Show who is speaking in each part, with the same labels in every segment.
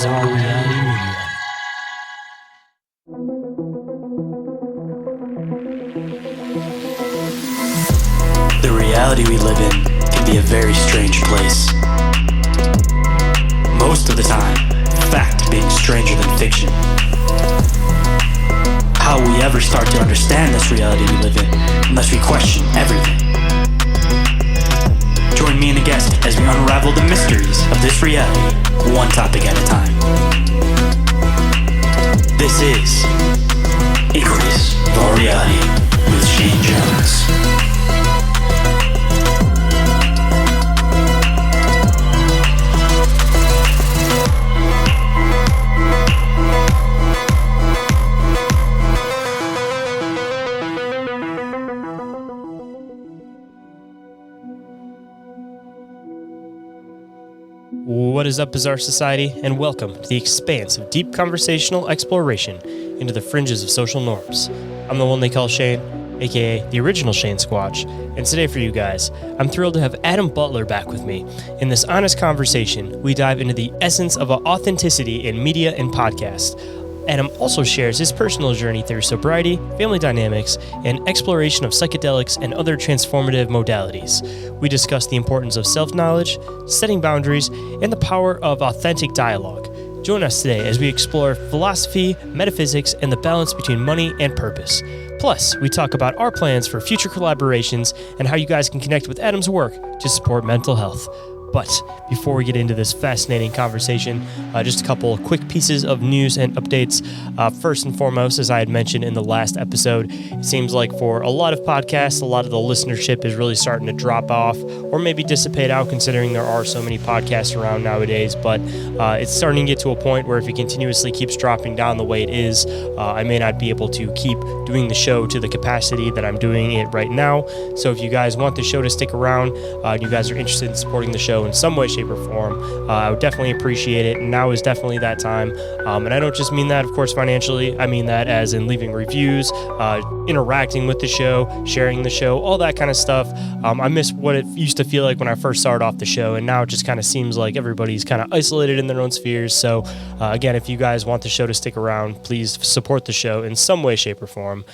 Speaker 1: Bizarre Reality Media. The reality we live in can be a very strange place. Most of the time, fact being stranger than fiction. How will we ever start to understand this reality we live in unless we question everything? Join me and a guest as we unravel the mysteries of this reality, one topic at a time. This is Inquiries of Our Reality with Shayn Orin. What is up, Bizarre Society, and welcome to the expanse of deep conversational exploration into the fringes of social norms. I'm the one they call Shayn, aka the original Shayn Squatch, and today for you guys, I'm thrilled to have Adam Butler back with me. In this honest conversation, we dive into the essence of authenticity in media and podcast. Adam also shares his personal journey through sobriety, family dynamics, and exploration of psychedelics and other transformative modalities. We discuss the importance of self-knowledge, setting boundaries, and the power of authentic dialogue. Join us today as we explore philosophy, metaphysics, and the balance between money and purpose. Plus, we talk about our plans for future collaborations and how you guys can connect with Adam's work to support mental health. But before we get into this fascinating conversation, just a couple of quick pieces of news and updates. First and foremost, as I had mentioned in the last episode, it seems like for a lot of podcasts, a lot of the listenership is really starting to drop off or maybe dissipate out, considering there are so many podcasts around nowadays. But it's starting to get to a point where if it continuously keeps dropping down the way it is, I may not be able to keep doing the show to the capacity that I'm doing it right now. So if you guys want the show to stick around, you guys are interested in supporting the show in some way, shape, or form, I would definitely appreciate it. And now is definitely that time. And I don't just mean that, of course, financially. I mean that as in leaving reviews, interacting with the show, sharing the show, all that kind of stuff. I miss what it used to feel like when I first started off the show, and now it just kind of seems like everybody's kind of isolated in their own spheres. So again, if you guys want the show to stick around, please support the show in some way, shape, or form.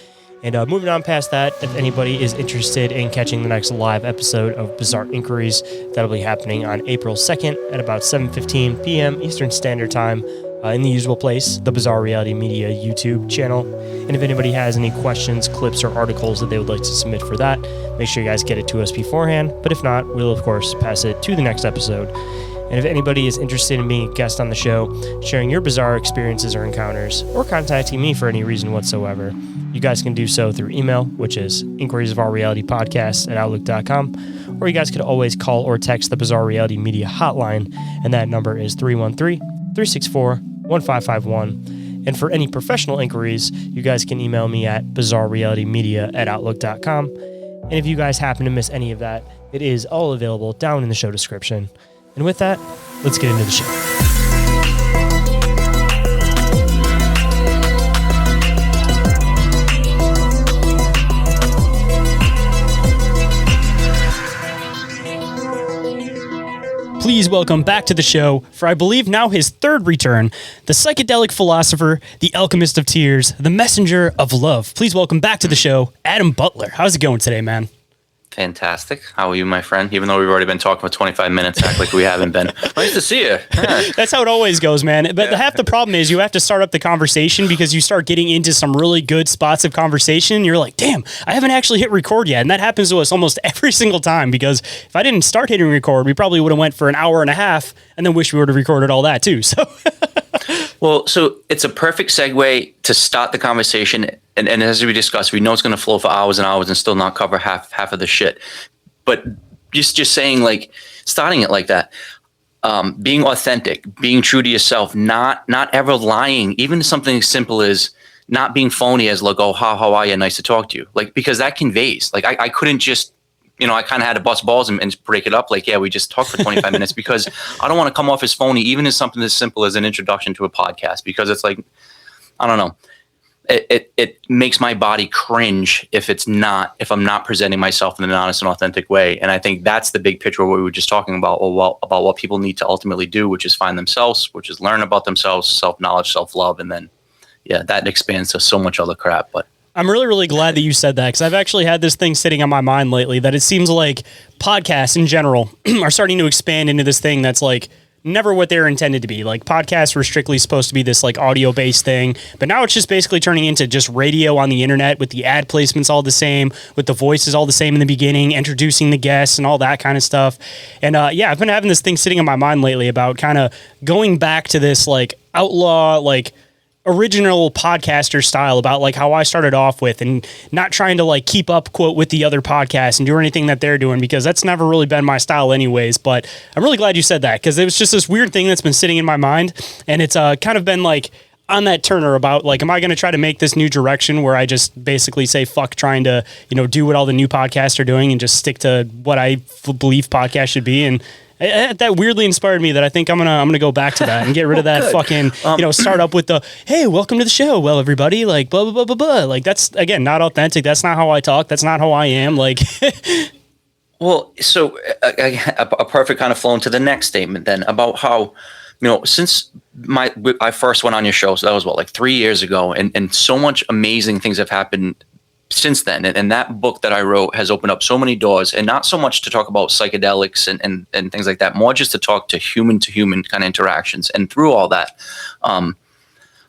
Speaker 1: And moving on past that, if anybody is interested in catching the next live episode of Bizarre Inquiries, that'll be happening on April 2nd at about 7:15 p.m. Eastern Standard Time in the usual place, the Bizarre Reality Media YouTube channel. And if anybody has any questions, clips, or articles that they would like to submit for that, make sure you guys get it to us beforehand. But if not, we'll, of course, pass it to the next episode. And if anybody is interested in being a guest on the show, sharing your bizarre experiences or encounters, or contacting me for any reason whatsoever, you guys can do so through email, which is inquiriesofourrealitypodcast@outlook.com, or you guys could always call or text the Bizarre Reality Media hotline, and that number is 313-364-1551. And for any professional inquiries, you guys can email me at bizarrerealitymedia@outlook.com. And if you guys happen to miss any of that, it is all available down in the show description. And with that, let's get into the show. Please welcome back to the show, for I believe now his third return, the psychedelic philosopher, the alchemist of tears, the messenger of love. Please welcome back to the show, Adam Butler. How's it going today, man?
Speaker 2: Fantastic. How are you, my friend? Even though we've already been talking for 25 minutes, act like we haven't been. Nice to see you. Yeah.
Speaker 1: That's how it always goes, man. But half the problem is you have to start up the conversation because you start getting into some really good spots of conversation. You're like, damn, I haven't actually hit record yet. And that happens to us almost every single time, because if I didn't start hitting record, we probably would have went for an hour and a half and then wish we would have recorded all that too. So,
Speaker 2: well, so it's a perfect segue to start the conversation. And as we discussed, we know it's going to flow for hours and hours and still not cover half of the shit. But just saying, like, starting it like that, being authentic, being true to yourself, not ever lying, even something as simple as not being phony as like, oh, how are you? Nice to talk to you. Like, because that conveys, like, I couldn't just, I kind of had to bust balls and break it up. Like, yeah, we just talked for 25 minutes because I don't want to come off as phony, even as something as simple as an introduction to a podcast, because it's like, I don't know. it makes my body cringe if I'm not presenting myself in an honest and authentic way. And I think that's the big picture of what we were just talking about what people need to ultimately do, which is find themselves, which is learn about themselves, self-knowledge, self-love, and then that expands to so much other crap. But
Speaker 1: I'm really, really glad that you said that, because I've actually had this thing sitting on my mind lately that it seems like podcasts in general are starting to expand into this thing that's like never what they're intended to be. Like, podcasts were strictly supposed to be this like audio-based thing, but now it's just basically turning into just radio on the internet, with the ad placements all the same, with the voices all the same in the beginning, introducing the guests and all that kind of stuff. And I've been having this thing sitting on my mind lately about kind of going back to this like outlaw, like original podcaster style, about like how I started off with, and not trying to like keep up quote with the other podcasts and do anything that they're doing, because that's never really been my style anyways. But I'm really glad you said that, because it was just this weird thing that's been sitting in my mind, and it's kind of been like on that turner about like, am I going to try to make this new direction where I just basically say fuck trying to, do what all the new podcasts are doing and just stick to what I believe podcasts should be. And that weirdly inspired me that I think I'm gonna go back to that and get rid of that fucking start up with the hey, welcome to the show, well everybody, like blah blah blah blah blah. Like, that's again not authentic. That's not how I talk. That's not how I am. Like,
Speaker 2: well, so a perfect kind of flow into the next statement then about how since I first went on your show, so that was like 3 years ago, and so much amazing things have happened since then, and that book that I wrote has opened up so many doors, and not so much to talk about psychedelics and things like that, more just to talk to human kind of interactions. And through all that,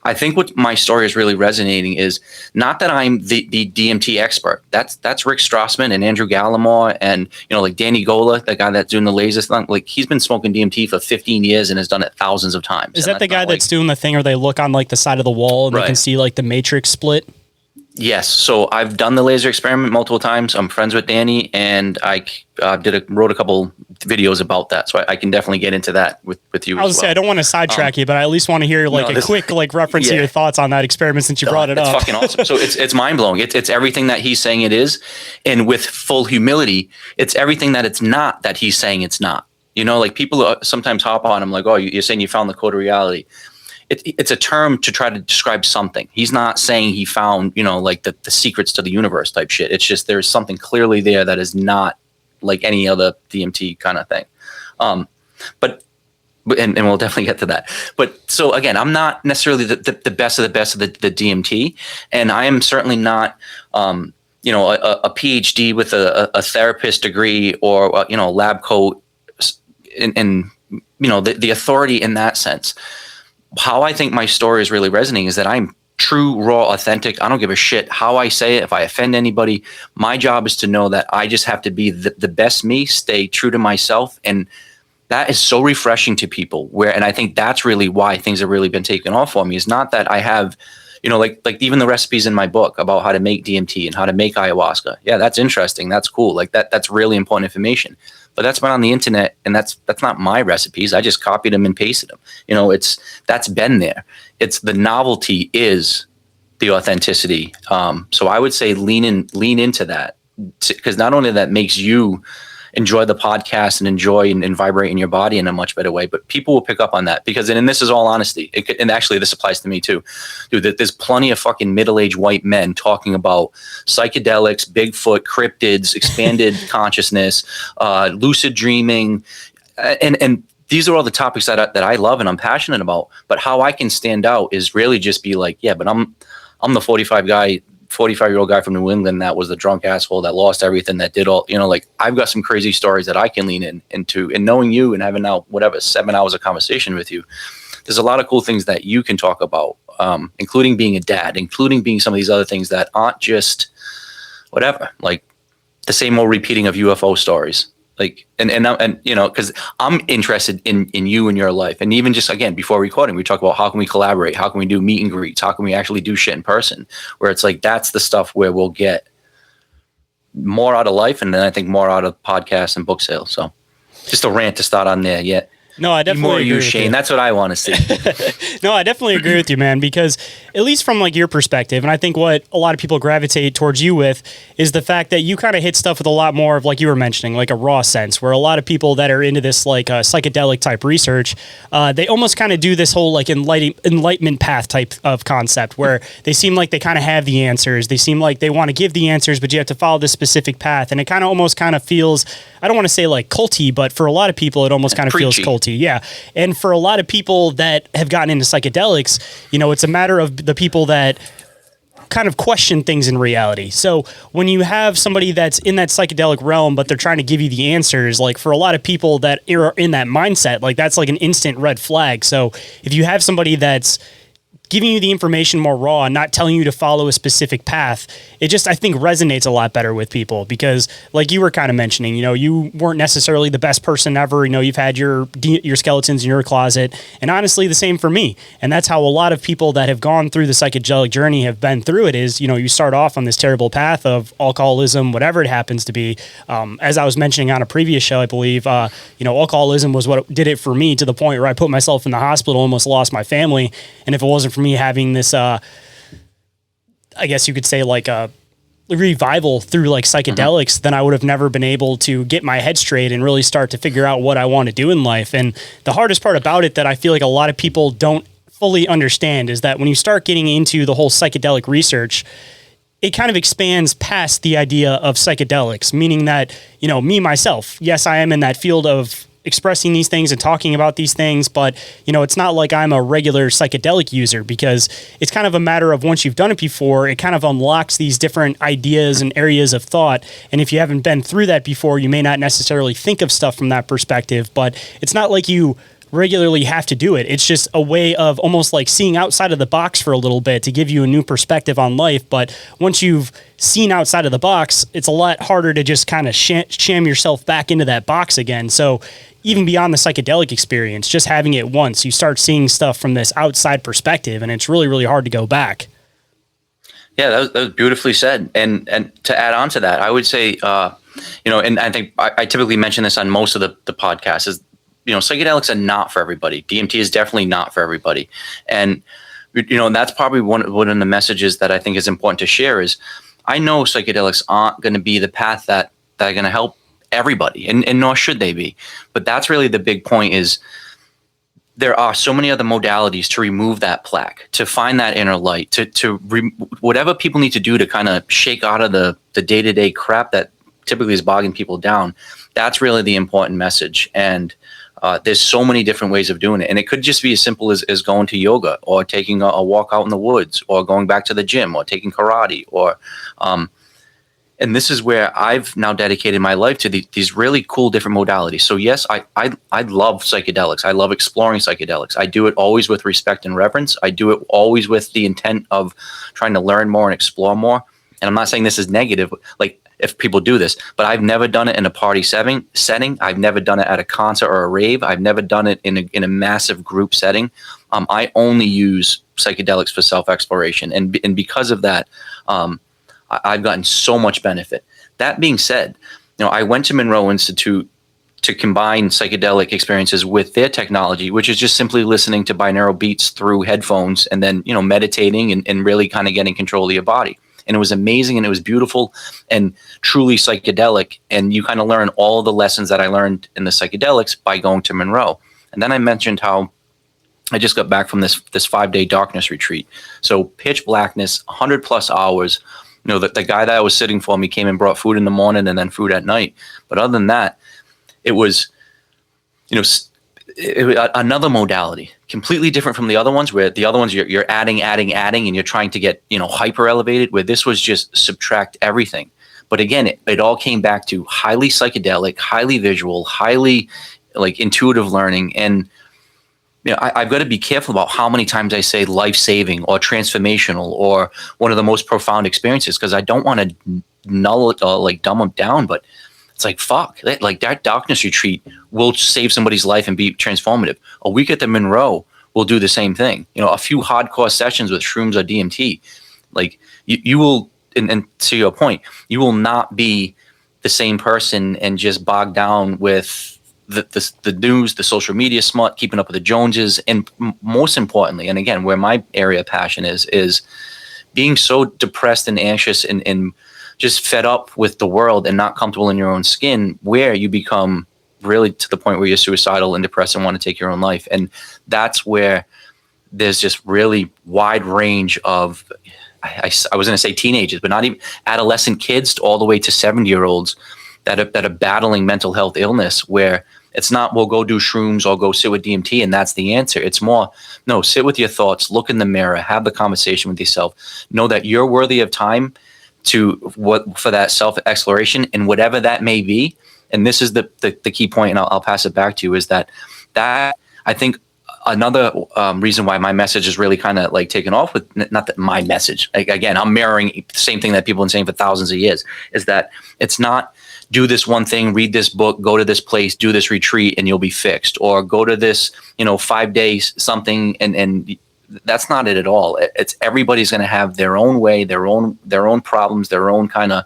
Speaker 2: I think what my story is really resonating is not that I'm the DMT expert. That's Rick Strassman and Andrew Gallimore and like Danny Gola, the guy that's doing the laser thing. Like, he's been smoking DMT for 15 years and has done it thousands of times.
Speaker 1: Is that the guy that's doing the thing where they look on like the side of the wall and they can see like the matrix split?
Speaker 2: Yes. So I've done the laser experiment multiple times. I'm friends with Danny, and I wrote a couple videos about that. So I can definitely get into that with you. I was
Speaker 1: say, I don't want to sidetrack you, but I at least want to hear like a quick like reference to your thoughts on that experiment, since you brought it up.
Speaker 2: It's fucking awesome. So it's mind blowing. It's everything that he's saying it is, and with full humility, it's everything that it's not that he's saying it's not. Like, people sometimes hop on him like, oh, you're saying you found the code of reality. It's a term to try to describe something. He's not saying he found, like the secrets to the universe type shit. It's just there's something clearly there that is not like any other DMT kind of thing. But we'll definitely get to that. But so again, I'm not necessarily the best of the best of the DMT, and I am certainly not, a PhD with a therapist degree or a lab coat, and the authority in that sense. How I think my story is really resonating is that I'm true, raw, authentic. I don't give a shit how I say it. If I offend anybody, my job is to know that I just have to be the best me, stay true to myself. And that is so refreshing to people, and I think that's really why things have really been taken off for me. Is not that I have, like even the recipes in my book about how to make DMT and how to make ayahuasca. Yeah, that's interesting. That's cool. Like that's really important information. But that's been on the internet, and that's not my recipes. I just copied them and pasted them. That's been there. It's the novelty is the authenticity. So I would say lean into that, because not only that makes you enjoy the podcast and enjoy and vibrate in your body in a much better way, but people will pick up on that, because, and this is all honesty, and actually this applies to me too, dude, that there's plenty of fucking middle-aged white men talking about psychedelics, Bigfoot, cryptids, expanded consciousness, lucid dreaming, and these are all the topics that I love and I'm passionate about. But how I can stand out is really just be like, yeah, but I'm the 45-year-old guy from New England that was the drunk asshole that lost everything, that did all, like, I've got some crazy stories that I can lean into. And knowing you and having now 7 hours of conversation with you, there's a lot of cool things that you can talk about, including being a dad, including being some of these other things that aren't just whatever, like the same old repeating of UFO stories. Like, and because I'm interested in you and your life. And even just, again, before recording, we talk about how can we collaborate? How can we do meet and greets? How can we actually do shit in person? Where it's like, that's the stuff where we'll get more out of life. And then I think more out of podcasts and book sales. So just a rant to start on there. Yeah.
Speaker 1: No, I
Speaker 2: Be
Speaker 1: definitely
Speaker 2: more
Speaker 1: agree
Speaker 2: you,
Speaker 1: with
Speaker 2: Shane.
Speaker 1: you.
Speaker 2: That's what I want to see.
Speaker 1: No, I definitely agree with you, man, because at least from like your perspective, and I think what a lot of people gravitate towards you with is the fact that you kind of hit stuff with a lot more of, like you were mentioning, like a raw sense, where a lot of people that are into this like psychedelic type research, they almost kind of do this whole like enlightenment path type of concept where they seem like they kind of have the answers. They seem like they want to give the answers, but you have to follow this specific path. And it kind of almost kind of feels, I don't want to say like culty, but for a lot of people, it almost kind of feels culty. Yeah. And for a lot of people that have gotten into psychedelics, you know, it's a matter of the people that kind of question things in reality. So when you have somebody that's in that psychedelic realm, but they're trying to give you the answers, like for a lot of people that are in that mindset, like that's like an instant red flag. So if you have somebody that's giving you the information more raw and not telling you to follow a specific path, it just, I think, resonates a lot better with people because like you were kind of mentioning, you know, you weren't necessarily the best person ever. You know, you've had your skeletons in your closet, and honestly the same for me. And that's how a lot of people that have gone through the psychedelic journey have been through it is, you know, you start off on this terrible path of alcoholism, whatever it happens to be. As I was mentioning on a previous show, I believe, you know, alcoholism was what did it for me to the point where I put myself in the hospital, almost lost my family. And if it wasn't for me having this, I guess you could say like a revival through like psychedelics, then I would have never been able to get my head straight and really start to figure out what I want to do in life. And the hardest part about it that I feel like a lot of people don't fully understand is that when you start getting into the whole psychedelic research, it kind of expands past the idea of psychedelics, meaning that, you know, me, myself, yes, I am in that field of expressing these things and talking about these things, but you know, it's not like I'm a regular psychedelic user because it's kind of a matter of once you've done it before, it kind of unlocks these different ideas and areas of thought. And if you haven't been through that before, you may not necessarily think of stuff from that perspective, but it's not like you regularly have to do it. It's just a way of almost like seeing outside of the box for a little bit to give you a new perspective on life. But once you've seen outside of the box, it's a lot harder to just kind of sham yourself back into that box again. So even beyond the psychedelic experience, just having it once, you start seeing stuff from this outside perspective, and it's really, really hard to go back.
Speaker 2: Yeah, that was beautifully said. And to add on to that, I would say, you know, and I think I typically mention this on most of the podcasts is, you know, psychedelics are not for everybody. DMT is definitely not for everybody. And, you know, and that's probably one of the messages that I think is important to share is I know psychedelics aren't going to be the path that are going to help everybody, and nor should they be. But that's really the big point is there are so many other modalities to remove that plaque, to find that inner light, to whatever people need to do to kind of shake out of the day-to-day crap that typically is bogging people down. That's really the important message. And there's so many different ways of doing it. And it could just be as simple as going to yoga or taking a walk out in the woods or going back to the gym or taking karate or, and this is where I've now dedicated my life to these really cool different modalities. So yes, I love psychedelics. I love exploring psychedelics. I do it always with respect and reverence. I do it always with the intent of trying to learn more and explore more. And I'm not saying this is negative, like if people do this, but I've never done it in a party setting. I've never done it at a concert or a rave. I've never done it in a massive group setting. I only use psychedelics for self-exploration. And because of that, I've gotten so much benefit. That being said, you know, I went to Monroe Institute to combine psychedelic experiences with their technology, which is just simply listening to binaural beats through headphones and then, you know, meditating and really kind of getting control of your body. And it was amazing and it was beautiful and truly psychedelic. And you kind of learn all the lessons that I learned in the psychedelics by going to Monroe. And then I mentioned how I just got back from this 5-day darkness retreat. So pitch blackness, 100 plus hours. You know, the guy that was sitting for me came and brought food in the morning and then food at night. But other than that, it was, you know, another modality, completely different from the other ones, where the other ones you're adding, and you're trying to get, you know, hyper elevated, where this was just subtract everything. But again, it all came back to highly psychedelic, highly visual, highly like intuitive learning. And, you know, I've got to be careful about how many times I say life-saving or transformational or one of the most profound experiences, because I don't want to null it or like dumb them down, but it's like, fuck, like that darkness retreat will save somebody's life and be transformative. A week at the Monroe will do the same thing. You know, a few hardcore sessions with shrooms or DMT, like you will, and to your point, you will not be the same person and just bogged down with the news, the social media smut, keeping up with the Joneses, and most importantly, and again, where my area of passion is being so depressed and anxious and just fed up with the world and not comfortable in your own skin, where you become really to the point where you're suicidal and depressed and want to take your own life. And that's where there's just really wide range of, I was going to say teenagers, but not even adolescent kids, all the way to 70-year-olds that are battling mental health illness, where it's not, well, go do shrooms or go sit with DMT and that's the answer. It's more, no, sit with your thoughts, look in the mirror, have the conversation with yourself, know that you're worthy of time for that self-exploration, and whatever that may be. And this is the key point, and I'll pass it back to you, is that I think another reason why my message is really kind of like taken off with, not that my message, like, again, I'm mirroring the same thing that people have been saying for thousands of years, is that it's not do this one thing, read this book, go to this place, do this retreat, and you'll be fixed, or go to this, 5 days something, and that's not it at all. It's everybody's going to have their own way, their own problems, their own kind of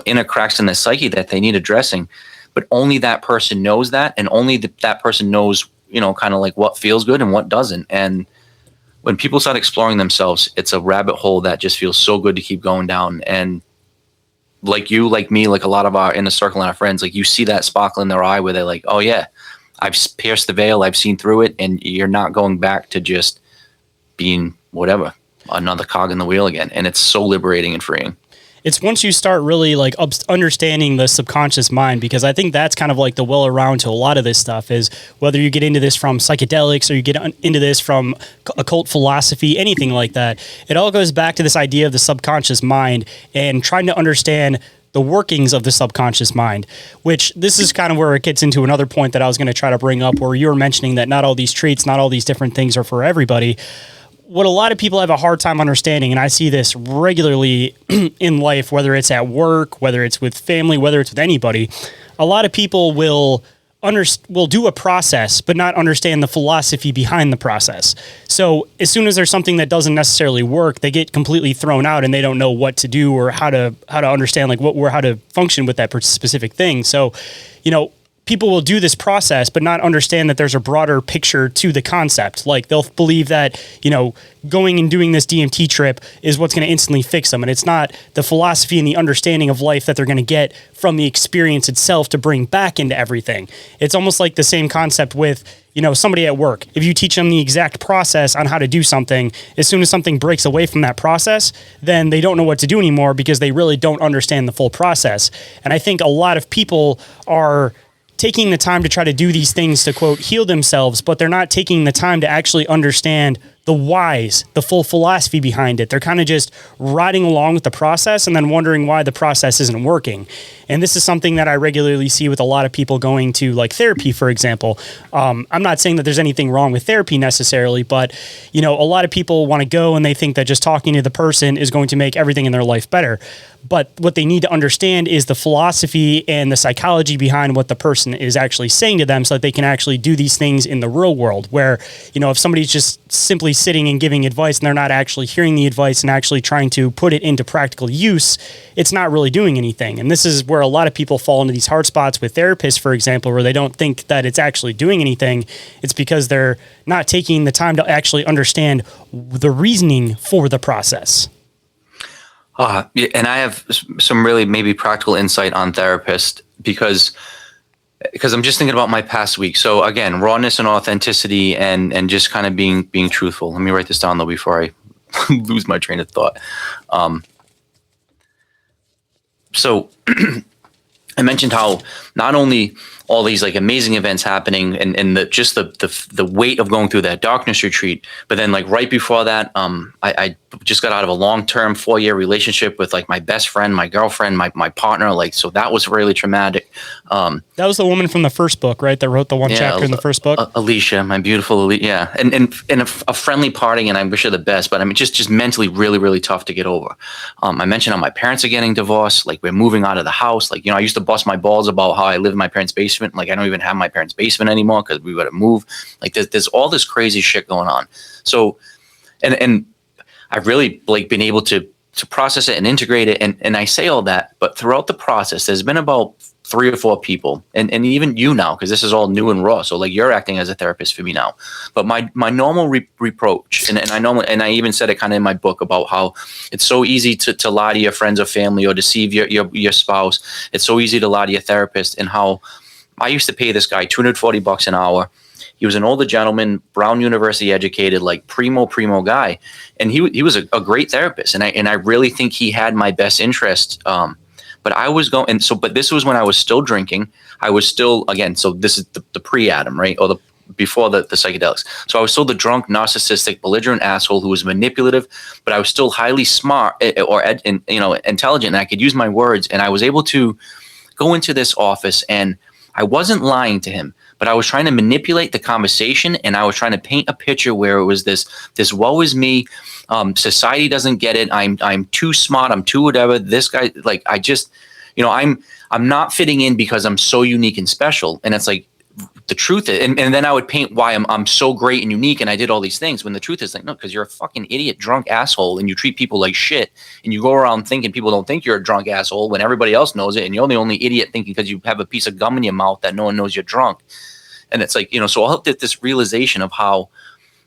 Speaker 2: inner cracks in the psyche that they need addressing. But only that person knows that, and only that person knows kind of like what feels good and what doesn't. And when people start exploring themselves, it's a rabbit hole that just feels so good to keep going down. And like you, like me, like a lot of our inner circle and our friends, like you see that sparkle in their eye where they're like, oh yeah, I've pierced the veil, I've seen through it, and you're not going back to just being whatever, another cog in the wheel again. And it's so liberating and freeing.
Speaker 1: It's once you start really like understanding the subconscious mind, because I think that's kind of like the well around to a lot of this stuff, is whether you get into this from psychedelics or you get into this from occult philosophy, anything like that. It all goes back to this idea of the subconscious mind and trying to understand the workings of the subconscious mind, which this is kind of where it gets into another point that I was going to try to bring up, where you were mentioning that not all these traits, not all these different things are for everybody. What a lot of people have a hard time understanding, and I see this regularly in life, whether it's at work, whether it's with family, whether it's with anybody, a lot of people will do a process, but not understand the philosophy behind the process. So as soon as there's something that doesn't necessarily work, they get completely thrown out and they don't know what to do or how to understand like how to function with that specific thing. So, people will do this process, but not understand that there's a broader picture to the concept. Like they'll believe that, going and doing this DMT trip is what's going to instantly fix them. And it's not the philosophy and the understanding of life that they're going to get from the experience itself to bring back into everything. It's almost like the same concept with, somebody at work. If you teach them the exact process on how to do something, as soon as something breaks away from that process, then they don't know what to do anymore because they really don't understand the full process. And I think a lot of people are taking the time to try to do these things to, quote, heal themselves, but they're not taking the time to actually understand the whys, the full philosophy behind it. They're kind of just riding along with the process and then wondering why the process isn't working. And this is something that I regularly see with a lot of people going to like therapy, for example. I'm not saying that there's anything wrong with therapy necessarily, but a lot of people want to go and they think that just talking to the person is going to make everything in their life better. But what they need to understand is the philosophy and the psychology behind what the person is actually saying to them so that they can actually do these things in the real world where, if somebody's just simply sitting and giving advice and they're not actually hearing the advice and actually trying to put it into practical use, it's not really doing anything. And this is where a lot of people fall into these hard spots with therapists, for example, where they don't think that it's actually doing anything. It's because they're not taking the time to actually understand the reasoning for the process.
Speaker 2: And I have some really maybe practical insight on therapists because I'm just thinking about my past week. So again, rawness and authenticity and just kind of being truthful. Let me write this down though before I lose my train of thought. So I mentioned how not only all these like amazing events happening and the weight of going through that darkness retreat, but then like right before that, I just got out of a long-term 4-year relationship with like my best friend, my girlfriend, my partner. Like, so that was really traumatic.
Speaker 1: That was the woman from the first book, right? That wrote the one chapter in the first book.
Speaker 2: Alicia, my beautiful Alicia. Yeah. And a friendly parting, and I wish her the best, but I mean, just mentally really, really tough to get over. I mentioned how my parents are getting divorced. Like we're moving out of the house. Like, I used to bust my balls about how I live in my parents' basement. Like I don't even have my parents' basement anymore because we got to move. Like there's all this crazy shit going on. So, and I've really like been able to process it and integrate it. And I say all that, but throughout the process, there's been about 3 or 4 people, and even you now, because this is all new and raw. So like you're acting as a therapist for me now. But my normal reproach, and I even said it kind of in my book about how it's so easy to lie to your friends or family or deceive your spouse. It's so easy to lie to your therapist, and how I used to pay this guy $240 an hour. He was an older gentleman, Brown University educated, like primo guy, and he was a great therapist, and I really think he had my best interest. But I was going, and so, but this was when I was still drinking. I was still, again, so this is the pre-Adam, right? Or before the psychedelics. So I was still the drunk, narcissistic, belligerent asshole who was manipulative, but I was still highly smart or intelligent, and I could use my words. And I was able to go into this office, and I wasn't lying to him, but I was trying to manipulate the conversation, and I was trying to paint a picture where it was this woe is me. Society doesn't get it. I'm too smart. I'm too whatever. This guy, like, I just, I'm not fitting in because I'm so unique and special. And it's like, the truth is, and then I would paint why I'm so great and unique, and I did all these things, when the truth is like, no, because you're a fucking idiot, drunk asshole, and you treat people like shit, and you go around thinking people don't think you're a drunk asshole when everybody else knows it, and you're the only idiot thinking because you have a piece of gum in your mouth that no one knows you're drunk. And it's like, so I hooked at this realization of how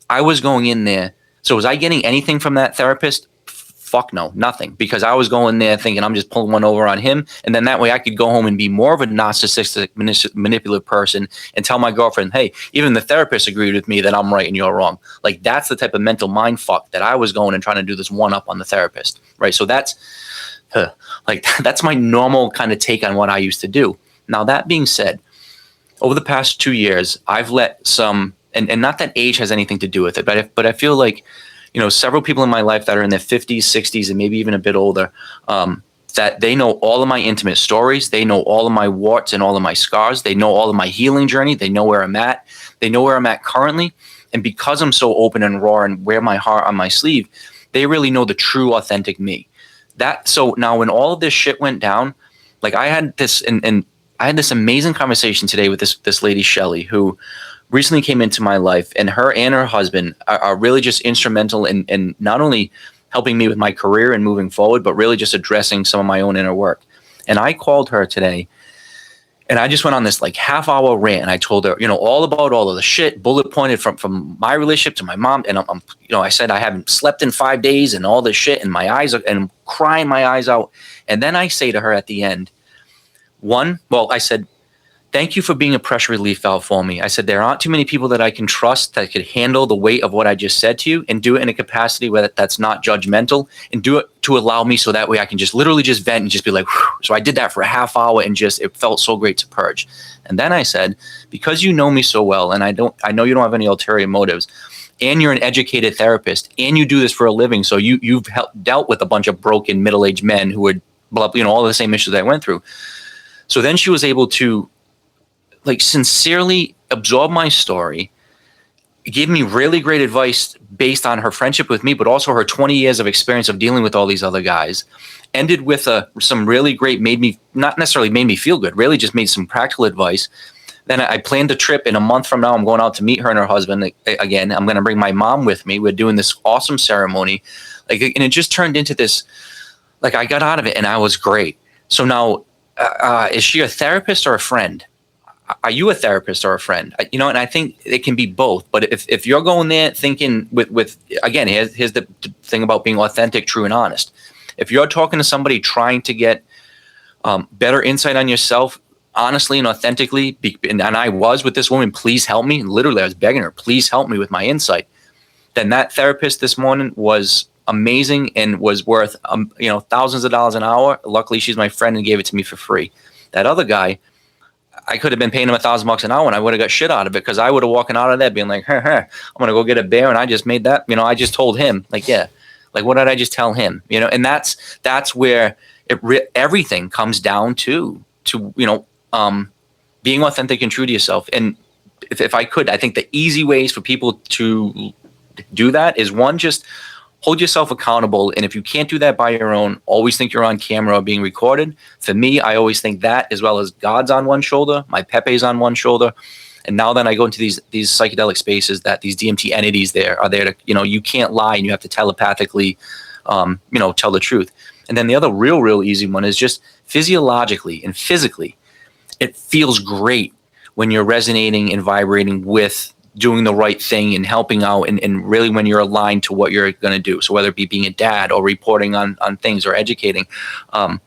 Speaker 2: I was going in there. So was I getting anything from that therapist? Fuck no, nothing. Because I was going there thinking I'm just pulling one over on him. And then that way I could go home and be more of a narcissistic, manipulative person and tell my girlfriend, hey, even the therapist agreed with me that I'm right and you're wrong. Like, that's the type of mental mind fuck that I was going and trying to do this one up on the therapist. Right. So that's my normal kind of take on what I used to do. Now, that being said, over the past 2 years, I've let some, and not that age has anything to do with it, but I feel like, several people in my life that are in their 50s, 60s, and maybe even a bit older, that they know all of my intimate stories. They know all of my warts and all of my scars. They know all of my healing journey. They know where I'm at. They know where I'm at currently. And because I'm so open and raw and wear my heart on my sleeve, they really know the true, authentic me. So now when all of this shit went down, like I had this, and I had this amazing conversation today with this lady, Shelly, who recently came into my life, and her husband are really just instrumental in not only helping me with my career and moving forward, but really just addressing some of my own inner work. And I called her today, and I just went on this like half-hour rant, and I told her, all about all of the shit, bullet pointed from my relationship to my mom, and I said I haven't slept in 5 days and all this shit, and my eyes are, and I'm crying my eyes out. And then I say to her at the end, I said, thank you for being a pressure relief valve for me. I said, there aren't too many people that I can trust that could handle the weight of what I just said to you and do it in a capacity where that's not judgmental, and do it to allow me so that way I can just literally just vent and just be like, whew. So I did that for a half hour, and it felt so great to purge. And then I said, because you know me so well, and I know you don't have any ulterior motives, and you're an educated therapist, and you do this for a living, so you've dealt with a bunch of broken middle-aged men who would, all the same issues I went through. So then she was able to like sincerely absorb my story, gave me really great advice based on her friendship with me, but also her 20 years of experience of dealing with all these other guys. Ended with some really great, not necessarily made me feel good, really just made some practical advice. Then I planned a trip. In a month from now, I'm going out to meet her and her husband again. I'm going to bring my mom with me. We're doing this awesome ceremony. And it just turned into this, like I got out of it and I was great. So now, is she a therapist or a friend? Are you a therapist or a friend? And I think it can be both. But if you're going there thinking with again, here's the thing about being authentic, true, and honest. If you're talking to somebody trying to get better insight on yourself, honestly and authentically, and I was with this woman, please help me. Literally, I was begging her, please help me with my insight. Then that therapist this morning was amazing and was worth thousands of dollars an hour. Luckily, she's my friend and gave it to me for free. That other guy, I could have been paying him $1,000 an hour and I would have got shit out of it, because I would have walking out of there being like, I'm gonna go get a beer, and I just made that. I just told him, like, yeah, like what did I just tell him? And that's where everything comes down to being authentic and true to yourself. And if I could, I think the easy ways for people to do that is, one, just hold yourself accountable. And if you can't do that by your own, always think you're on camera or being recorded. For me, I always think that, as well as God's on one shoulder, my Pepe's on one shoulder. And now then I go into these psychedelic spaces that these DMT entities are there to, you can't lie, and you have to telepathically, tell the truth. And then the other real easy one is just physiologically and physically. it feels great when you're resonating and vibrating with doing the right thing and helping out, and really when you're aligned to what you're going to do. So whether it be being a dad or reporting on things or educating, and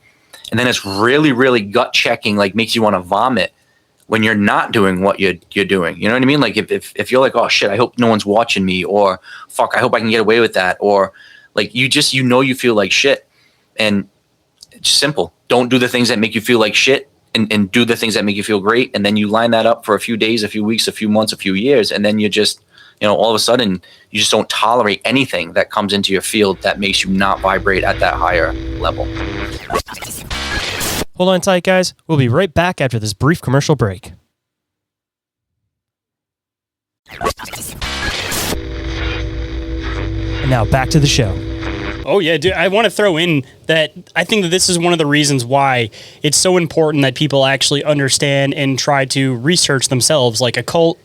Speaker 2: then it's really, really gut checking, like makes you want to vomit when you're not doing what you're doing. You know what I mean? Like if you're like, oh shit, I hope no one's watching me, or fuck, I hope I can get away with that, or like you feel like shit. And it's simple. Don't do the things that make you feel like shit, and do the things that make you feel great. And then you line that up for a few days, a few weeks, a few months, a few years. And then you just, all of a sudden you just don't tolerate anything that comes into your field that makes you not vibrate at that higher level.
Speaker 1: Hold on tight, guys. We'll be right back after this brief commercial break. And now back to the show.
Speaker 3: Oh, yeah, dude. I want to throw in that I think that this is one of the reasons why it's so important that people actually understand and try to research themselves, like occult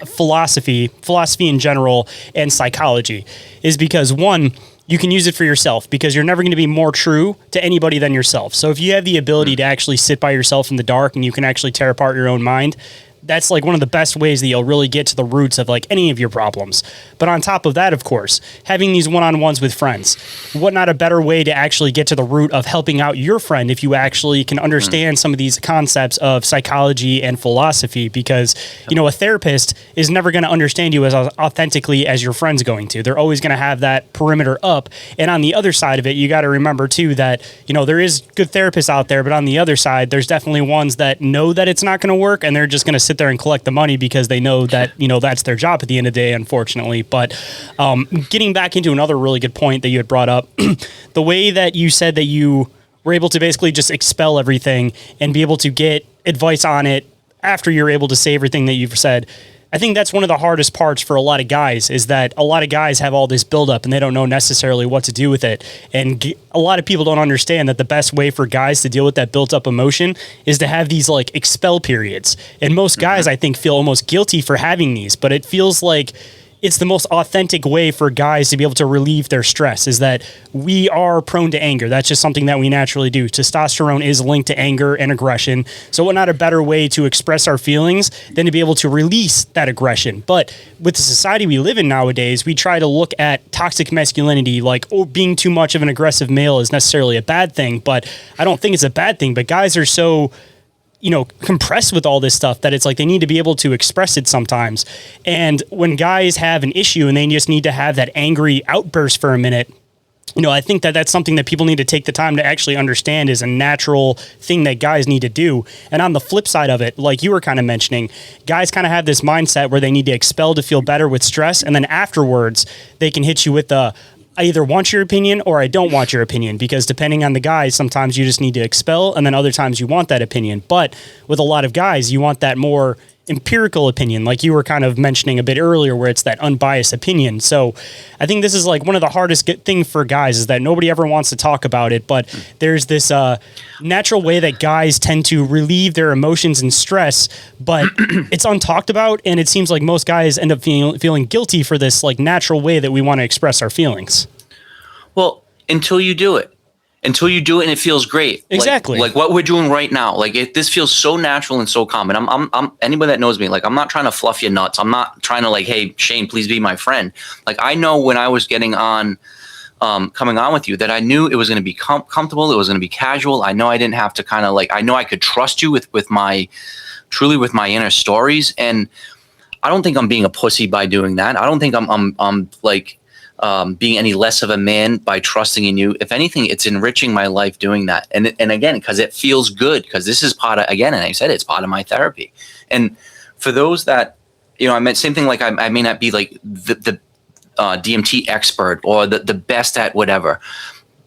Speaker 3: philosophy in general, and psychology, is because, one, you can use it for yourself because you're never going to be more true to anybody than yourself. So if you have the ability to actually sit by yourself in the dark and you can actually tear apart your own mind, that's like one of the best ways that you'll really get to the roots of like any of your problems. But on top of that, of course, having these one-on-ones with friends, what not a better way to actually get to the root of helping out your friend if you actually can understand some of these concepts of psychology and philosophy, because, a therapist is never going to understand you as authentically as your friend's going to. They're always going to have that perimeter up. And on the other side of it, you got to remember too that, there is good therapists out there, but on the other side, there's definitely ones that know that it's not going to work and they're just going to sit there and collect the money because they know that, that's their job at the end of the day, unfortunately. But getting back into another really good point that you had brought up, the way that you said that you were able to basically just expel everything and be able to get advice on it after you're able to say everything that you've said. I think that's one of the hardest parts for a lot of guys, is that a lot of guys have all this buildup and they don't know necessarily what to do with it. And a lot of people don't understand that the best way for guys to deal with that built up emotion is to have these like expel periods. And most guys, I think, feel almost guilty for having these, but it feels like it's the most authentic way for guys to be able to relieve their stress, is that we are prone to anger. That's just something that we naturally do. Testosterone is linked to anger and aggression. So what not a better way to express our feelings than to be able to release that aggression? But with the society we live in nowadays, we try to look at toxic masculinity like, being too much of an aggressive male is necessarily a bad thing. But I don't think it's a bad thing. But guys are so compressed with all this stuff that it's like they need to be able to express it sometimes. And when guys have an issue and they just need to have that angry outburst for a minute, I think that that's something that people need to take the time to actually understand is a natural thing that guys need to do. And on the flip side of it, like you were kind of mentioning, guys kind of have this mindset where they need to expel to feel better with stress. And then afterwards, they can hit you with the, I either want your opinion or I don't want your opinion, because depending on the guys, sometimes you just need to expel, and then other times you want that opinion. But with a lot of guys, you want that more empirical opinion, like you were kind of mentioning a bit earlier, where it's that unbiased opinion. So I think this is like one of the hardest thing for guys, is that nobody ever wants to talk about it, but there's this natural way that guys tend to relieve their emotions and stress, but it's untalked about, and it seems like most guys end up feeling guilty for this like natural way that we want to express our feelings.
Speaker 2: Well, until you do it and it feels great.
Speaker 3: Exactly.
Speaker 2: Like what we're doing right now. Like this feels so natural and so common. I'm anybody that knows me, like I'm not trying to fluff your nuts. I'm not trying to like, hey, Shayn, please be my friend. Like I know when I was getting on, coming on with you, that I knew it was going to be comfortable. It was going to be casual. I know I didn't have to kind of like, I know I could trust you with my inner stories. And I don't think I'm being a pussy by doing that. I don't think I'm like, being any less of a man by trusting in you. If anything, it's enriching my life doing that. And again, because it feels good, because this is part of, again, and I said, it's part of my therapy. And for those that, I meant same thing, like I may not be like the DMT expert or the best at whatever.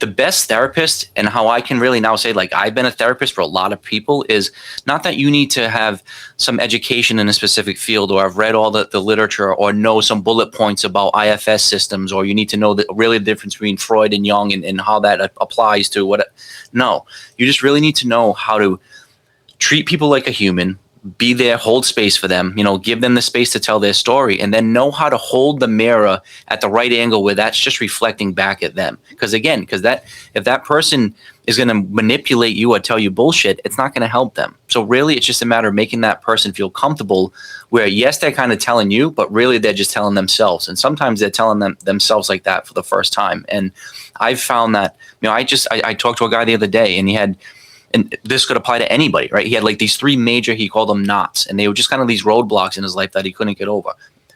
Speaker 2: The best therapist, and how I can really now say, like, I've been a therapist for a lot of people, is not that you need to have some education in a specific field, or I've read all the literature, or know some bullet points about IFS systems, or you need to know really the difference between Freud and Jung and how that applies to what. No, you just really need to know how to treat people like a human, be there, hold space for them, give them the space to tell their story, and then know how to hold the mirror at the right angle where that's just reflecting back at them. Because if that person is going to manipulate you or tell you bullshit, it's not going to help them. So really, it's just a matter of making that person feel comfortable where, yes, they're kind of telling you, but really they're just telling themselves. And sometimes they're telling themselves like that for the first time. And I've found that, I talked to a guy the other day, and this could apply to anybody, right? He had like these three major, he called them knots, and they were just kind of these roadblocks in his life that he couldn't get over.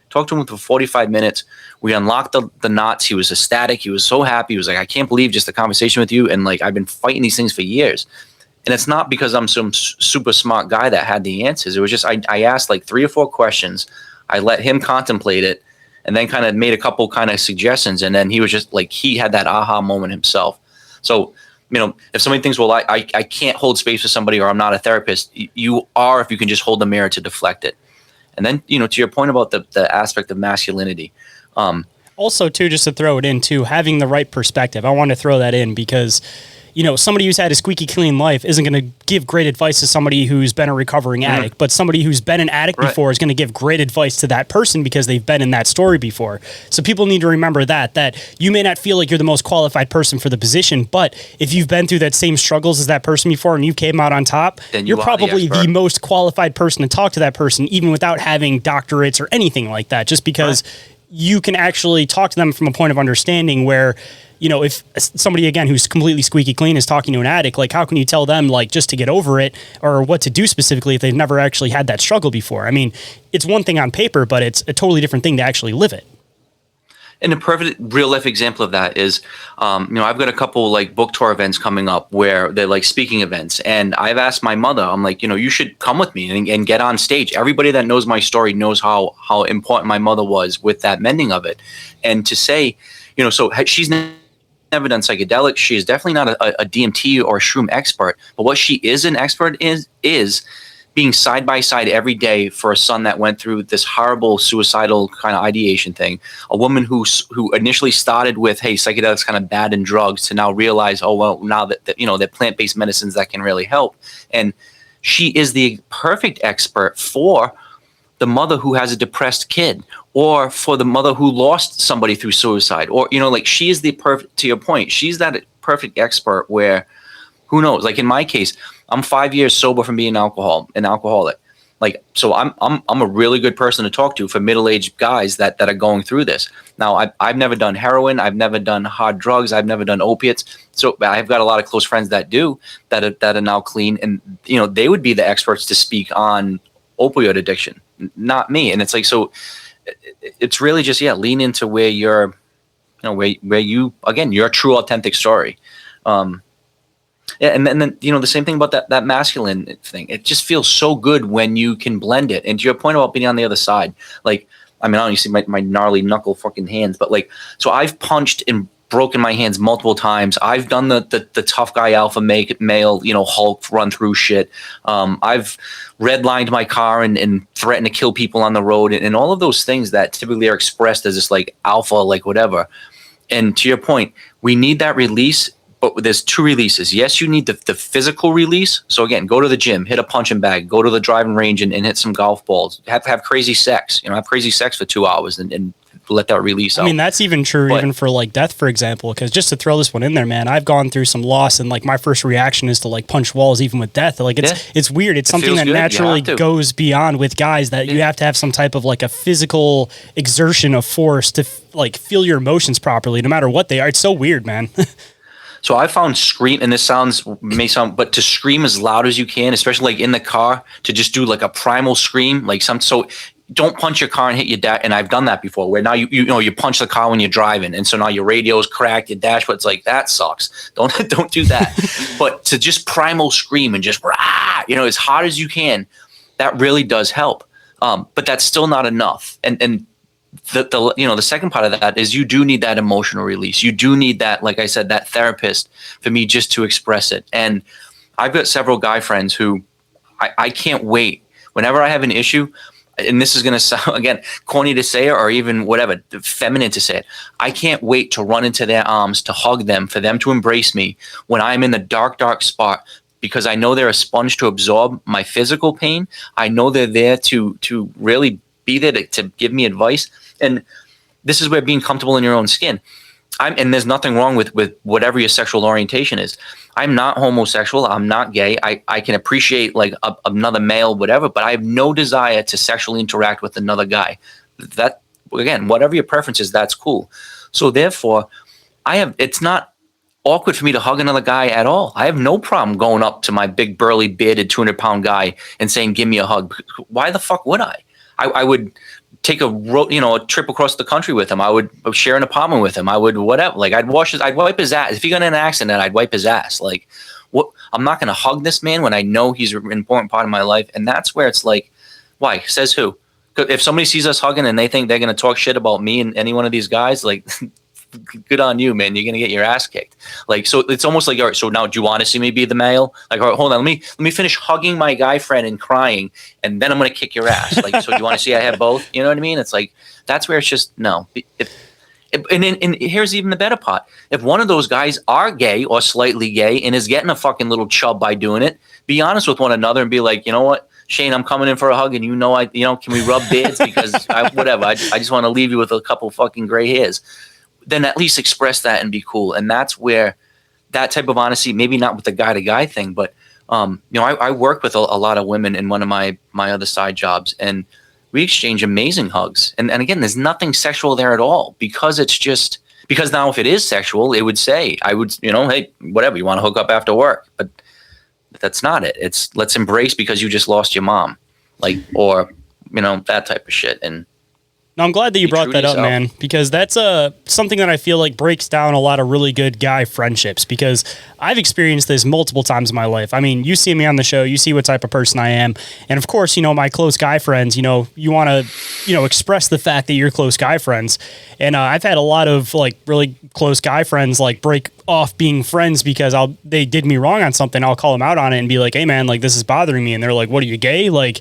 Speaker 2: Talked to him for 45 minutes. We unlocked the knots. He was ecstatic. He was so happy. He was like, I can't believe just the conversation with you. And like, I've been fighting these things for years. And it's not because I'm some super smart guy that had the answers. It was just, I asked like 3 or 4 questions. I let him contemplate it and then kind of made a couple kind of suggestions. And then he was just like, he had that aha moment himself. So, if somebody thinks, well, I can't hold space for somebody, or I'm not a therapist, you are if you can just hold the mirror to deflect it. And then, to your point about the aspect of masculinity.
Speaker 3: Also, too, just to throw it in, too, having the right perspective. I want to throw that in because, somebody who's had a squeaky clean life isn't going to give great advice to somebody who's been a recovering addict, but somebody who's been an addict before is going to give great advice to that person because they've been in that story before. So people need to remember that you may not feel like you're the most qualified person for the position, but if you've been through that same struggles as that person before and you came out on top, then you're probably the most qualified person to talk to that person, even without having doctorates or anything like that, just because you can actually talk to them from a point of understanding where, if somebody, again, who's completely squeaky clean is talking to an addict, like, how can you tell them, like, just to get over it or what to do specifically if they've never actually had that struggle before? I mean, it's one thing on paper, but it's a totally different thing to actually live it.
Speaker 2: And a perfect real life example of that is, I've got a couple like book tour events coming up where they're like speaking events. And I've asked my mother, I'm like, you should come with me and get on stage. Everybody that knows my story knows how important my mother was with that mending of it. And to say, so she's never done psychedelics. She is definitely not a DMT or a shroom expert. But what she is an expert is being side by side every day for a son that went through this horrible suicidal kind of ideation thing. A woman who initially started with, hey, psychedelics kind of bad and drugs, to now realize, oh, well, now that they're plant-based medicines that can really help. And she is the perfect expert for the mother who has a depressed kid, or for the mother who lost somebody through suicide, or, like, she is the perfect, to your point, she's that perfect expert where, who knows, like in my case, I'm 5 years sober from being an alcoholic. Like, so I'm a really good person to talk to for middle-aged guys that are going through this. Now, I've never done heroin. I've never done hard drugs. I've never done opiates. So I've got a lot of close friends that are now clean. And, they would be the experts to speak on opioid addiction, not me. And it's like, so it's really just, lean into where you're, where you, again, your true authentic story. And then the same thing about that masculine thing. It just feels so good when you can blend it. And to your point about being on the other side, like, I mean, I don't you see my gnarly knuckle fucking hands, but like, so I've punched and broken my hands multiple times. I've done the tough guy alpha male, Hulk run through shit. I've redlined my car and threatened to kill people on the road, and all of those things that typically are expressed as this like alpha, like whatever. And to your point, we need that release. But there's 2 releases. Yes, you need the physical release. So again, go to the gym, hit a punching bag, go to the driving range and hit some golf balls. Have crazy sex. Have crazy sex for 2 hours and let that release out.
Speaker 3: I mean, that's even true even for like death, for example, because just to throw this one in there, man, I've gone through some loss and like my first reaction is to like punch walls even with death. Like it's weird. It's something that naturally goes beyond with guys that you have to have some type of like a physical exertion of force to like feel your emotions properly, no matter what they are. It's so weird, man.
Speaker 2: So I found and this may sound, but to scream as loud as you can, especially like in the car, to just do like a primal scream, like so don't punch your car and hit your dash. And I've done that before, where now you punch the car when you're driving, and so now your radio's cracked, your dashboard's like, that sucks. Don't do that. But to just primal scream and just rah, as hard as you can, that really does help. But that's still not enough. And the second part of that is you do need that emotional release. You do need that, like I said, that therapist for me just to express it. And I've got several guy friends who I can't wait. Whenever I have an issue, and this is going to sound, again, corny to say or even whatever, feminine to say it, I can't wait to run into their arms, to hug them, for them to embrace me when I'm in the dark, dark spot, because I know they're a sponge to absorb my physical pain. I know they're there to really be there to give me advice. And this is where being comfortable in your own skin. And there's nothing wrong with whatever your sexual orientation is. I'm not homosexual. I'm not gay. I can appreciate like another male, whatever, but I have no desire to sexually interact with another guy. That, again, whatever your preference is, that's cool. So therefore, it's not awkward for me to hug another guy at all. I have no problem going up to my big, burly, bearded, 200-pound guy and saying, give me a hug. Why the fuck would I? I would take a trip across the country with him. I would share an apartment with him. I would whatever. Like I'd wipe his ass. If he got in an accident, I'd wipe his ass. Like what? I'm not going to hug this man when I know he's an important part of my life. And that's where it's like, why? Says who? If somebody sees us hugging and they think they're going to talk shit about me and any one of these guys, like good on you, man. You're going to get your ass kicked. Like, so it's almost like, all right, so now do you want to see me be the male? Like, all right, hold on. Let me finish hugging my guy friend and crying, and then I'm going to kick your ass. Like, so do you want to see I have both? You know what I mean? It's like, that's where it's just, no. And here's even the better part. If one of those guys are gay or slightly gay and is getting a fucking little chub by doing it, be honest with one another and be like, you know what, Shayn, I'm coming in for a hug, and can we rub beards? Because whatever, I just want to leave you with a couple fucking gray hairs. Then at least express that and be cool. And that's where that type of honesty, maybe not with the guy-to-guy thing, but I work with a lot of women in one of my other side jobs, and we exchange amazing hugs. And again, there's nothing sexual there at all, because now if it is sexual, it would say, hey, whatever, you want to hook up after work. But that's not it. It's let's embrace because you just lost your mom, like, or, that type of shit. And
Speaker 3: no, I'm glad that you brought that up, man, because that's something that I feel like breaks down a lot of really good guy friendships, because I've experienced this multiple times in my life. I mean, you see me on the show, you see what type of person I am. And of course, my close guy friends, you want to, express the fact that you're close guy friends. And I've had a lot of like really close guy friends like break off being friends because they did me wrong on something. I'll call them out on it and be like, hey man, like this is bothering me. And they're like, what, are you gay? Like,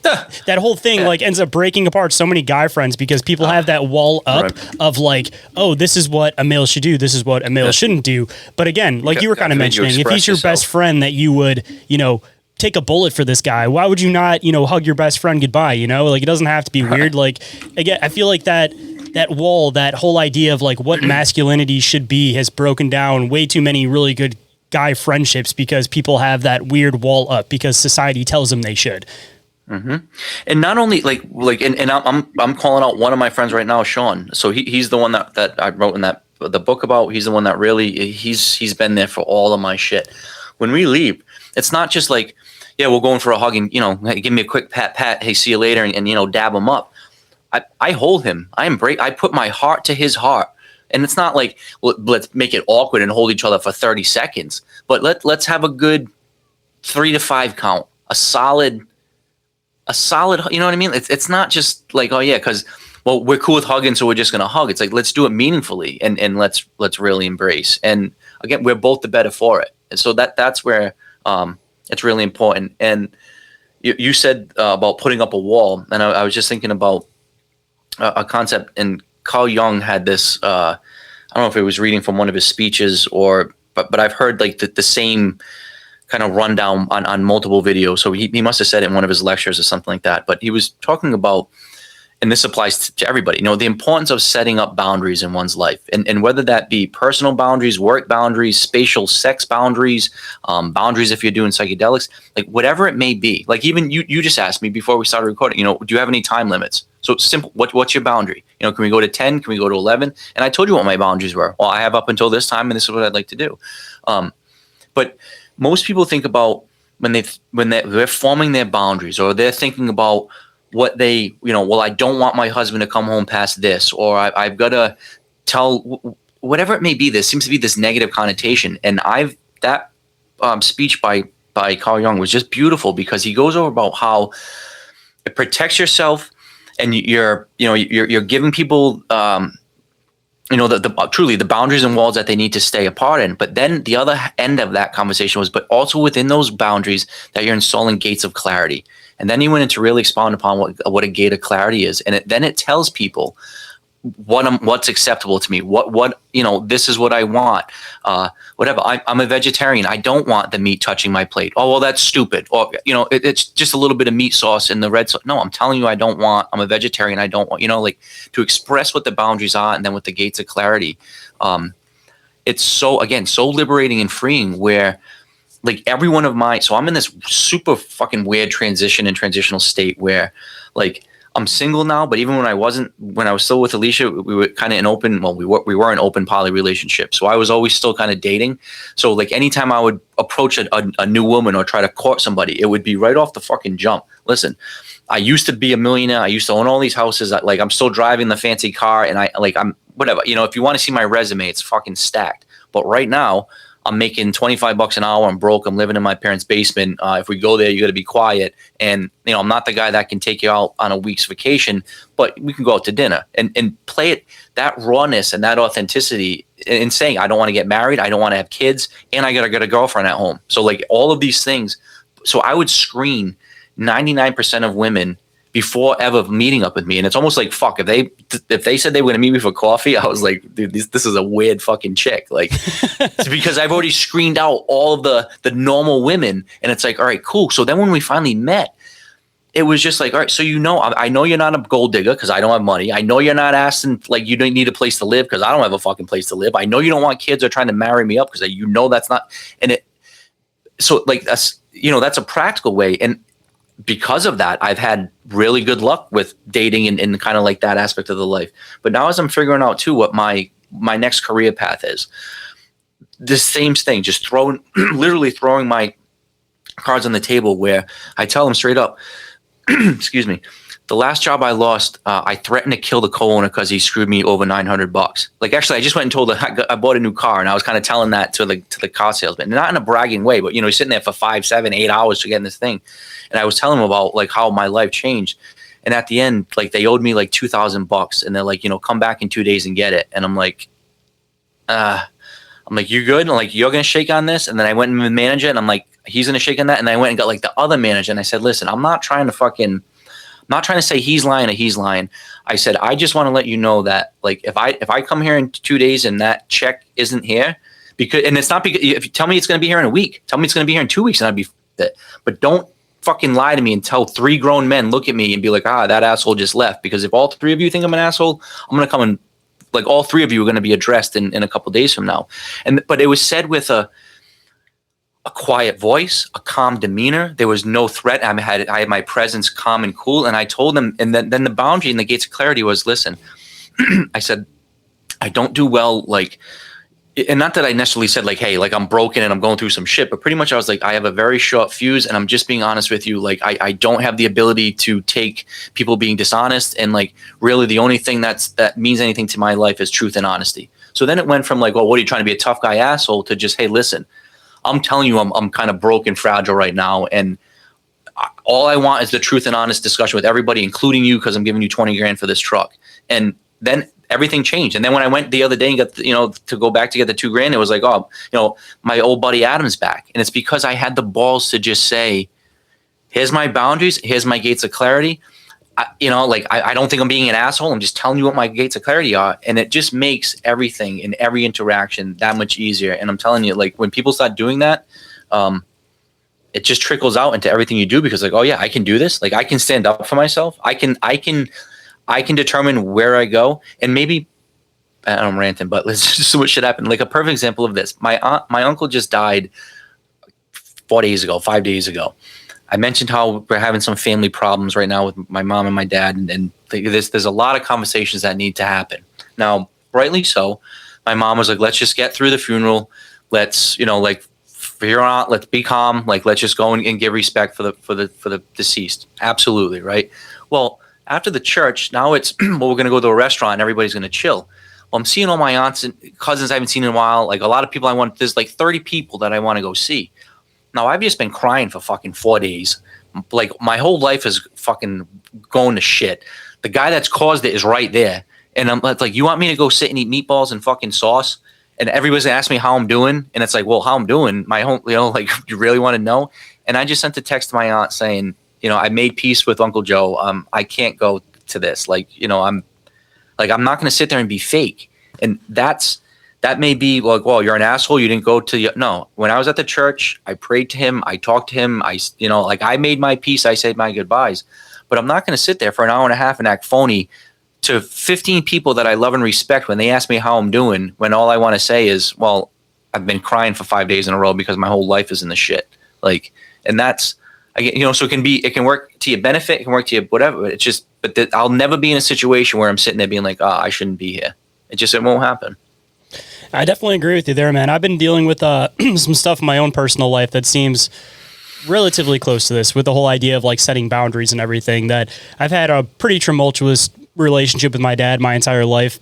Speaker 3: that whole thing like ends up breaking apart so many guy friends because people have that wall up of like, oh, this is what a male should do, this is what a male shouldn't do. But again, like you were kind of mentioning, if he's your best friend that you would, take a bullet for this guy, why would you not, hug your best friend goodbye? Like it doesn't have to be weird. Like again, I feel like that wall, that whole idea of like what masculinity should be has broken down way too many really good guy friendships because people have that weird wall up because society tells them they should.
Speaker 2: Mm-hmm. And not only like, and I'm calling out one of my friends right now, Sean. So he's the one that I wrote in the book about. He's the one that really he's been there for all of my shit. When we leave, it's not just like, yeah, we're going for a hug and hey, give me a quick pat. Hey, see you later, and dab him up. I hold him. I embrace. I put my heart to his heart. And it's not like, well, let's make it awkward and hold each other for 30 seconds. But let's have a good 3 to 5 count, a solid, you know what I mean? It's not just like, oh yeah, because, well, we're cool with hugging, so we're just going to hug. It's like, let's do it meaningfully and let's really embrace. And again, we're both the better for it. And so that's where it's really important. And you said about putting up a wall. And I was just thinking about a concept, and Carl Jung had this, I don't know if it was reading from one of his speeches but I've heard like the same kind of rundown on multiple videos. So he must have said it in one of his lectures or something like that. But he was talking about, and this applies to everybody, the importance of setting up boundaries in one's life. And whether that be personal boundaries, work boundaries, spatial sex boundaries, boundaries if you're doing psychedelics, like whatever it may be. Like even you just asked me before we started recording, do you have any time limits? So it's simple. What's your boundary? Can we go to 10? Can we go to 11? And I told you what my boundaries were. Well, I have up until this time, and this is what I'd like to do. But most people think about when they're forming their boundaries, or they're thinking about what they, well, I don't want my husband to come home past this, or I've got to tell, whatever it may be. There seems to be this negative connotation. And that speech by Carl Jung was just beautiful, because he goes over about how it protects yourself, and you're giving people, truly the boundaries and walls that they need to stay apart in. But then the other end of that conversation was, but also within those boundaries, that you're installing gates of clarity. And then he went into really expound upon what a gate of clarity is. And then it tells people what's acceptable to me. What this is what I want. Whatever. I'm a vegetarian. I don't want the meat touching my plate. Oh well, that's stupid. Or it's just a little bit of meat sauce in the red sauce. No, I'm telling you, I'm a vegetarian. I don't want like to express what the boundaries are, and then with the gates of clarity. It's so liberating and freeing where like every one of so I'm in this super fucking weird transitional state where like I'm single now, but even when I was still with Alicia, we were kind of we were an open poly relationship. So I was always still kind of dating. So like anytime I would approach a new woman or try to court somebody, it would be right off the fucking jump. Listen, I used to be a millionaire. I used to own all these houses. Like I'm still driving the fancy car and I'm whatever, if you want to see my resume, it's fucking stacked. But right now I'm making $25 an hour. I'm broke. I'm living in my parents' basement. If we go there, you got to be quiet. And, I'm not the guy that can take you out on a week's vacation, but we can go out to dinner and play it, that rawness and that authenticity in saying, I don't want to get married. I don't want to have kids. And I got to get a girlfriend at home. So like all of these things. So I would screen 99% of women before ever meeting up with me. And it's almost like, fuck, if they said they were going to meet me for coffee, I was like, dude, this is a weird fucking chick. Like, it's because I've already screened out all of the normal women. And it's like, all right, cool. So then when we finally met, it was just like, all right, so I know you're not a gold digger because I don't have money. I know you're not asking, like, you don't need a place to live because I don't have a fucking place to live. I know you don't want kids or trying to marry me up because that's not, and so like, that's a practical way. And because of that, I've had really good luck with dating and kind of like that aspect of the life. But now as I'm figuring out too, what my next career path is, the same thing, just literally throwing my cards on the table where I tell them straight up, excuse me, the last job I lost, I threatened to kill the co-owner because he screwed me over $900. Like, actually, I just went and told I bought a new car, and I was kind of telling that to the car salesman, not in a bragging way, but he's sitting there for 5, 7, 8 hours to get in this thing, and I was telling him about like how my life changed, and at the end, like they owed me like $2,000, and they're like, come back in 2 days and get it, and I'm like, you good? And like, you're gonna shake on this? And then I went and managed it, and I'm like, he's gonna shake on that, and I went and got like the other manager, and I said, listen, I'm not trying to say he's lying or he's lying. I said, I just want to let you know that like if I come here in 2 days and that check isn't here, and it's not because if you tell me it's going to be here in a week, tell me it's going to be here in 2 weeks and I'd be it. But don't fucking lie to me and tell 3 grown men look at me and be like, that asshole just left. Because if all 3 of you think I'm an asshole, I'm going to come and like all 3 of you are going to be addressed in a couple of days from now. But it was said with a quiet voice, a calm demeanor. There was no threat. I had my presence calm and cool. And I told them, and then the boundary and the gates of clarity was, listen, I said, I don't do well, like, and not that I necessarily said like, hey, like I'm broken and I'm going through some shit, but pretty much I was like, I have a very short fuse and I'm just being honest with you. Like, I don't have the ability to take people being dishonest. And like, really the only thing that means anything to my life is truth and honesty. So then it went from like, well, what are you trying to be, a tough guy asshole, to just, hey, listen, I'm telling you, I'm kind of broken, fragile right now. And all I want is the truth and honest discussion with everybody, including you, because I'm giving you 20 grand for this truck. And then everything changed. And then when I went the other day and got, to go back to get the 2 grand, it was like, my old buddy Adam's back. And it's because I had the balls to just say, here's my boundaries. Here's my gates of clarity. I don't think I'm being an asshole. I'm just telling you what my gates of clarity are. And it just makes everything in every interaction that much easier. And I'm telling you, like when people start doing that, it just trickles out into everything you do, because like, oh yeah, I can do this. Like I can stand up for myself. I can determine where I go. And maybe I'm ranting, but let's just see what should happen. Like a perfect example of this. My uncle just died 5 days ago. I mentioned how we're having some family problems right now with my mom and my dad, and there's a lot of conversations that need to happen. Now, rightly so, my mom was like, let's just get through the funeral. Let's, like, from here on out, let's be calm. Like, let's just go and give respect for the deceased. Absolutely, right? Well, after the church, now it's, well, we're going to go to a restaurant and everybody's going to chill. Well, I'm seeing all my aunts and cousins I haven't seen in a while. Like, a lot of people there's like 30 people that I want to go see. Now, I've just been crying for fucking 4 days. Like, my whole life is fucking going to shit. The guy that's caused it is right there. And I'm like, you want me to go sit and eat meatballs and fucking sauce? And everybody's gonna ask me how I'm doing. And it's like, well, how I'm doing? My home, like, you really want to know? And I just sent a text to my aunt saying, I made peace with Uncle Joe. I can't go to this. Like, Like, I'm not going to sit there and be fake. And that may be like, well, you're an asshole. You didn't go to no. When I was at the church, I prayed to him. I talked to him. I made my peace. I said my goodbyes. But I'm not going to sit there for an hour and a half and act phony to 15 people that I love and respect when they ask me how I'm doing, when all I want to say is, well, I've been crying for 5 days in a row because my whole life is in the shit. Like, and that's, so it can work to your benefit. It can work to your whatever. It's just, I'll never be in a situation where I'm sitting there being like, I shouldn't be here. It won't happen.
Speaker 3: I definitely agree with you there, man. I've been dealing with some stuff in my own personal life that seems relatively close to this, with the whole idea of like setting boundaries and everything. That I've had a pretty tumultuous relationship with my dad my entire life.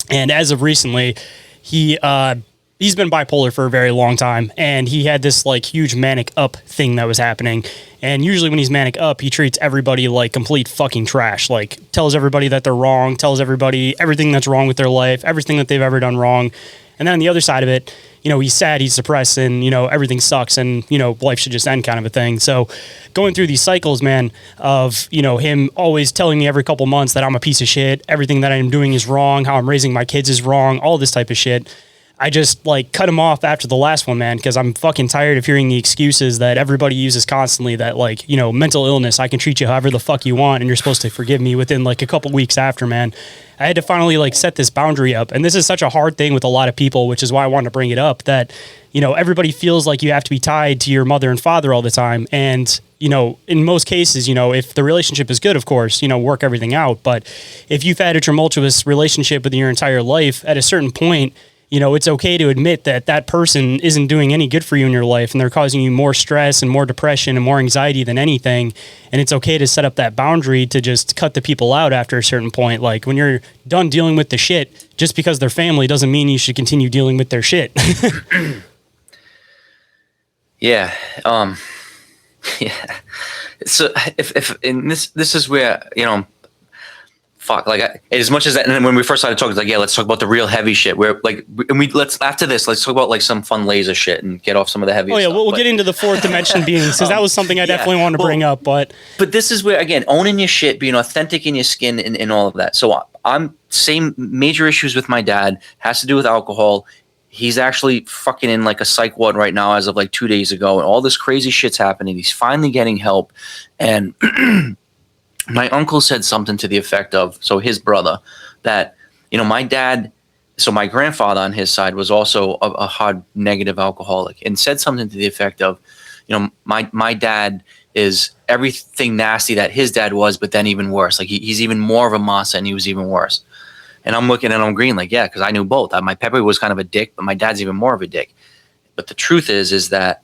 Speaker 3: And as of recently, he's been bipolar for a very long time, and he had this like huge manic up thing that was happening. And usually when he's manic up, he treats everybody like complete fucking trash, like tells everybody that they're wrong, tells everybody everything that's wrong with their life, everything that they've ever done wrong. And then on the other side of it, he's sad, he's depressed, and, everything sucks, and, life should just end kind of a thing. So going through these cycles, man, of, him always telling me every couple months that I'm a piece of shit, everything that I'm doing is wrong, how I'm raising my kids is wrong, all this type of shit. I just like cut him off after the last one, man, because I'm fucking tired of hearing the excuses that everybody uses constantly, that like, mental illness, I can treat you however the fuck you want, and you're supposed to forgive me within like a couple weeks after, man. I had to finally like set this boundary up. And this is such a hard thing with a lot of people, which is why I wanted to bring it up, that, everybody feels like you have to be tied to your mother and father all the time. And, in most cases, if the relationship is good, of course, work everything out. But if you've had a tumultuous relationship with your entire life, at a certain point, it's okay to admit that that person isn't doing any good for you in your life, and they're causing you more stress and more depression and more anxiety than anything. And it's okay to set up that boundary to just cut the people out after a certain point. Like, when you're done dealing with the shit, just because they're family doesn't mean you should continue dealing with their shit.
Speaker 2: Yeah. Yeah. So and this is where, fuck, like, as much as that, and then when we first started talking, it's like, yeah, let's talk about the real heavy shit. Where like, and after this, let's talk about like some fun laser shit and get off some of the heavy.
Speaker 3: Oh yeah,
Speaker 2: stuff.
Speaker 3: we'll get into the fourth dimension beings, because that was something I definitely wanted to bring up. But
Speaker 2: this is where, again, owning your shit, being authentic in your skin, and all of that. So I'm same major issues with my dad, has to do with alcohol. He's actually fucking in like a psych ward right now as of like 2 days ago, and all this crazy shit's happening. He's finally getting help, and my uncle said something to the effect of, so his brother, that, my dad, so my grandfather on his side was also a hard negative alcoholic, and said something to the effect of, my dad is everything nasty that his dad was, but then even worse. Like, he's even more of a monster, and he was even worse. And I'm looking and I'm green, like, yeah, because I knew both. My Pepe was kind of a dick, but my dad's even more of a dick. But the truth is that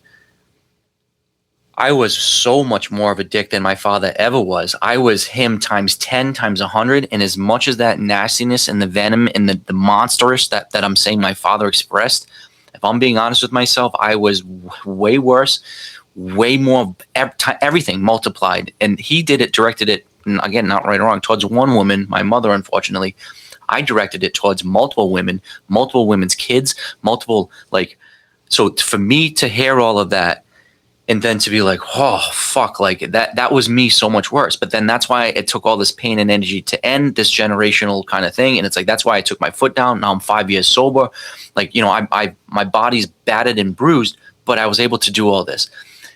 Speaker 2: I was so much more of a dick than my father ever was. I was him times 10, times 100. And as much as that nastiness and the venom and the monstrous that I'm saying my father expressed, if I'm being honest with myself, I was way worse, way more, everything multiplied. And he directed it, and again, not right or wrong, towards one woman, my mother, unfortunately. I directed it towards multiple women, multiple women's kids, multiple, like, so for me to hear all of that, and then to be like, oh, fuck, like that was me so much worse. But then that's why it took all this pain and energy to end this generational kind of thing. And it's like, that's why I took my foot down. Now I'm 5 years sober. Like, my body's battered and bruised, but I was able to do all this.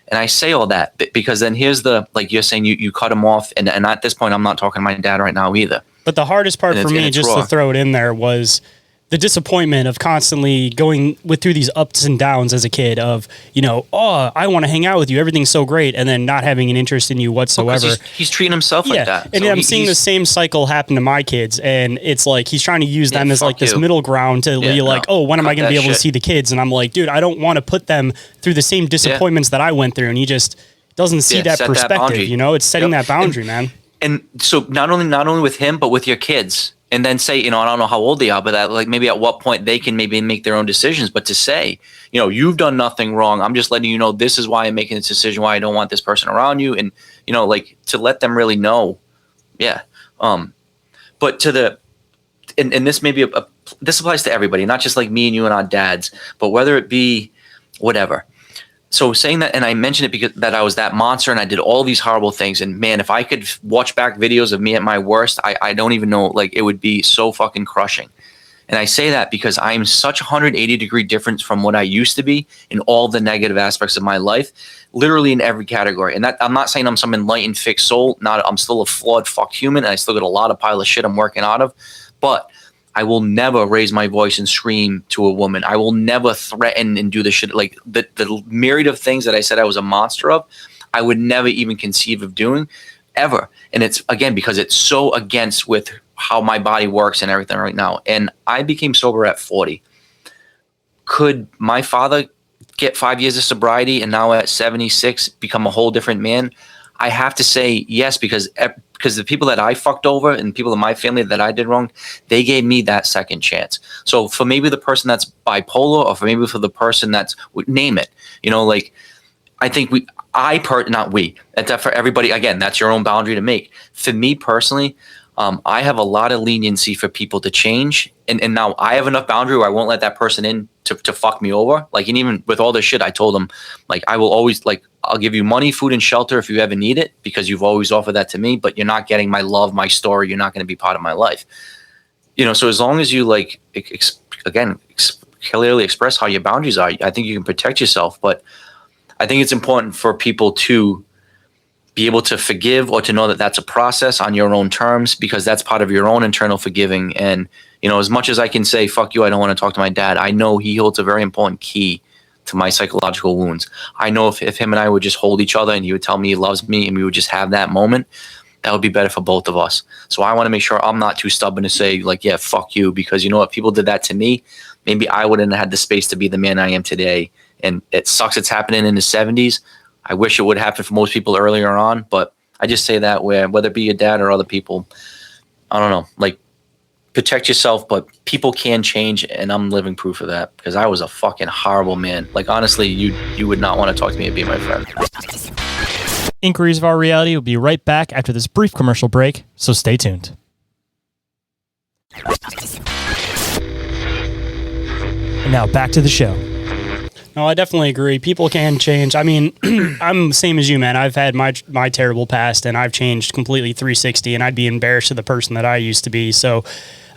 Speaker 2: And I say all that because then here's like you're saying, you cut him off. And at this point, I'm not talking to my dad right now either.
Speaker 3: But the hardest part for me, just to throw it in there, was the disappointment of constantly going through these ups and downs as a kid of, I want to hang out with you, everything's so great, and then not having an interest in you whatsoever.
Speaker 2: He's treating himself like that.
Speaker 3: And so I'm seeing the same cycle happen to my kids, and it's like he's trying to use them as like this middle ground to be like, when am I going to be able to see the kids? And I'm like, dude, I don't want to put them through the same disappointments that I went through. And he just doesn't see that perspective, it's setting that boundary, man.
Speaker 2: And so not only with him, but with your kids. And then say, I don't know how old they are, but that, like, maybe at what point they can maybe make their own decisions. But to say, you've done nothing wrong. I'm just letting you know this is why I'm making this decision, why I don't want this person around you. And, like, to let them really know. Yeah. But and this may be this applies to everybody, not just like me and you and our dads, but whether it be whatever. so saying that, and I mentioned it because that I was that monster and I did all these horrible things. And man, if I could watch back videos of me at my worst, I don't even know, like, it would be so fucking crushing. And I say that because I'm such 180-degree difference from what I used to be in all the negative aspects of my life, literally in every category. And that, I'm not saying I'm some enlightened, fixed soul. I'm still a flawed, fucked human, and I still got a lot of pile of shit I'm working out of. But I will never raise my voice and scream to a woman. I will never threaten and do the shit, like the myriad of things that I said I was a monster of, I would never even conceive of doing, ever. And it's, again, because it's so against with how my body works and everything right now. And I became sober at 40. Could my father get 5 years of sobriety and now at 76 become a whole different man? I have to say yes, because the people that I fucked over and people in my family that I did wrong, they gave me that second chance. So for maybe the person that's bipolar, or for maybe for the person that's, name it, like, I think not we, that's for everybody. Again, that's your own boundary to make. For me personally, I have a lot of leniency for people to change. And now I have enough boundary where I won't let that person in to fuck me over. Like, and even with all this shit, I told them, like, I will always, like, I'll give you money, food, and shelter if you ever need it, because you've always offered that to me, but you're not getting my love, my story. You're not going to be part of my life. So as long as you, like, clearly express how your boundaries are, I think you can protect yourself. But I think it's important for people to be able to forgive, or to know that that's a process on your own terms, because that's part of your own internal forgiving. And, as much as I can say, fuck you, I don't want to talk to my dad, I know he holds a very important key to my psychological wounds. I know if him and I would just hold each other and he would tell me he loves me and we would just have that moment, that would be better for both of us. So I want to make sure I'm not too stubborn to say, like, yeah, fuck you, because if people did that to me, maybe I wouldn't have had the space to be the man I am today. And it sucks it's happening in the 70s. I wish it would happen for most people earlier on, but I just say that whether it be your dad or other people, I don't know, like, protect yourself, but people can change, and I'm living proof of that, because I was a fucking horrible man. Like, honestly, you would not want to talk to me and be my friend.
Speaker 1: Inquiries of Our Reality will be right back after this brief commercial break, so stay tuned. And now back to the show.
Speaker 3: No, I definitely agree. People can change. I mean, I'm the same as you, man. I've had my terrible past, and I've changed completely 360, and I'd be embarrassed of the person that I used to be. So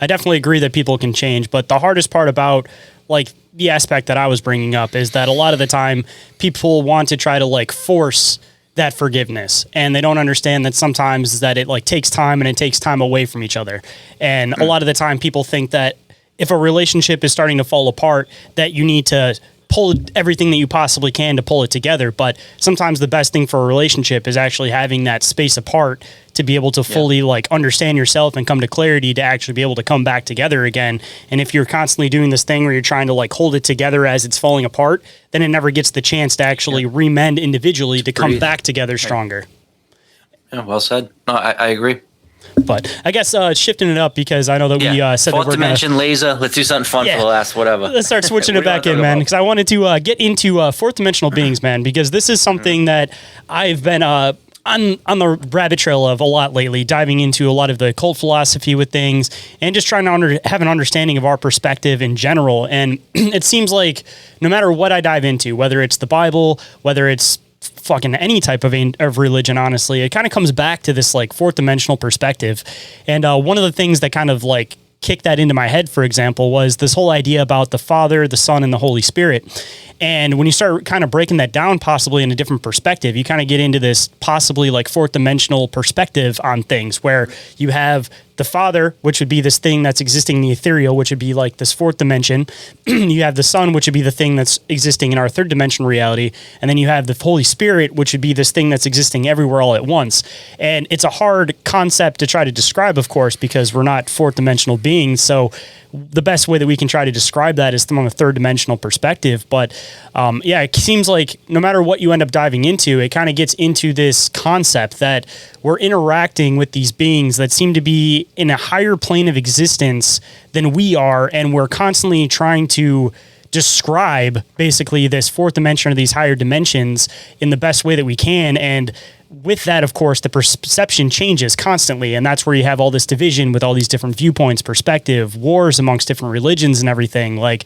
Speaker 3: I definitely agree that people can change. But the hardest part about, like, the aspect that I was bringing up is that a lot of the time people want to try to, like, force that forgiveness, and they don't understand that sometimes that it, like, takes time, and it takes time away from each other. And a lot of the time people think that if a relationship is starting to fall apart, that you need to pull everything that you possibly can to pull it together. But sometimes the best thing for a relationship is actually having that space apart to be able to fully like understand yourself and come to clarity to actually be able to come back together again. And if you're constantly doing this thing where you're trying to like hold it together as it's falling apart, then it never gets the chance to actually remend individually to come back together stronger.
Speaker 2: Yeah, well said. No, I agree.
Speaker 3: But I guess shifting it up, because I know that we said
Speaker 2: Fourth
Speaker 3: that we're
Speaker 2: dimension laser. Let's do something fun for the last whatever.
Speaker 3: Let's start switching it back in, man, because I wanted to get into fourth dimensional beings, man, because this is something that I've been on the rabbit trail of a lot lately, diving into a lot of the cult philosophy with things and just trying to have an understanding of our perspective in general. And it seems like no matter what I dive into, whether it's the Bible, whether it's fucking any type of religion, honestly, it kind of comes back to this like fourth dimensional perspective. And one of the things that kind of like kicked that into my head, for example, was this whole idea about the Father, the Son, and the Holy Spirit. And when you start kind of breaking that down possibly in a different perspective, you kind of get into this possibly like fourth dimensional perspective on things where you have the Father, which would be this thing that's existing in the ethereal, which would be like this fourth dimension. You have the Son, which would be the thing that's existing in our third dimension reality. And then you have the Holy Spirit, which would be this thing that's existing everywhere all at once. And it's a hard concept to try to describe, of course, because we're not fourth dimensional beings. So the best way that we can try to describe that is from a third dimensional perspective. But it seems like no matter what you end up diving into, it kind of gets into this concept that we're interacting with these beings that seem to be in a higher plane of existence than we are. And we're constantly trying to describe basically this fourth dimension or these higher dimensions in the best way that we can. And with that, of course, the perception changes constantly. And that's where you have all this division with all these different viewpoints, perspective, wars amongst different religions and everything. Like,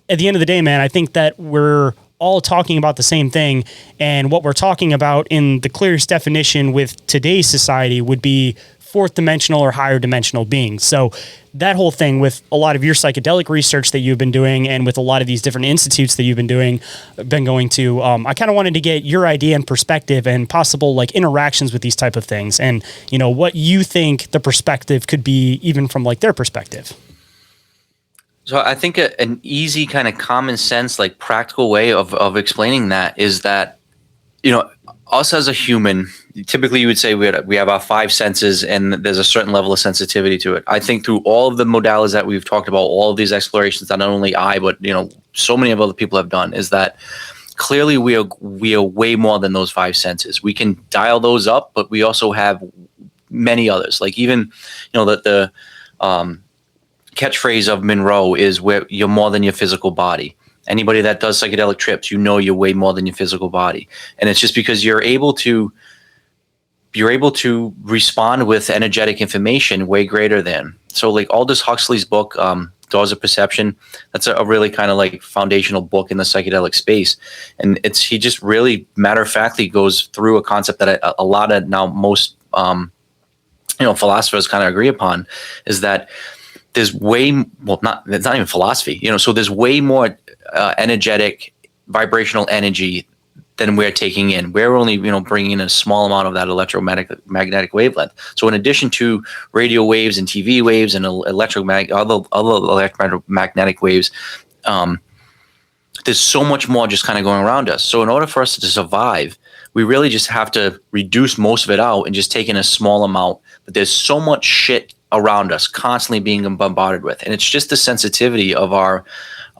Speaker 3: at the end of the day, man, I think that we're all talking about the same thing. And what we're talking about in the clearest definition with today's society would be fourth dimensional or higher dimensional beings. So that whole thing with a lot of your psychedelic research that you've been doing and with a lot of these different institutes that you've been going to, I kind of wanted to get your idea and perspective and possible like interactions with these type of things and, you know, what you think the perspective could be even from like their perspective.
Speaker 2: So I think an easy kind of common sense, like practical way of explaining that is that, you know, us as a human, typically you would say we have our five senses and there's a certain level of sensitivity to it. I think through all of the modalities that we've talked about, all of these explorations that not only I, but, you know, so many of other people have done is that clearly we are way more than those five senses. We can dial those up, but we also have many others. Like even, you know, the catchphrase of Monroe is where you're more than your physical body. Anybody that does psychedelic trips, you know you're way more than your physical body. And it's just because you're able to respond with energetic information way greater than. So like Aldous Huxley's book, Doors of Perception, that's a really kind of like foundational book in the psychedelic space. And he just really matter-of-factly goes through a concept that a lot of now most philosophers kind of agree upon, is that there's it's not even philosophy, you know, so there's way more energetic vibrational energy than we're taking in. We're only, you know, bringing in a small amount of that electromagnetic wavelength. So in addition to radio waves and TV waves and other electromagnetic waves, there's so much more just kind of going around us. So in order for us to survive, we really just have to reduce most of it out and just take in a small amount. But there's so much shit around us constantly being bombarded with. And it's just the sensitivity of our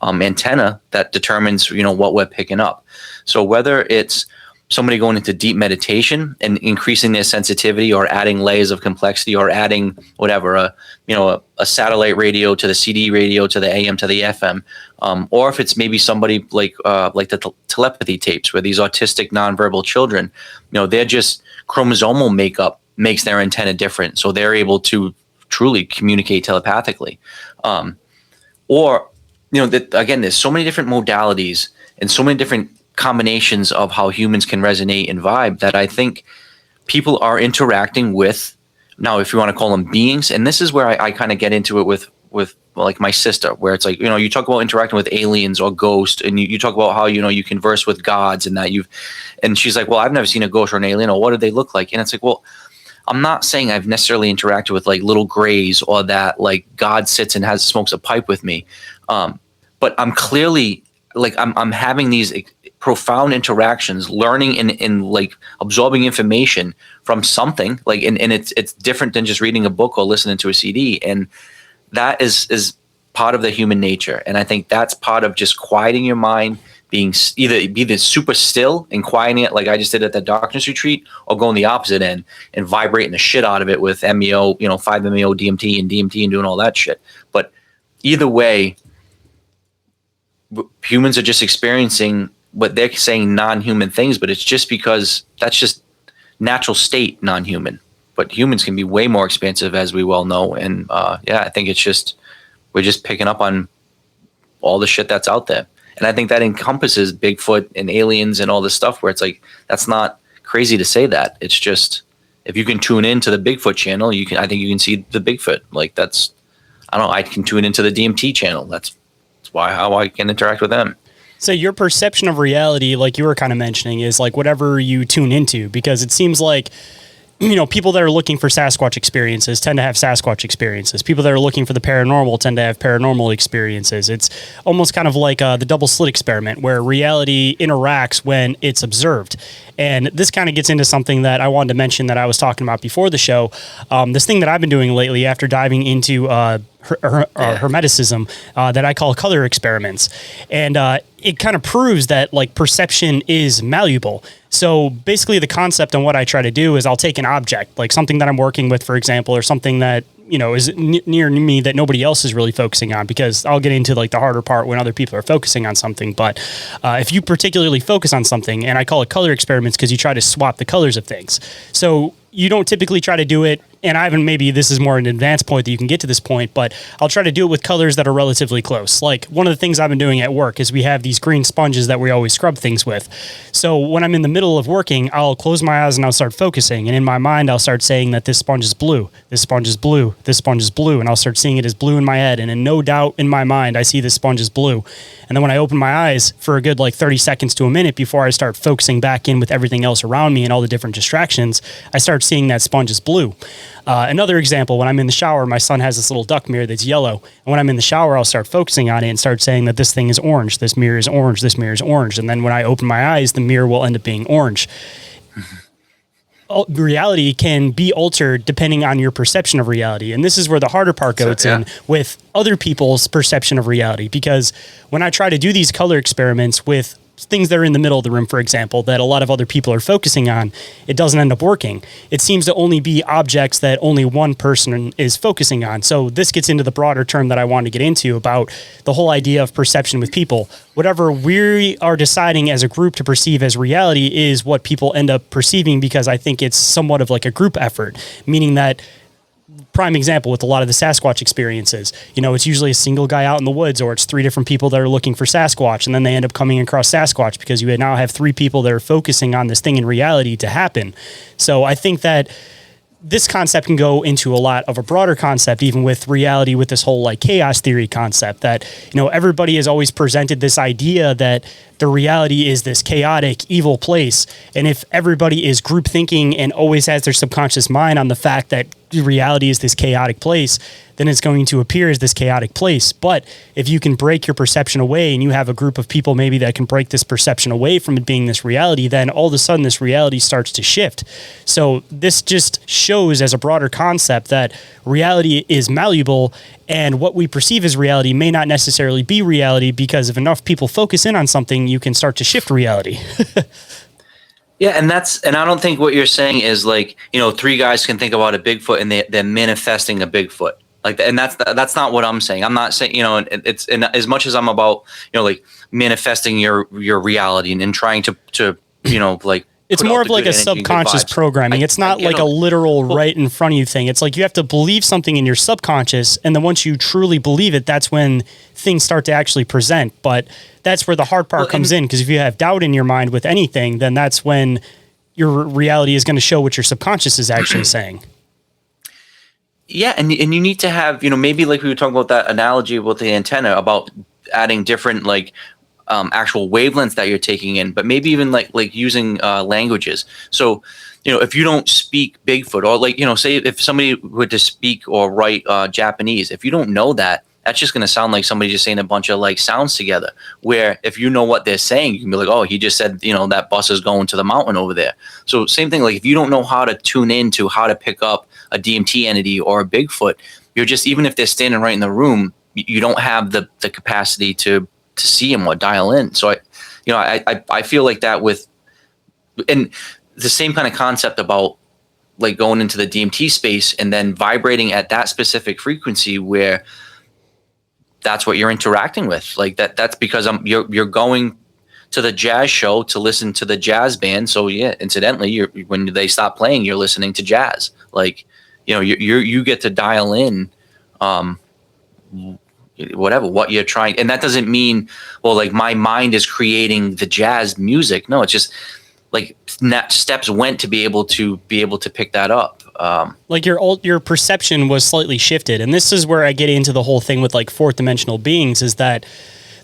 Speaker 2: antenna that determines, you know, what we're picking up. So whether it's somebody going into deep meditation and increasing their sensitivity or adding layers of complexity or adding whatever, a satellite radio to the CD radio to the AM to the FM, or if it's maybe somebody like the telepathy tapes where these autistic nonverbal children, you know, they're just chromosomal makeup makes their antenna different. So they're able to truly communicate telepathically. Or, you know, that again, there's so many different modalities and so many different combinations of how humans can resonate and vibe that I think people are interacting with now, if you want to call them beings. And this is where I kind of get into it with like my sister, where it's like, you know, you talk about interacting with aliens or ghosts, and you talk about how, you know, you converse with gods and that and she's like, well, I've never seen a ghost or an alien, or what do they look like? And it's like, well, I'm not saying I've necessarily interacted with like little grays or that like God sits and smokes a pipe with me. But I'm clearly like, I'm having these profound interactions, learning and like absorbing information from something like, and it's different than just reading a book or listening to a CD. And that is part of the human nature. And I think that's part of just quieting your mind, being either super still and quieting it like I just did at the darkness retreat, or going the opposite end and vibrating the shit out of it with MEO, you know, 5-MeO, DMT and doing all that shit. But either way, humans are just experiencing what they're saying non-human things, but it's just because that's just natural state non-human. But humans can be way more expansive, as we well know. And I think it's just, we're just picking up on all the shit that's out there. And I think that encompasses Bigfoot and aliens and all this stuff, where it's like, that's not crazy to say that. It's just, if you can tune into the Bigfoot channel, I think you can see the Bigfoot. Like that's, I don't know, I can tune into the DMT channel. That's how I can interact with them.
Speaker 3: So your perception of reality, like you were kind of mentioning, is like whatever you tune into, because it seems like, you know, people that are looking for Sasquatch experiences tend to have Sasquatch experiences. People that are looking for the paranormal tend to have paranormal experiences. It's almost kind of like the double slit experiment, where reality interacts when it's observed. And this kind of gets into something that I wanted to mention that I was talking about before the show. This thing that I've been doing lately after diving into hermeticism that I call color experiments. And it kind of proves that like perception is malleable. So basically the concept and what I try to do is I'll take an object, like something that I'm working with, for example, or something that, you know, is near me that nobody else is really focusing on, because I'll get into like the harder part when other people are focusing on something. But if you particularly focus on something, and I call it color experiments because you try to swap the colors of things. So you don't typically try to do it and I haven't, maybe this is more an advanced point that you can get to this point, but I'll try to do it with colors that are relatively close. Like one of the things I've been doing at work is we have these green sponges that we always scrub things with. So when I'm in the middle of working, I'll close my eyes and I'll start focusing. And in my mind, I'll start saying that this sponge is blue, this sponge is blue, this sponge is blue. And I'll start seeing it as blue in my head. And in no doubt in my mind, I see this sponge is blue. And then when I open my eyes for a good like 30 seconds to a minute before I start focusing back in with everything else around me and all the different distractions, I start seeing that sponge is blue. Another example, when I'm in the shower, my son has this little duck mirror that's yellow. And when I'm in the shower, I'll start focusing on it and start saying that this thing is orange, this mirror is orange, this mirror is orange. And then when I open my eyes, the mirror will end up being orange. Reality can be altered depending on your perception of reality. And this is where the harder part goes in with other people's perception of reality. Because when I try to do these color experiments with things that are in the middle of the room, for example, that a lot of other people are focusing on, it doesn't end up working. It seems to only be objects that only one person is focusing on. So this gets into the broader term that I wanted to get into about the whole idea of perception with people. Whatever we are deciding as a group to perceive as reality is what people end up perceiving, because I think it's somewhat of like a group effort, meaning that prime example with a lot of the Sasquatch experiences, it's usually a single guy out in the woods, or it's three different people that are looking for Sasquatch, and then they end up coming across Sasquatch because you now have three people that are focusing on this thing in reality to happen. So I think that this concept can go into a lot of a broader concept, even with reality, with this whole like chaos theory concept that, everybody has always presented this idea that the reality is this chaotic, evil place. And if everybody is group thinking and always has their subconscious mind on the fact that reality is this chaotic place, then it's going to appear as this chaotic place. But if you can break your perception away and you have a group of people maybe that can break this perception away from it being this reality, then all of a sudden this reality starts to shift. So this just shows as a broader concept that reality is malleable, and what we perceive as reality may not necessarily be reality, because if enough people focus in on something, you can start to shift reality.
Speaker 2: Yeah, and I don't think what you're saying is like, three guys can think about a Bigfoot and they're manifesting a Bigfoot. Like, and that's not what I'm saying. I'm not saying, it's as much as I'm about, like manifesting your reality and trying to like,
Speaker 3: it's more of like a subconscious programming. It's not like a literal right in front of you thing. It's like you have to believe something in your subconscious, and then once you truly believe it, that's when things start to actually present. But that's where the hard part comes in, because if you have doubt in your mind with anything, then that's when your reality is going to show what your subconscious is actually saying.
Speaker 2: Yeah, and you need to have, maybe like we were talking about that analogy with the antenna about adding different like actual wavelengths that you're taking in, but maybe even like using languages. So, if you don't speak Bigfoot, or like, say if somebody were to speak or write Japanese, if you don't know that, that's just going to sound like somebody just saying a bunch of like sounds together. Where if you know what they're saying, you can be like, oh, he just said, that bus is going to the mountain over there. So same thing, like if you don't know how to tune in to how to pick up a DMT entity or a Bigfoot, you're just, even if they're standing right in the room, you don't have the capacity to see him or dial in. So I feel like that with, and the same kind of concept about like going into the DMT space and then vibrating at that specific frequency where that's what you're interacting with. Like that's because you're going to the jazz show to listen to the jazz band. So yeah, incidentally, when they stop playing, you're listening to jazz. Like, you get to dial in, whatever, what you're trying. And that doesn't mean, well, like my mind is creating the jazz music. No, it's just like steps went to be able to pick that up.
Speaker 3: Like your perception was slightly shifted. And this is where I get into the whole thing with like fourth dimensional beings, is that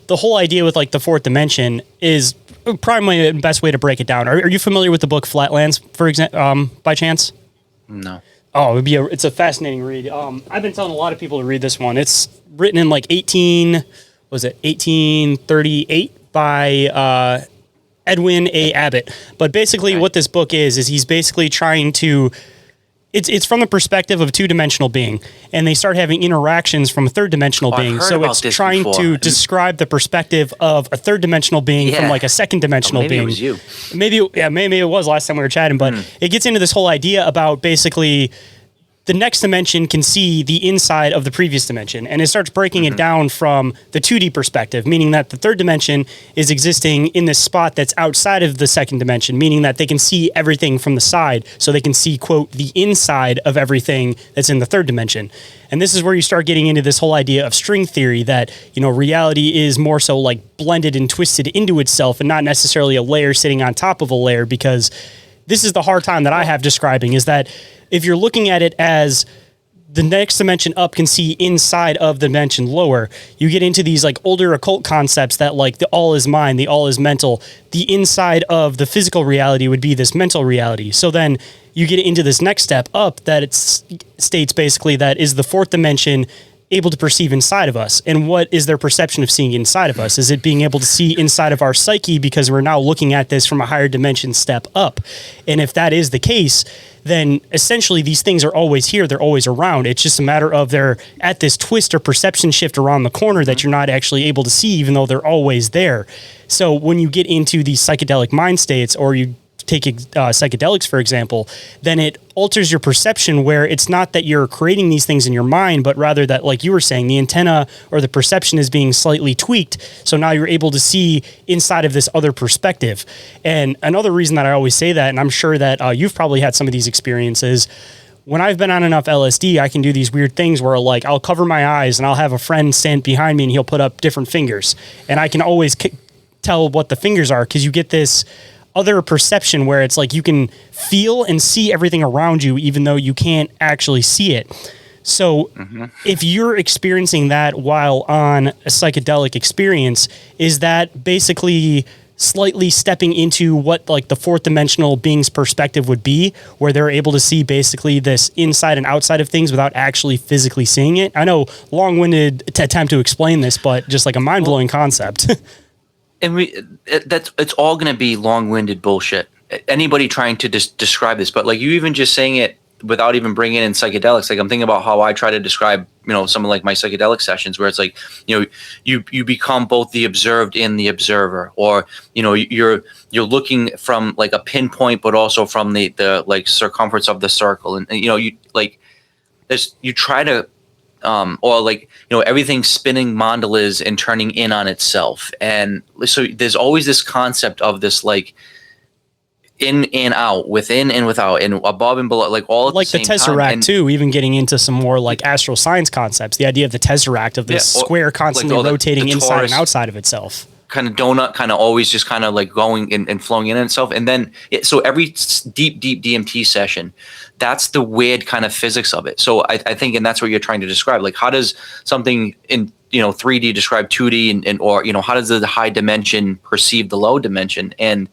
Speaker 3: the whole idea with like the fourth dimension is probably the best way to break it down. Are you familiar with the book Flatlands, for example, by chance?
Speaker 2: No.
Speaker 3: Oh, it's a fascinating read. I've been telling a lot of people to read this one. It's written in like 1838 by Edwin A. Abbott. But basically what this book is he's basically trying to, it's from the perspective of a two-dimensional being, and they start having interactions from a third-dimensional being. So it's trying to describe the perspective of a third-dimensional being from like a second-dimensional being. Maybe it was you. Maybe it was last time we were chatting, but it gets into this whole idea about basically the next dimension can see the inside of the previous dimension. And it starts breaking it down from the 2D perspective, meaning that the third dimension is existing in this spot that's outside of the second dimension, meaning that they can see everything from the side. So they can see, quote, the inside of everything that's in the third dimension. And this is where you start getting into this whole idea of string theory that, reality is more so like blended and twisted into itself and not necessarily a layer sitting on top of a layer, because this is the hard time that I have describing is that if you're looking at it as the next dimension up can see inside of the dimension lower, you get into these like older occult concepts that like the all is mind, the all is mental. The inside of the physical reality would be this mental reality. So then you get into this next step up that it states basically that is the fourth dimension able to perceive inside of us. And what is their perception of seeing inside of us? Is it being able to see inside of our psyche because we're now looking at this from a higher dimension step up? And if that is the case, then essentially these things are always here. They're always around. It's just a matter of they're at this twist or perception shift around the corner that you're not actually able to see, even though they're always there. So when you get into these psychedelic mind states, or you take psychedelics, for example, then it alters your perception where it's not that you're creating these things in your mind, but rather that, like you were saying, the antenna or the perception is being slightly tweaked. So now you're able to see inside of this other perspective. And another reason that I always say that, and I'm sure that you've probably had some of these experiences, when I've been on enough LSD, I can do these weird things where like I'll cover my eyes and I'll have a friend stand behind me and he'll put up different fingers. And I can always tell what the fingers are, because you get this other perception where it's like you can feel and see everything around you even though you can't actually see it. So if you're experiencing that while on a psychedelic experience, is that basically slightly stepping into what like the fourth dimensional being's perspective would be, where they're able to see basically this inside and outside of things without actually physically seeing it? I know, long-winded attempt to explain this, but just like a mind-blowing concept.
Speaker 2: And it's all going to be long-winded bullshit. Anybody trying to describe this, but like you even just saying it without even bringing in psychedelics. Like I'm thinking about how I try to describe, some of like my psychedelic sessions, where it's like, you become both the observed and the observer, or you're looking from like a pinpoint, but also from the like circumference of the circle, and you like this. You try to. Or like, everything's spinning mandalas and turning in on itself. And so there's always this concept of this, like in and out, within and without, and above and below, like all at
Speaker 3: like
Speaker 2: the
Speaker 3: the
Speaker 2: same
Speaker 3: Tesseract
Speaker 2: time.
Speaker 3: too, even getting into some more like astral science concepts, the idea of the Tesseract of this square constantly like rotating the inside and outside of itself. Kind
Speaker 2: of donut, kind of always just kind of like going and flowing in itself. And then, so every deep DMT session, that's the weird kind of physics of it. So I think, and that's what you're trying to describe. Like, how does something in, 3D describe 2D and or, how does the high dimension perceive the low dimension? And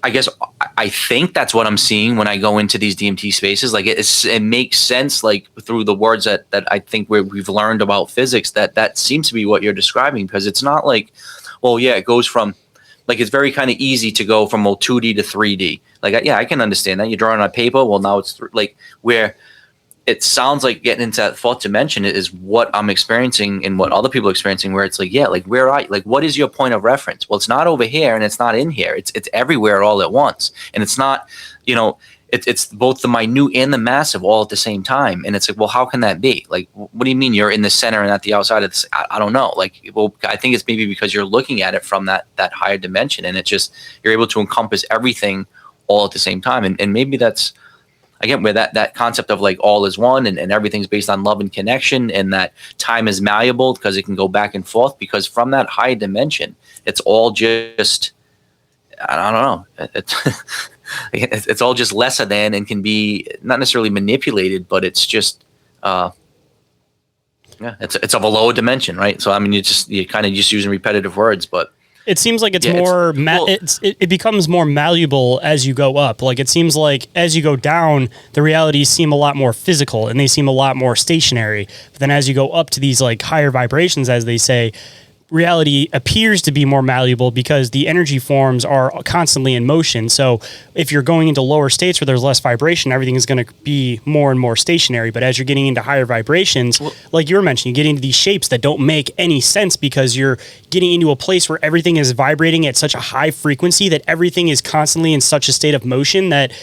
Speaker 2: I guess I think that's what I'm seeing when I go into these DMT spaces. Like it makes sense, like through the words that I think we've learned about physics, that seems to be what you're describing, because it's not like, well, yeah, it goes from, like, it's very kind of easy to go from 2D to 3D. Like, yeah, I can understand that. You're drawing on paper. Well, now it's like where it sounds like getting into that fourth dimension is what I'm experiencing and what other people are experiencing, where it's like, yeah, like where are you? Like, what is your point of reference? Well, it's not over here and it's not in here. It's everywhere all at once. And it's not, it's both the minute and the massive all at the same time. And it's like, well, how can that be? Like, what do you mean you're in the center and at the outside of this? I don't know. Like, well, I think it's maybe because you're looking at it from that higher dimension, and it's just, you're able to encompass everything all at the same time. And maybe that's, again, where that concept of like all is one and everything's based on love and connection, and that time is malleable because it can go back and forth, because from that high dimension, it's all just, I don't know. It's all just lesser than, and can be not necessarily manipulated, but it's just, it's of a lower dimension, right? So I mean, you're kind of just using repetitive words, but
Speaker 3: it seems like it's more, it becomes more malleable as you go up. Like it seems like as you go down, the realities seem a lot more physical and they seem a lot more stationary. But then as you go up to these like higher vibrations, as they say, reality appears to be more malleable because the energy forms are constantly in motion. So if you're going into lower states where there's less vibration, everything is going to be more and more stationary. But as you're getting into higher vibrations, like you were mentioning, you get into these shapes that don't make any sense because you're getting into a place where everything is vibrating at such a high frequency that everything is constantly in such a state of motion that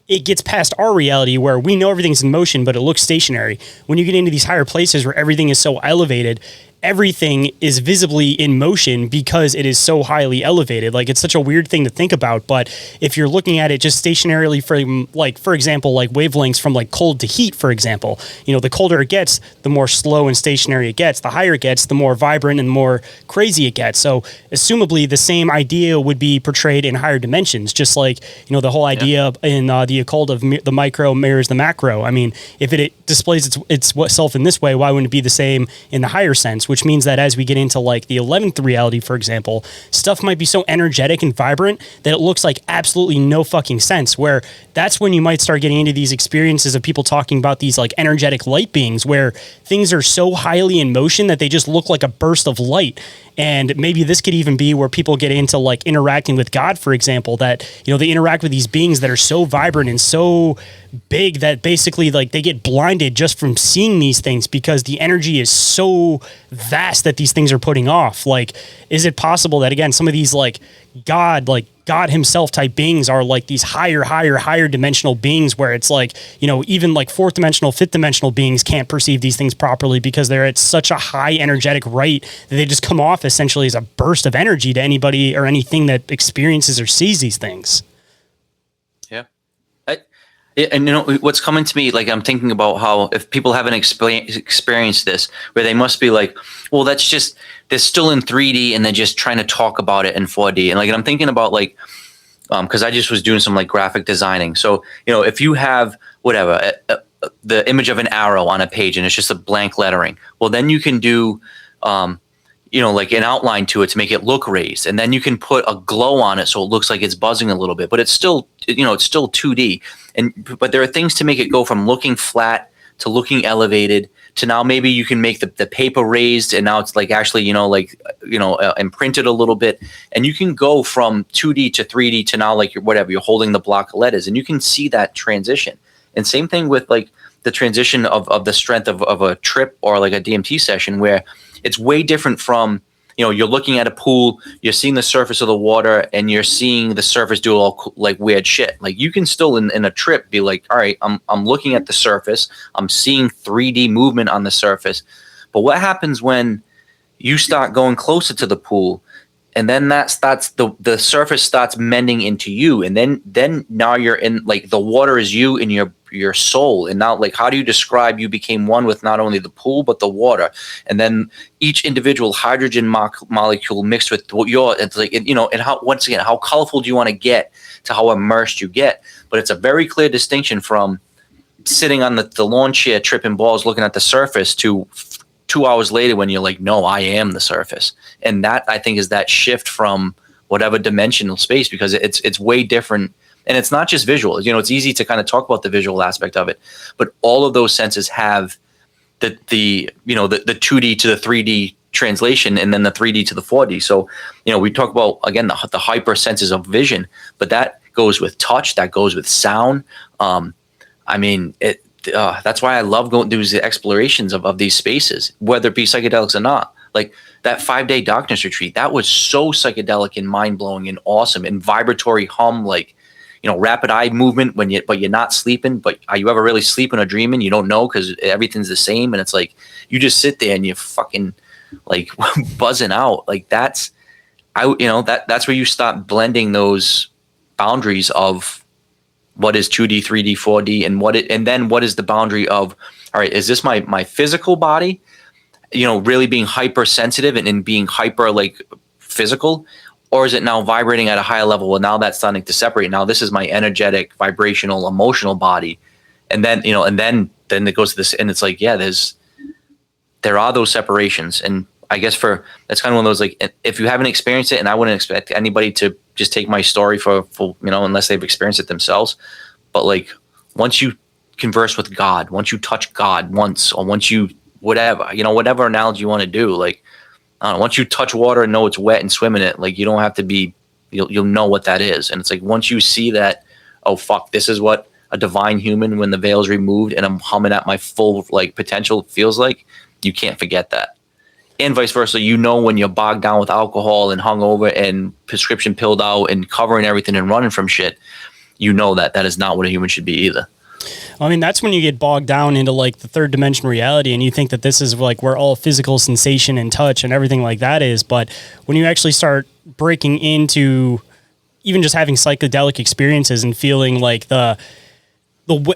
Speaker 3: it gets past our reality where we know everything's in motion, but it looks stationary. When you get into these higher places where everything is so elevated, everything is visibly in motion because it is so highly elevated. Like, it's such a weird thing to think about, but if you're looking at it just stationarily from, like, for example, like wavelengths from like cold to heat, for example, you know, the colder it gets, the more slow and stationary it gets. The higher it gets, the more vibrant and more crazy it gets. So assumably the same idea would be portrayed in higher dimensions, just like, you know, the whole idea in the occult of the micro mirrors the macro. I mean, if it displays itself in this way, why wouldn't it be the same in the higher sense? Which means that as we get into like the 11th reality, for example, stuff might be so energetic and vibrant that it looks like absolutely no fucking sense, where that's when you might start getting into these experiences of people talking about these like energetic light beings where things are so highly in motion that they just look like a burst of light. And maybe this could even be where people get into like interacting with God, for example, that, you know, they interact with these beings that are so vibrant and so big that basically like they get blinded just from seeing these things because the energy is so vast that these things are putting off. Like, is it possible that, again, some of these like God himself type beings are like these higher dimensional beings where it's like, you know, even like fourth dimensional, fifth dimensional beings can't perceive these things properly because they're at such a high energetic rate that they just come off essentially as a burst of energy to anybody or anything that experiences or sees these things.
Speaker 2: Yeah. And you know, what's coming to me, like, I'm thinking about how if people haven't experienced this, where they must be like, well, that's just, they're still in 3D and they're just trying to talk about it in 4D. And like, I'm thinking about like, because I just was doing some like graphic designing. So, you know, if you have whatever, the image of an arrow on a page and it's just a blank lettering, well, then you can do, you know, like an outline to it to make it look raised. And then you can put a glow on it so it looks like it's buzzing a little bit, but it's still, you know, it's still 2D. But there are things to make it go from looking flat to looking elevated to now maybe you can make the paper raised and now it's like actually, you know, like, you know, imprinted a little bit. And you can go from 2D to 3D to now like you're holding the block of letters and you can see that transition. And same thing with like the transition of the strength of a trip or like a DMT session where it's way different from, you know, you're looking at a pool, you're seeing the surface of the water and you're seeing the surface do all like weird shit. Like you can still in a trip be like, all right, I'm looking at the surface, I'm seeing 3D movement on the surface. But what happens when you start going closer to the pool and then that starts, the surface starts mending into you. And then now you're in, like, the water is you in your soul. And now, like, how do you describe you became one with not only the pool, but the water? And then each individual hydrogen molecule mixed with your, it's like, you know, and how, once again, how colorful do you want to get to how immersed you get? But it's a very clear distinction from sitting on the lawn chair, tripping balls, looking at the surface to 2 hours later when you're like, no, I am the surface. And that, I think, is that shift from whatever dimensional space, because it's way different. And it's not just visual. You know, it's easy to kind of talk about the visual aspect of it, but all of those senses have the you know, the 2D to the 3D translation and then the 3D to the 4D. So, you know, we talk about, again, the hyper senses of vision, but that goes with touch, that goes with sound. I mean, that's why I love going through the explorations of these spaces, whether it be psychedelics or not. Like that 5-day darkness retreat, that was so psychedelic and mind blowing and awesome and vibratory hum, like, you know, rapid eye movement but you're not sleeping. But are you ever really sleeping or dreaming? You don't know because everything's the same. And it's like you just sit there and you're fucking like buzzing out. Like that's where you start blending those boundaries of what is 2D, 3D, 4D, and then what is the boundary of, all right, is this my physical body, you know, really being hypersensitive and being hyper like physical, or is it now vibrating at a higher level? Well, now that's starting to separate. Now this is my energetic, vibrational, emotional body. And then, you know, and then it goes to this, and it's like, yeah, there are those separations. And I guess that's kind of one of those, like, if you haven't experienced it, and I wouldn't expect anybody to just take my story for you know, unless they've experienced it themselves. But like, once you converse with God, once you touch God once, or once you, whatever, you know, whatever analogy you want to do, like, I don't know, once you touch water and know it's wet and swim in it, like, you don't have to be, you'll know what that is. And it's like, once you see that, oh fuck, this is what a divine human, when the veil is removed and I'm humming at my full like potential, feels like, you can't forget that. And vice versa, you know, when you're bogged down with alcohol and hungover and prescription pilled out and covering everything and running from shit, you know that that is not what a human should be either.
Speaker 3: I mean, that's when you get bogged down into like the third dimension reality, and you think that this is like where all physical sensation and touch and everything like that is. But when you actually start breaking into even just having psychedelic experiences and feeling like the like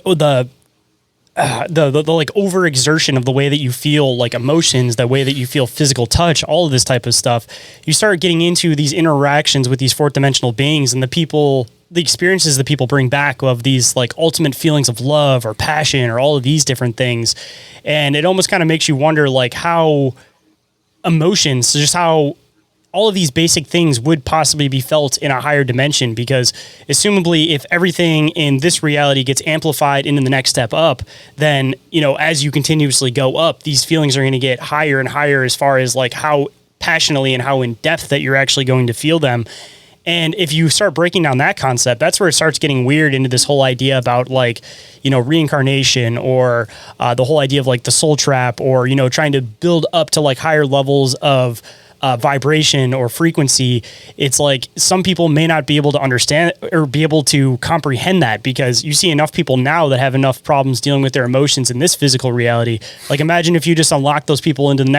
Speaker 3: overexertion of the way that you feel like emotions, the way that you feel physical touch, all of this type of stuff, you start getting into these interactions with these fourth dimensional beings and the experiences that people bring back of these like ultimate feelings of love or passion or all of these different things. And it almost kind of makes you wonder like how emotions, just how all of these basic things would possibly be felt in a higher dimension, because assumably if everything in this reality gets amplified into the next step up, then, you know, as you continuously go up, these feelings are going to get higher and higher as far as like how passionately and how in depth that you're actually going to feel them. And if you start breaking down that concept, that's where it starts getting weird into this whole idea about like, you know, reincarnation or the whole idea of like the soul trap, or, you know, trying to build up to like higher levels of vibration or frequency. It's like some people may not be able to understand or be able to comprehend that, because you see enough people now that have enough problems dealing with their emotions in this physical reality. Like imagine if you just unlock those people into the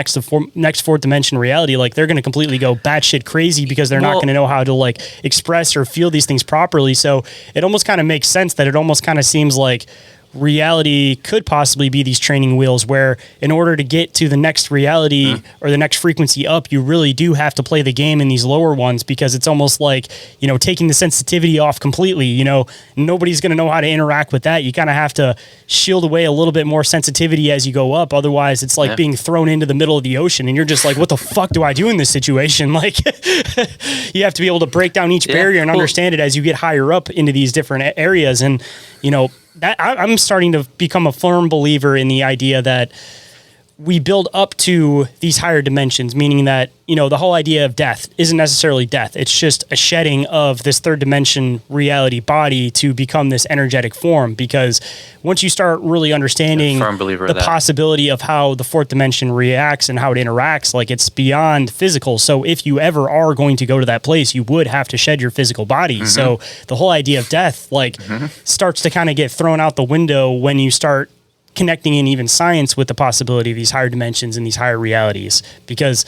Speaker 3: next fourth dimension reality, like they're going to completely go batshit crazy because they're not going to know how to like express or feel these things properly. So it almost kind of makes sense that it almost kind of seems like reality could possibly be these training wheels where in order to get to the next reality or the next frequency up, you really do have to play the game in these lower ones, because it's almost like, you know, taking the sensitivity off completely. You know, nobody's going to know how to interact with that. You kind of have to shield away a little bit more sensitivity as you go up. Otherwise it's like being thrown into the middle of the ocean and you're just like, what the fuck do I do in this situation? Like you have to be able to break down each barrier and understand it as you get higher up into these different areas. And, you know, that I'm starting to become a firm believer in the idea that we build up to these higher dimensions, meaning that, you know, the whole idea of death isn't necessarily death. It's just a shedding of this third dimension reality body to become this energetic form. Because once you start really understanding the possibility of how the fourth dimension reacts and how it interacts, like it's beyond physical. So if you ever are going to go to that place, you would have to shed your physical body. So the whole idea of death, like starts to kind of get thrown out the window when you start connecting in even science with the possibility of these higher dimensions and these higher realities. Because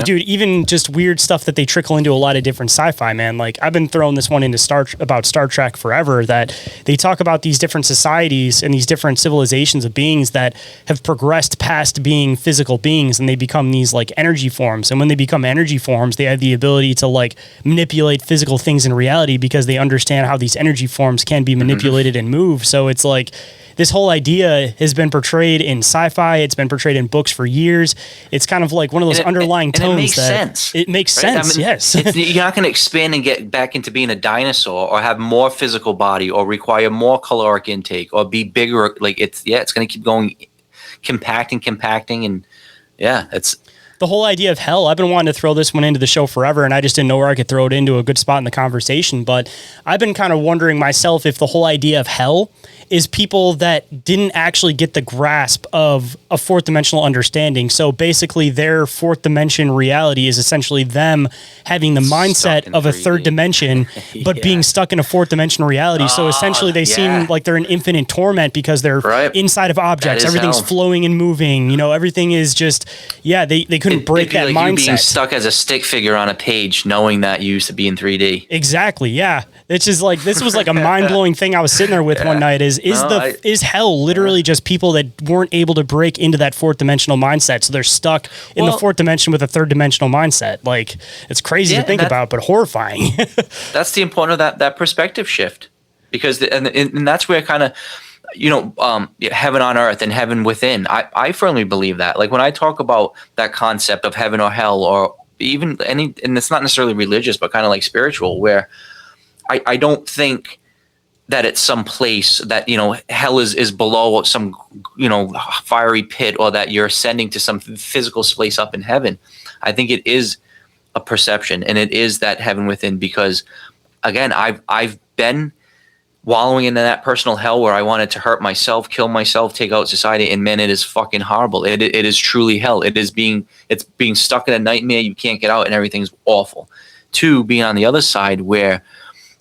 Speaker 3: dude, even just weird stuff that they trickle into a lot of different sci-fi, man. Like I've been throwing this one into about Star Trek forever, that they talk about these different societies and these different civilizations of beings that have progressed past being physical beings, and they become these like energy forms. And when they become energy forms, they have the ability to like manipulate physical things in reality, because they understand how these energy forms can be manipulated and moved. So it's like, this whole idea has been portrayed in sci-fi. It's been portrayed in books for years. It's kind of like one of those underlying tones.
Speaker 2: It makes sense.
Speaker 3: It makes sense. I mean, yes.
Speaker 2: You're not going to expand and get back into being a dinosaur or have more physical body or require more caloric intake or be bigger. Like it's going to keep going, compacting. And it's
Speaker 3: the whole idea of hell. I've been wanting to throw this one into the show forever, and I just didn't know where I could throw it into a good spot in the conversation. But I've been kind of wondering myself if the whole idea of hell is people that didn't actually get the grasp of a fourth dimensional understanding. So basically their fourth dimension reality is essentially them having the mindset of a third dimension, but being stuck in a fourth dimension reality. So essentially they seem like they're in infinite torment because they're inside of objects. Everything's flowing and moving. You know, everything is just, they couldn't break that mindset. You being
Speaker 2: stuck as a stick figure on a page, knowing that you used to be in 3D.
Speaker 3: Exactly. Yeah. It's just like, this was like a mind blowing thing I was sitting there with one night is hell literally just people that weren't able to break into that fourth dimensional mindset. So they're stuck in the fourth dimension with a third dimensional mindset. Like it's crazy to think about, but horrifying.
Speaker 2: That's the importance of that perspective shift, because and that's where kind of, heaven on earth and heaven within. I firmly believe that. Like when I talk about that concept of heaven or hell, or even and it's not necessarily religious, but kind of like spiritual, where I don't think that it's some place that, hell is below some, fiery pit, or that you're ascending to some physical place up in heaven. I think it is a perception, and it is that heaven within, because again, I've been wallowing in that personal hell where I wanted to hurt myself, kill myself, take out society. And man, it is fucking horrible. It is truly hell. It's being stuck in a nightmare. You can't get out and everything's awful. To being on the other side where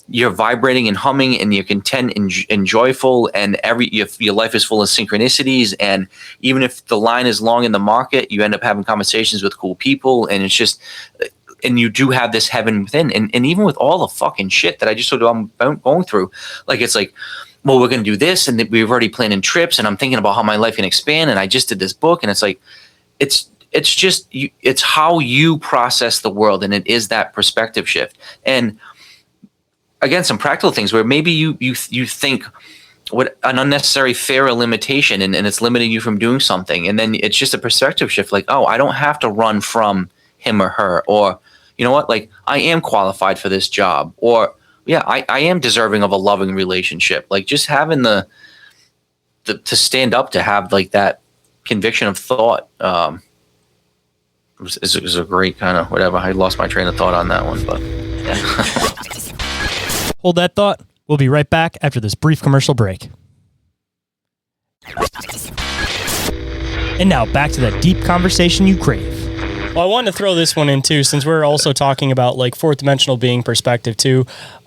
Speaker 2: you're vibrating and humming and you're content and joyful, and your life is full of synchronicities. And even if the line is long in the market, you end up having conversations with cool people, and it's just, and you do have this heaven within. And even with all the fucking shit that I just sort of I'm going through, like, it's like, well, we're going to do this, and we've already planning trips, and I'm thinking about how my life can expand, and I just did this book, and it's like, it's just, it's how you process the world, and it is that perspective shift. And again, some practical things where maybe you think what an unnecessary fear or limitation, and it's limiting you from doing something, and then it's just a perspective shift, like, oh, I don't have to run from him or her, or you know what, like, I am qualified for this job, or yeah, I am deserving of a loving relationship. Like, just having the to stand up, to have like that conviction of thought is a great kind of whatever. I lost my train of thought on that one, but yeah.
Speaker 1: Hold that thought. We'll be right back after this brief commercial break. And now back to that deep conversation you crave.
Speaker 3: Well, I wanted to throw this one in too, since we're also talking about like fourth dimensional being perspective too.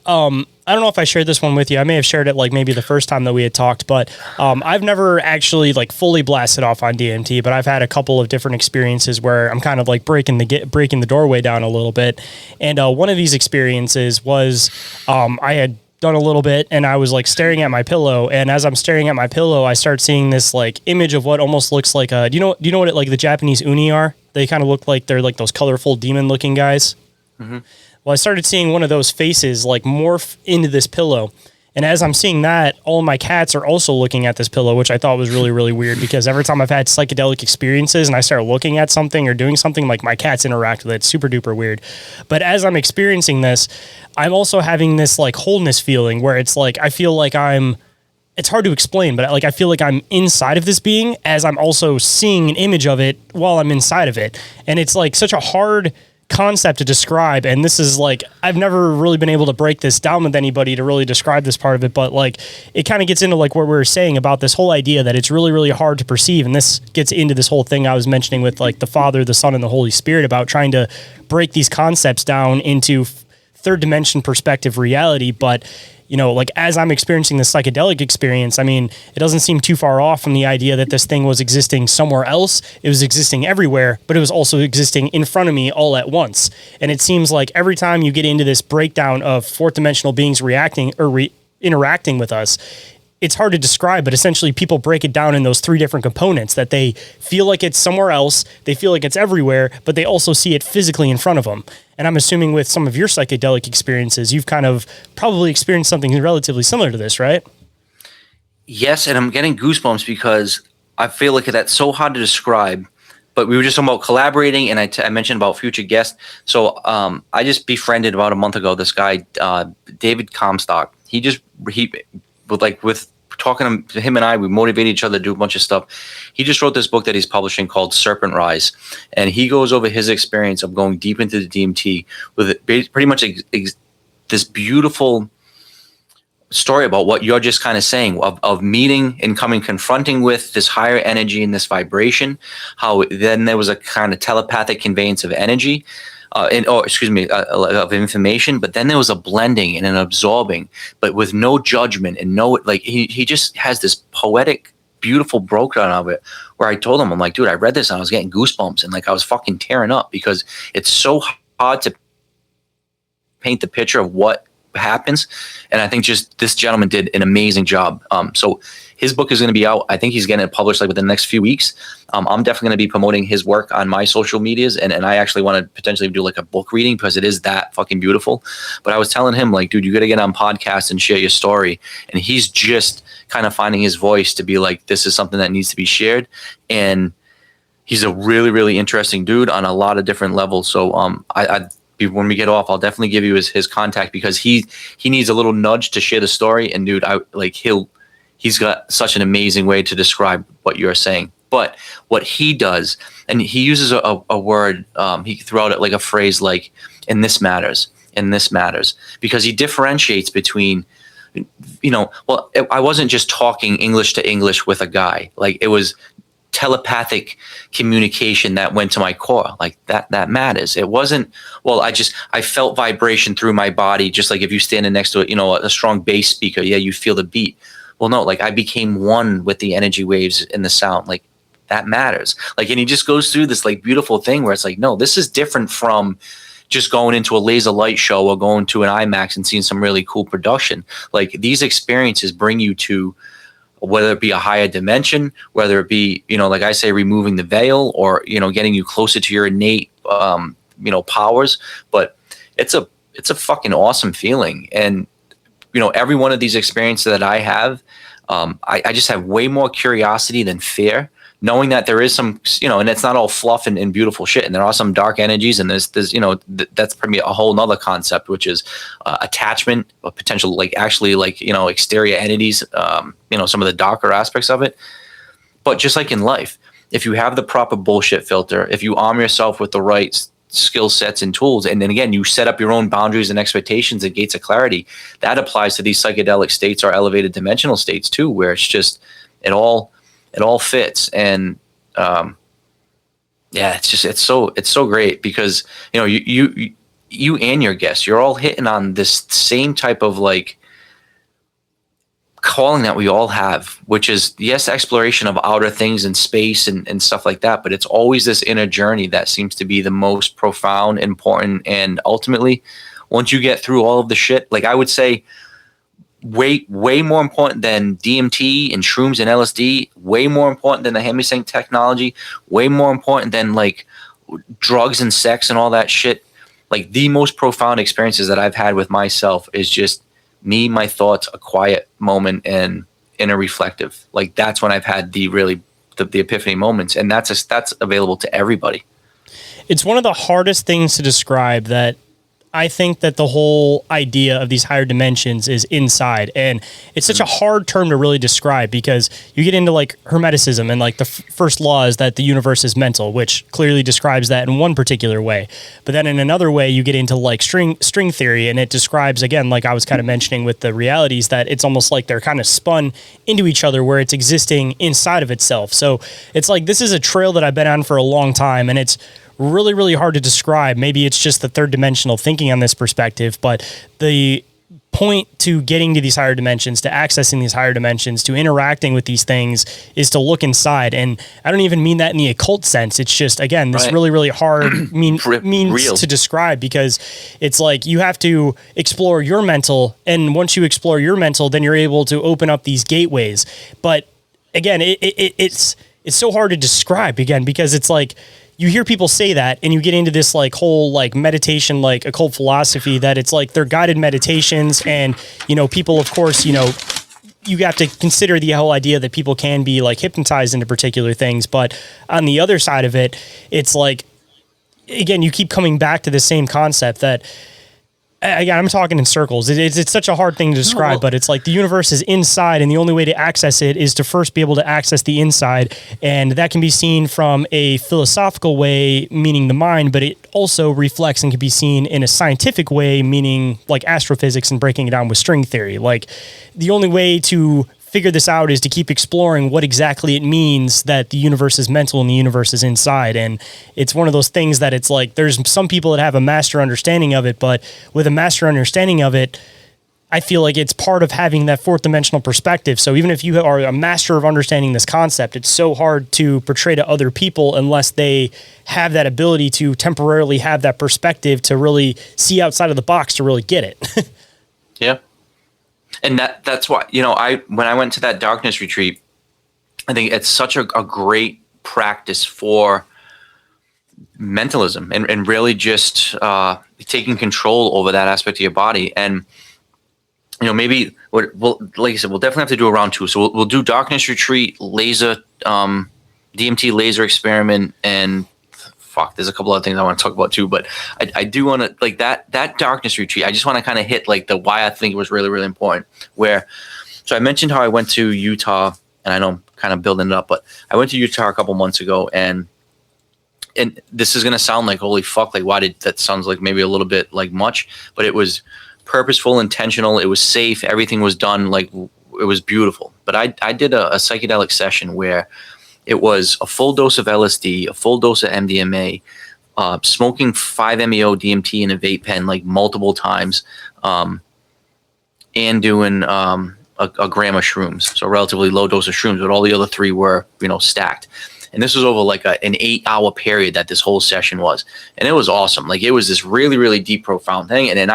Speaker 3: I don't know if I shared this one with you. I may have shared it like maybe the first time that we had talked, but I've never actually like fully blasted off on DMT, but I've had a couple of different experiences where I'm kind of like breaking the doorway down a little bit. And one of these experiences was I had done a little bit, and I was like staring at my pillow, and as I'm staring at my pillow, I start seeing this like image of what almost looks like do you know what like the Japanese uni are? They kind of look like they're like those colorful demon looking guys. Mm-hmm. Well, I started seeing one of those faces like morph into this pillow. And as I'm seeing that, all of my cats are also looking at this pillow, which I thought was really, really weird, because every time I've had psychedelic experiences and I start looking at something or doing something, like my cats interact with it. It's super duper weird. But as I'm experiencing this, I'm also having this like wholeness feeling where it's like, I feel like it's hard to explain, but like I feel like I'm inside of this being as I'm also seeing an image of it while I'm inside of it. And it's like such a hard concept to describe, and this is like, I've never really been able to break this down with anybody to really describe this part of it, but like it kind of gets into like what we were saying about this whole idea that it's really, really hard to perceive. And this gets into this whole thing I was mentioning with like the Father, the Son, and the Holy Spirit, about trying to break these concepts down into third dimension perspective reality. But you know, like as I'm experiencing this psychedelic experience, I mean, it doesn't seem too far off from the idea that this thing was existing somewhere else. It was existing everywhere, but it was also existing in front of me all at once. And it seems like every time you get into this breakdown of fourth dimensional beings reacting or interacting with us, it's hard to describe, but essentially people break it down in those three different components: that they feel like it's somewhere else, they feel like it's everywhere, but they also see it physically in front of them. And I'm assuming with some of your psychedelic experiences, you've kind of probably experienced something relatively similar to this, right?
Speaker 2: Yes, and I'm getting goosebumps because I feel like that's so hard to describe. But we were just talking about collaborating, and I mentioned about future guests. So I just befriended about a month ago this guy, David Comstock. With talking to him and I, we motivated each other to do a bunch of stuff. He just wrote this book that he's publishing called Serpent Rise, and he goes over his experience of going deep into the DMT with pretty much this beautiful story about what you're just kind of saying of meeting and confronting with this higher energy and this vibration. How then there was a kind of telepathic conveyance of energy. Of information, but then there was a blending and an absorbing, but with no judgment and no, like he just has this poetic, beautiful breakdown of it, where I told him, I'm like, dude, I read this and I was getting goosebumps, and like I was fucking tearing up, because it's so hard to paint the picture of what happens. And I think just this gentleman did an amazing job. So his book is going to be out. I think he's getting it published like within the next few weeks. I'm definitely going to be promoting his work on my social medias. And I actually want to potentially do like a book reading, because it is that fucking beautiful. But I was telling him, like, dude, you got to get on podcasts and share your story. And he's just kind of finding his voice to be like, this is something that needs to be shared. And he's a really, really interesting dude on a lot of different levels. So when we get off, I'll definitely give you his contact, because he needs a little nudge to share the story. And dude, he's got such an amazing way to describe what you're saying. But what he does, and he uses a word, he threw out like a phrase like, and this matters, because he differentiates between, I wasn't just talking English to English with a guy. Like, it was telepathic communication that went to my core. Like that matters. It wasn't, well, I felt vibration through my body, just like if you standing next to a strong bass speaker, yeah, you feel the beat. Well, no, like I became one with the energy waves and the sound. Like that matters. Like, and he just goes through this like beautiful thing where it's like, no, this is different from just going into a laser light show or going to an IMAX and seeing some really cool production. Like these experiences bring you to, whether it be a higher dimension, whether it be, like I say, removing the veil, or, getting you closer to your innate, powers. But it's a fucking awesome feeling. And, every one of these experiences that I have, I just have way more curiosity than fear, knowing that there is some, and it's not all fluff and beautiful shit. And there are some dark energies, and there's that's probably a whole nother concept, which is attachment, or potential, exterior entities, some of the darker aspects of it. But just like in life, if you have the proper bullshit filter, if you arm yourself with the right skill sets and tools, and then again, you set up your own boundaries and expectations and gates of clarity, that applies to these psychedelic states or elevated dimensional states too, where it's just, it all fits. And it's so great, because you and your guests, you're all hitting on this same type of like calling that we all have, which is, yes, exploration of outer things and space and stuff like that, but it's always this inner journey that seems to be the most profound, important, and ultimately, once you get through all of the shit, like I would say, way more important than DMT and shrooms and LSD, way more important than the Hemisync technology, way more important than like drugs and sex and all that shit. Like the most profound experiences that I've had with myself is just me, my thoughts, a quiet moment, and inner reflective. Like that's when I've had the epiphany moments, and that's available to everybody.
Speaker 3: It's one of the hardest things to describe, that I think that the whole idea of these higher dimensions is inside, and it's such a hard term to really describe, because you get into like Hermeticism, and like the first law is that the universe is mental, which clearly describes that in one particular way. But then in another way, you get into like string theory, and it describes, again, like I was kind of mentioning with the realities, that it's almost like they're kind of spun into each other, where it's existing inside of itself. So it's like, this is a trail that I've been on for a long time, and it's really, really hard to describe. Maybe it's just the third dimensional thinking on this perspective, but the point to getting to these higher dimensions, to accessing these higher dimensions, to interacting with these things, is to look inside. And I don't even mean that in the occult sense. It's just, again, this really, really hard means to describe, because it's like you have to explore your mental, and once you explore your mental, then you're able to open up these gateways. But again, it's so hard to describe, again, because it's like, you hear people say that, and you get into this like whole like meditation, like occult philosophy, that it's like they're guided meditations, and people, of course, you have to consider the whole idea that people can be like hypnotized into particular things. But on the other side of it, it's like, again, you keep coming back to the same concept that, again, I'm talking in circles. It's such a hard thing to describe, but it's like the universe is inside, and the only way to access it is to first be able to access the inside. And that can be seen from a philosophical way, meaning the mind, but it also reflects and can be seen in a scientific way, meaning like astrophysics and breaking it down with string theory. Like the only way to figure this out is to keep exploring what exactly it means that the universe is mental and the universe is inside. And it's one of those things that it's like, there's some people that have a master understanding of it, but with a master understanding of it, I feel like it's part of having that fourth dimensional perspective. So even if you are a master of understanding this concept, it's so hard to portray to other people unless they have that ability to temporarily have that perspective to really see outside of the box to really get it.
Speaker 2: Yeah. And that's why, when I went to that darkness retreat, I think it's such a great practice for mentalism and really just taking control over that aspect of your body. And, maybe, like I said, we'll definitely have to do a round two. So we'll do darkness retreat, laser, DMT laser experiment, and there's a couple other things I want to talk about too, but I do want to, like that darkness retreat, I just want to kind of hit like the why I think it was really, really important. So I mentioned how I went to Utah, and I know I'm kind of building it up, but I went to Utah a couple months ago, and this is going to sound like, holy fuck, like that sounds like maybe a little bit like much, but it was purposeful, intentional, it was safe, everything was done, like it was beautiful. But I did a psychedelic session where It was a full dose of LSD, a full dose of MDMA, smoking 5-MeO DMT in a vape pen like multiple times, and doing a gram of shrooms, so a relatively low dose of shrooms, but all the other three were, stacked. And this was over like an 8-hour period that this whole session was, and it was awesome. Like, it was this really, really deep, profound thing. And then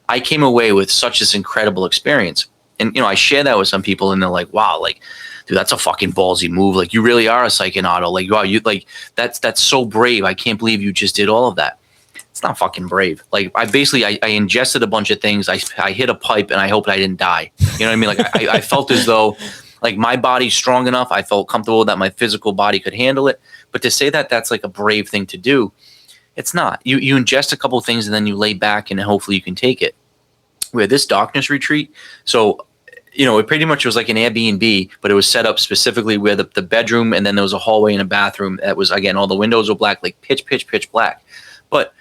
Speaker 2: I came away with such this incredible experience. And I share that with some people, and they're like, "Wow, like, dude, that's a fucking ballsy move. Like, you really are a psychonaut. Like, wow, you like that's so brave. I can't believe you just did all of that." It's not fucking brave. Like, I ingested a bunch of things. I hit a pipe, and I hoped I didn't die. You know what I mean? Like, I felt as though, like, my body's strong enough. I felt comfortable that my physical body could handle it. But to say that that's like a brave thing to do, it's not. You ingest a couple of things, and then you lay back, and hopefully you can take it. We had this darkness retreat. So, it pretty much was like an Airbnb, but it was set up specifically where the bedroom, and then there was a hallway and a bathroom that was, again, all the windows were black, like pitch black. But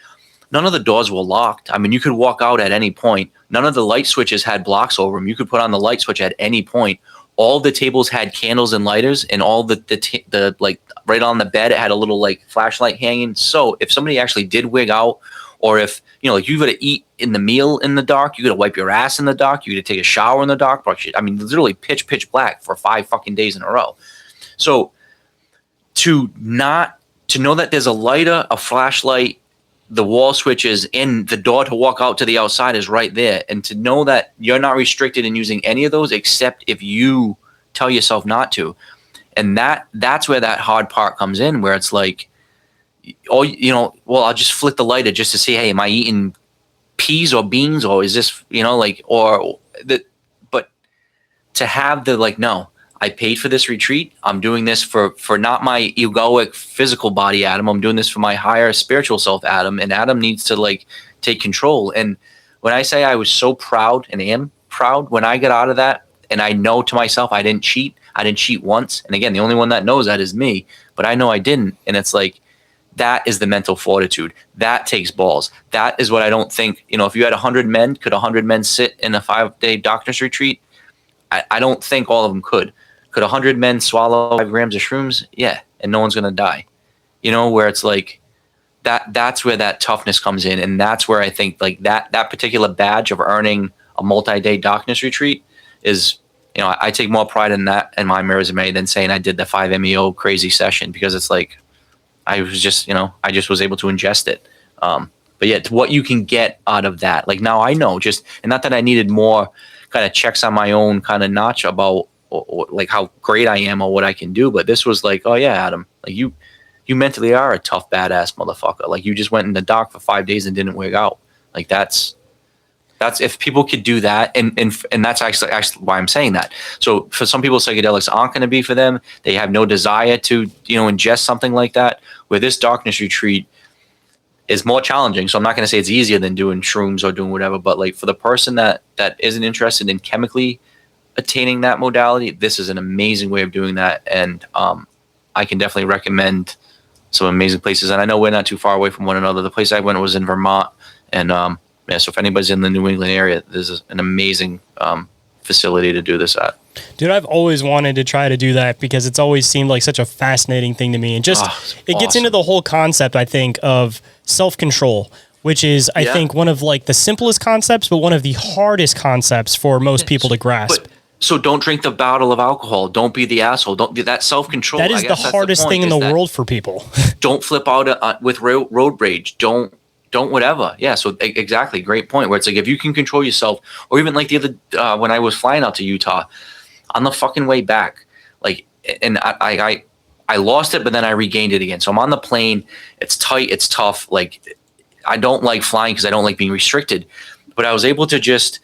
Speaker 2: none of the doors were locked. I mean, you could walk out at any point. None of the light switches had blocks over them. You could put on the light switch at any point. All the tables had candles and lighters, and all the like right on the bed, it had a little like flashlight hanging. So if somebody actually did wig out, or if, like, you got to eat in the meal in the dark, you got to wipe your ass in the dark, you got to take a shower in the dark. I mean, literally pitch black for 5 fucking days in a row. So to know that there's a lighter, a flashlight, the wall switches, and the door to walk out to the outside is right there, and to know that you're not restricted in using any of those except if you tell yourself not to. And that's where that hard part comes in, where it's like, I'll just flick the lighter just to see, hey, am I eating peas or beans, or is this, but to have the, like, no, I paid for this retreat. I'm doing this for not my egoic physical body, Adam. I'm doing this for my higher spiritual self, Adam, and Adam needs to, like, take control. And when I say I was so proud, and am proud, when I got out of that, and I know to myself, I didn't cheat once. And again, the only one that knows that is me, but I know I didn't. And it's like, that is the mental fortitude. That takes balls. That is what I don't think, if you had 100 men, could 100 men sit in a 5-day darkness retreat? I don't think all of them could. Could 100 men swallow 5 grams of shrooms? Yeah, and no one's going to die. Where it's like, that's where that toughness comes in. And that's where I think, like, that particular badge of earning a multi-day darkness retreat is, I take more pride in that in my resume than saying I did the 5-MeO crazy session, because it's like, I was just, I just was able to ingest it. But yeah, what you can get out of that. Like, now I know and not that I needed more kind of checks on my own kind of notch about or like how great I am or what I can do. But this was like, oh yeah, Adam, like you mentally are a tough, badass motherfucker. Like, you just went in the dark for 5 days and didn't wig out. Like, that's if people could do that, and that's actually why I'm saying that. So for some people, psychedelics aren't going to be for them. They have no desire to, ingest something like that. Where this darkness retreat is more challenging. So I'm not going to say it's easier than doing shrooms or doing whatever, but like, for the person that isn't interested in chemically attaining that modality, this is an amazing way of doing that. And I can definitely recommend some amazing places. And I know we're not too far away from one another. The place I went was in Vermont, and so if anybody's in the New England area, this is an amazing facility to do this at.
Speaker 3: Dude, I've always wanted to try to do that, because it's always seemed like such a fascinating thing to me. And just, it gets into the whole concept, I think, of self-control, which is, I think, one of like the simplest concepts, but one of the hardest concepts for most people to grasp.
Speaker 2: So don't drink the bottle of alcohol. Don't be the asshole. Don't do that. Self-control.
Speaker 3: That is the hardest thing in the world for people. Don't
Speaker 2: flip out with road rage. Don't whatever. Yeah. So exactly. Great point. Where it's like, if you can control yourself, or even like the other, when I was flying out to Utah on the fucking way back, like, and I lost it, but then I regained it again. So I'm on the plane. It's tight. It's tough. Like, I don't like flying because I don't like being restricted, but I was able to just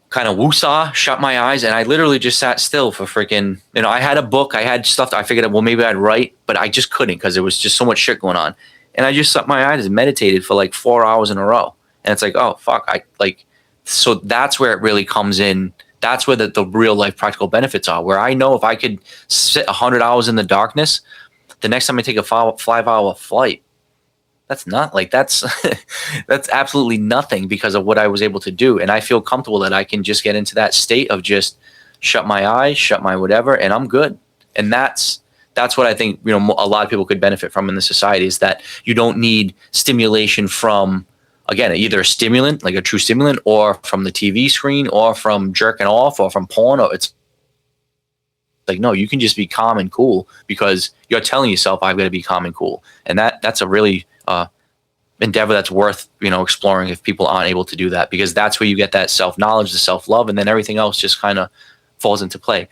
Speaker 2: kind of woosah, shut my eyes, and I literally just sat still for freaking, I had a book, I had stuff, I figured, well, maybe I'd write, but I just couldn't, because there was just so much shit going on. And I just shut my eyes and meditated for like 4 hours in a row. And it's like, oh, fuck. So that's where it really comes in. That's where the real life practical benefits are, where I know if I could sit 100 hours in the darkness, the next time I take a 5-hour flight, that's not like, that's absolutely nothing because of what I was able to do. And I feel comfortable that I can just get into that state of just shut my eyes, shut my whatever, and I'm good. And that's that's what I think, you know, a lot of people could benefit from in the society, is that you don't need stimulation from, again, either a stimulant, like a true stimulant, or from the TV screen, or from jerking off, or from porn. Or it's like, no, you can just be calm and cool because you're telling yourself, I've got to be calm and cool. And that's a really endeavor that's worth, you know, exploring if people aren't able to do that, because that's where you get that self-knowledge, the self-love, and then everything else just kind of falls into play.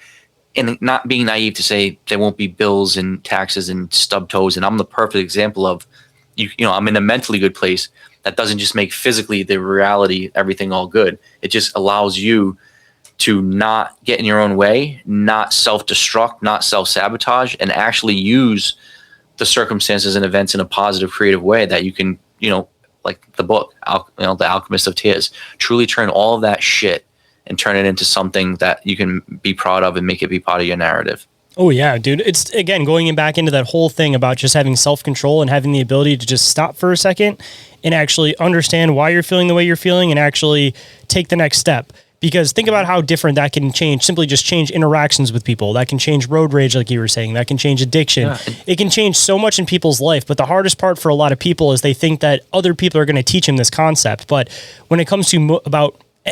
Speaker 2: And not being naive to say there won't be bills and taxes and stub toes. And I'm the perfect example of, you know, I'm in a mentally good place that doesn't just make physically the reality, everything all good. It just allows you to not get in your own way, not self-destruct, not self-sabotage, and actually use the circumstances and events in a positive, creative way that you can, you know, like the book, The Alchemist of Tears, truly turn all of that shit and turn it into something that you can be proud of and make it be part of your narrative.
Speaker 3: Oh yeah, dude. It's, again, going back into that whole thing about just having self-control and having the ability to just stop for a second and actually understand why you're feeling the way you're feeling and actually take the next step. Because think about how different that can change, simply just change interactions with people. That can change road rage, like you were saying. That can change addiction. Yeah. It can change so much in people's life. But the hardest part for a lot of people is they think that other people are going to teach them this concept. But when it comes to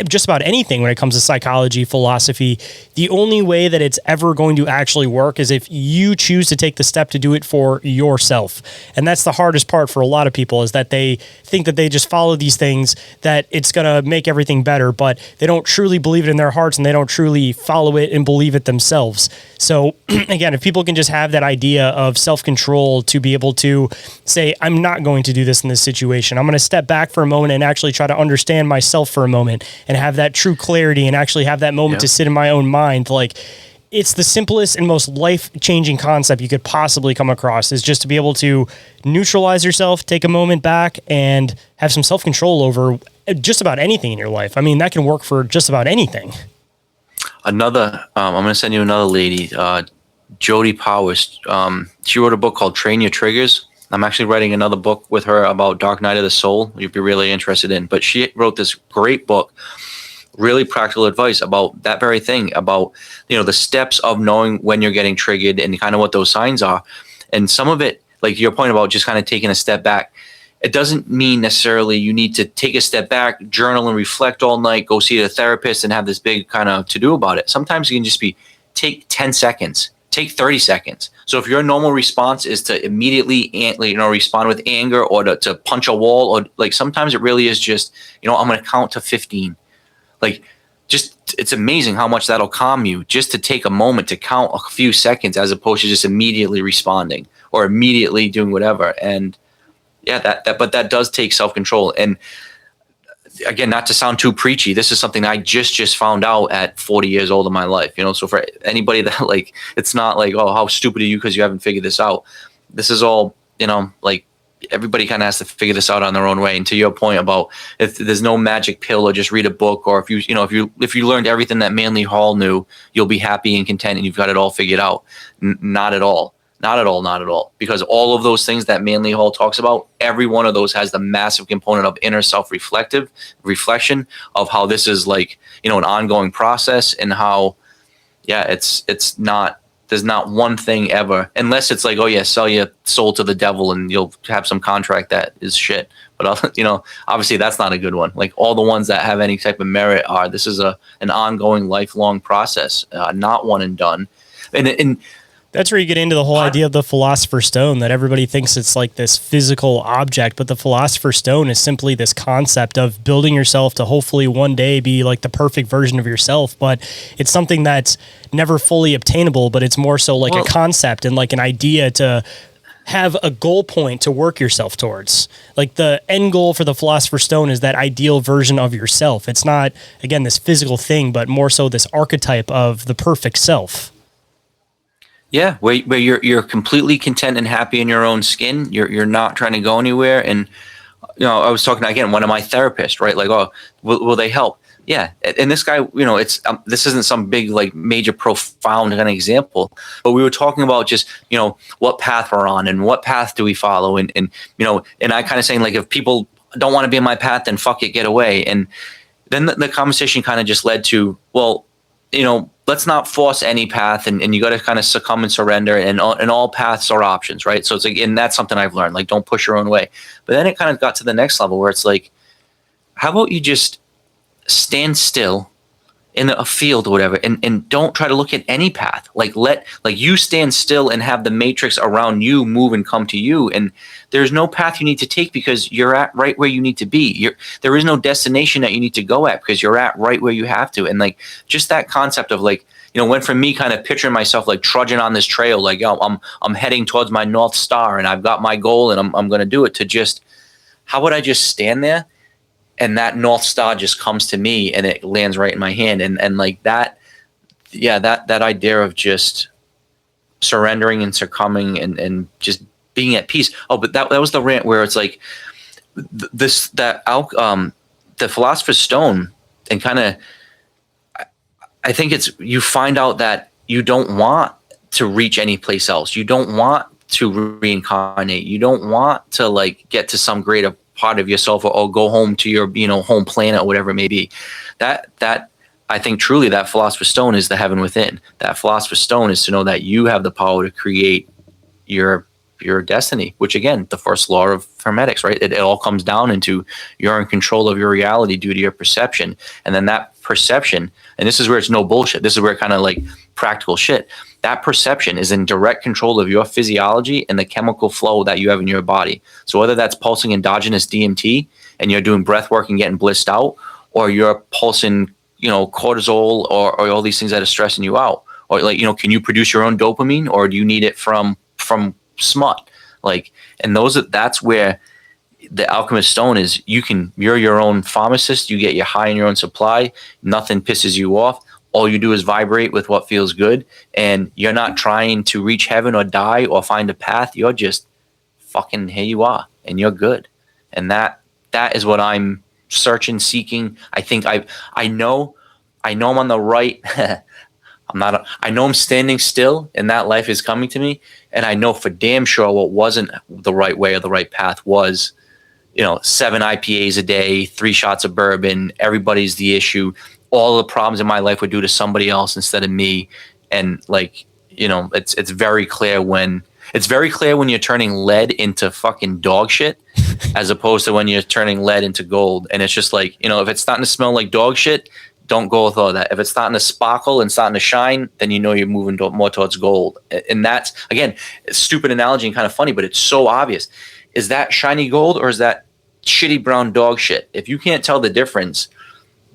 Speaker 3: just about anything, when it comes to psychology, philosophy, the only way that it's ever going to actually work is if you choose to take the step to do it for yourself. And that's the hardest part for a lot of people, is that they think that they just follow these things, that it's going to make everything better, but they don't truly believe it in their hearts and they don't truly follow it and believe it themselves. So again, if people can just have that idea of self-control to be able to say, I'm not going to do this in this situation. I'm going to step back for a moment and actually try to understand myself for a moment and have that true clarity and actually have that moment to sit in my own mind. Like, it's the simplest and most life-changing concept you could possibly come across, is just to be able to neutralize yourself, take a moment back, and have some self-control over just about anything in your life. I mean, that can work for just about anything. I'm
Speaker 2: going to send you another lady, Jody Powers. She wrote a book called Train Your Triggers. I'm actually writing another book with her about Dark Night of the Soul you'd be really interested in. But she wrote this great book, really practical advice about that very thing, about, you know, the steps of knowing when you're getting triggered and kind of what those signs are. And some of it, like your point about just kind of taking a step back, it doesn't mean necessarily you need to take a step back, journal and reflect all night, go see a therapist and have this big kind of to-do about it. Sometimes it can just be take 10 seconds, take 30 seconds. So if your normal response is to immediately, respond with anger or to punch a wall, or like sometimes it really is just, I'm going to count to 15. Like, just, it's amazing how much that'll calm you just to take a moment to count a few seconds as opposed to just immediately responding or immediately doing whatever. And yeah, but that does take self-control. And again, not to sound too preachy, this is something I just found out at 40 years old in my life, so for anybody that like, it's not like, oh, how stupid are you because you haven't figured this out. This is all, like everybody kind of has to figure this out on their own way. And to your point about if there's no magic pill or just read a book, or if you learned everything that Manly Hall knew, you'll be happy and content and you've got it all figured out. Not at all. Not at all, not at all. Because all of those things that Manly Hall talks about, every one of those has the massive component of inner reflection of how this is like, an ongoing process, and how, it's not, there's not one thing ever, unless it's like, oh yeah, sell your soul to the devil and you'll have some contract that is shit. But, obviously that's not a good one. Like all the ones that have any type of merit are, this is an ongoing lifelong process, not one and done. And
Speaker 3: that's where you get into the whole idea of the Philosopher's Stone, that everybody thinks it's like this physical object, but the Philosopher's Stone is simply this concept of building yourself to hopefully one day be like the perfect version of yourself. But it's something that's never fully obtainable, but it's more so like a concept and like an idea to have a goal point to work yourself towards. Like the end goal for the Philosopher's Stone is that ideal version of yourself. It's not, again, this physical thing, but more so this archetype of the perfect self.
Speaker 2: Yeah, where you're completely content and happy in your own skin. You're not trying to go anywhere. And I was talking again, one of my therapists, right? Like, oh, will they help? Yeah. And this guy, it's this isn't some big like major profound kind of example, but we were talking about just what path we're on and what path do we follow, and I kind of saying like, if people don't want to be on my path, then fuck it, get away. And then the conversation kind of just led to, well, let's not force any path, and you got to kind of succumb and surrender, and all paths are options, right? So it's like, and that's something I've learned, like, don't push your own way. But then it kind of got to the next level where it's like, how about you just stand still in a field or whatever, and don't try to look at any path. Like, you stand still and have the matrix around you move and come to you. And there's no path you need to take because you're at right where you need to be. There is no destination that you need to go at because you're at right where you have to. And like, just that concept of like, went from me kind of picturing myself like trudging on this trail, like, I'm heading towards my North Star and I've got my goal and I'm going to do it, to just, how would I just stand there? And that North Star just comes to me and it lands right in my hand. And like that, yeah, that idea of just surrendering and succumbing and just being at peace. Oh, but that was the rant where it's like the Philosopher's Stone, and kind of, I think it's, you find out that you don't want to reach any place else. You don't want to reincarnate. You don't want to like get to some greater part of yourself, or go home to your home planet or whatever it may be. That I think truly that Philosopher's Stone is the heaven within. That Philosopher's Stone is to know that you have the power to create your destiny, which again, the first law of hermetics, right? It all comes down into you're in control of your reality due to your perception. And then that perception, and this is where it's no bullshit, this is where kind of like practical shit, that perception is in direct control of your physiology and the chemical flow that you have in your body. So whether that's pulsing endogenous DMT and you're doing breath work and getting blissed out, or you're pulsing, cortisol or all these things that are stressing you out, or like, can you produce your own dopamine, or do you need it from smut? Like, and that's where the alchemist stone is. You're your own pharmacist. You get your high in your own supply. Nothing pisses you off. All you do is vibrate with what feels good, and you're not trying to reach heaven or die or find a path. You're just fucking, here you are, and you're good. And that is what I'm searching, seeking. I think I know I'm on the right. I know I'm standing still, and that life is coming to me. And I know for damn sure what wasn't the right way or the right path was, 7 IPAs a day, 3 shots of bourbon. Everybody's the issue. All the problems in my life would do to somebody else instead of me. And like, it's very clear when you're turning lead into fucking dog shit, as opposed to when you're turning lead into gold. And it's just like, if it's starting to smell like dog shit, don't go with all that. If it's starting to sparkle and starting to shine, then you're moving more towards gold. And that's, again, a stupid analogy and kind of funny, but it's so obvious. Is that shiny gold, or is that shitty brown dog shit? If you can't tell the difference,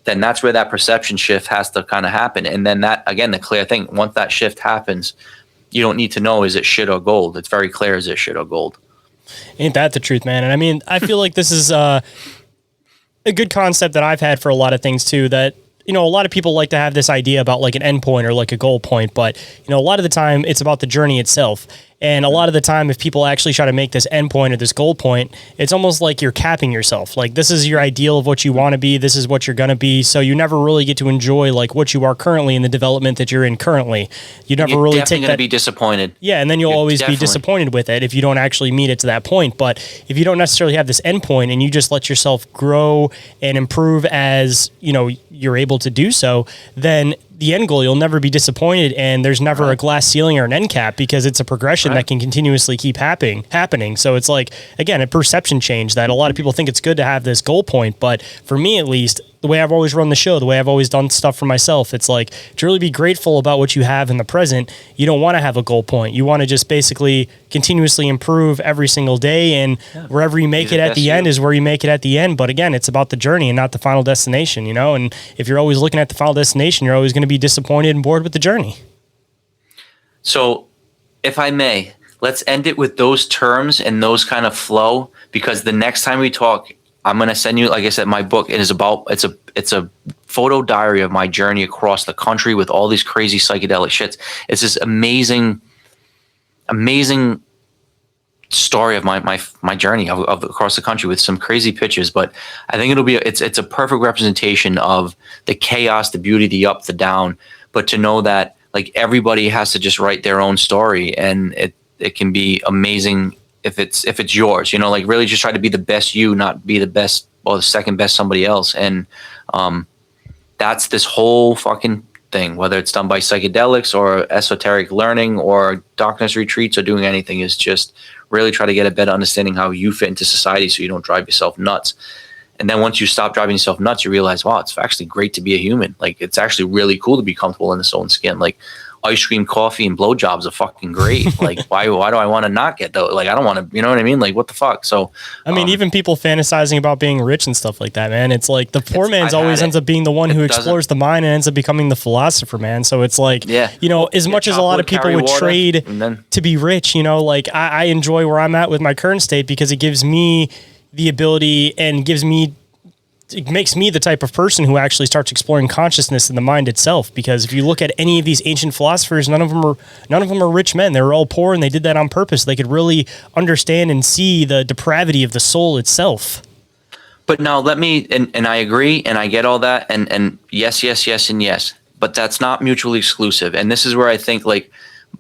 Speaker 2: then that's where that perception shift has to kind of happen. And then that, again, the clear thing, once that shift happens, you don't need to know, is it shit or gold? It's very clear, is it shit or gold?
Speaker 3: Ain't that the truth, man? And I mean, I feel like this is a good concept that I've had for a lot of things too, that, a lot of people like to have this idea about like an end point or like a goal point, but a lot of the time it's about the journey itself. And a lot of the time, if people actually try to make this end point or this goal point, it's almost like you're capping yourself. Like, this is your ideal of what you want to be. This is what you're going to be. So you never really get to enjoy like what you are currently in the development that you're in currently. You never
Speaker 2: you're
Speaker 3: really
Speaker 2: definitely
Speaker 3: take
Speaker 2: going
Speaker 3: that.
Speaker 2: to be disappointed.
Speaker 3: Yeah, and then you'll always be disappointed with it if you don't actually meet it to that point. But if you don't necessarily have this end point and you just let yourself grow and improve as, you're able to do so, then the end goal, you'll never be disappointed, and there's never a glass ceiling or an end cap, because it's a progression that can continuously keep happening. So it's like, again, a perception change that a lot of people think it's good to have this goal point. But for me, at least, the way I've always run the show, the way I've always done stuff for myself, it's like to really be grateful about what you have in the present. You don't want to have a goal point. You want to just basically continuously improve every single day, and wherever you make it at the end is where you make it at the end. But again, it's about the journey and not the final destination, and if you're always looking at the final destination, you're always going to be disappointed and bored with the journey.
Speaker 2: So if I may, let's end it with those terms and those kind of flow, because the next time we talk, I'm going to send you, like I said, my book. It is it's a photo diary of my journey across the country with all these crazy psychedelic shits. It's this amazing story of my journey of across the country with some crazy pictures. But I think it's a perfect representation of the chaos, the beauty, the up, the down. But to know that like everybody has to just write their own story, and it can be amazing if it's yours, like really just try to be the best you, not be the best or the second best somebody else. And that's this whole fucking thing, whether it's done by psychedelics or esoteric learning or darkness retreats or doing anything, is just really try to get a better understanding how you fit into society so you don't drive yourself nuts. And then once you stop driving yourself nuts, you realize, wow, it's actually great to be a human. Like, it's actually really cool to be comfortable in its own skin. Like, ice cream, coffee, and blowjobs are fucking great. Like, why do I want to not get those? Like, I don't want to, you know what I mean? Like, what the fuck? So,
Speaker 3: I mean, even people fantasizing about being rich and stuff like that, man. It's like the poor man's always ends up being the one who explores the mind and ends up becoming the philosopher, man. So it's like, you know, as much as a lot of people would trade to be rich, you know, like I enjoy where I'm at with my current state because it gives me the ability and it makes me the type of person who actually starts exploring consciousness in the mind itself. Because if you look at any of these ancient philosophers, none of them are rich men. They were all poor, and they did that on purpose. They could really understand and see the depravity of the soul itself.
Speaker 2: But now let me, and I agree, and I get all that, and yes, and yes, but that's not mutually exclusive. And this is where I think, like,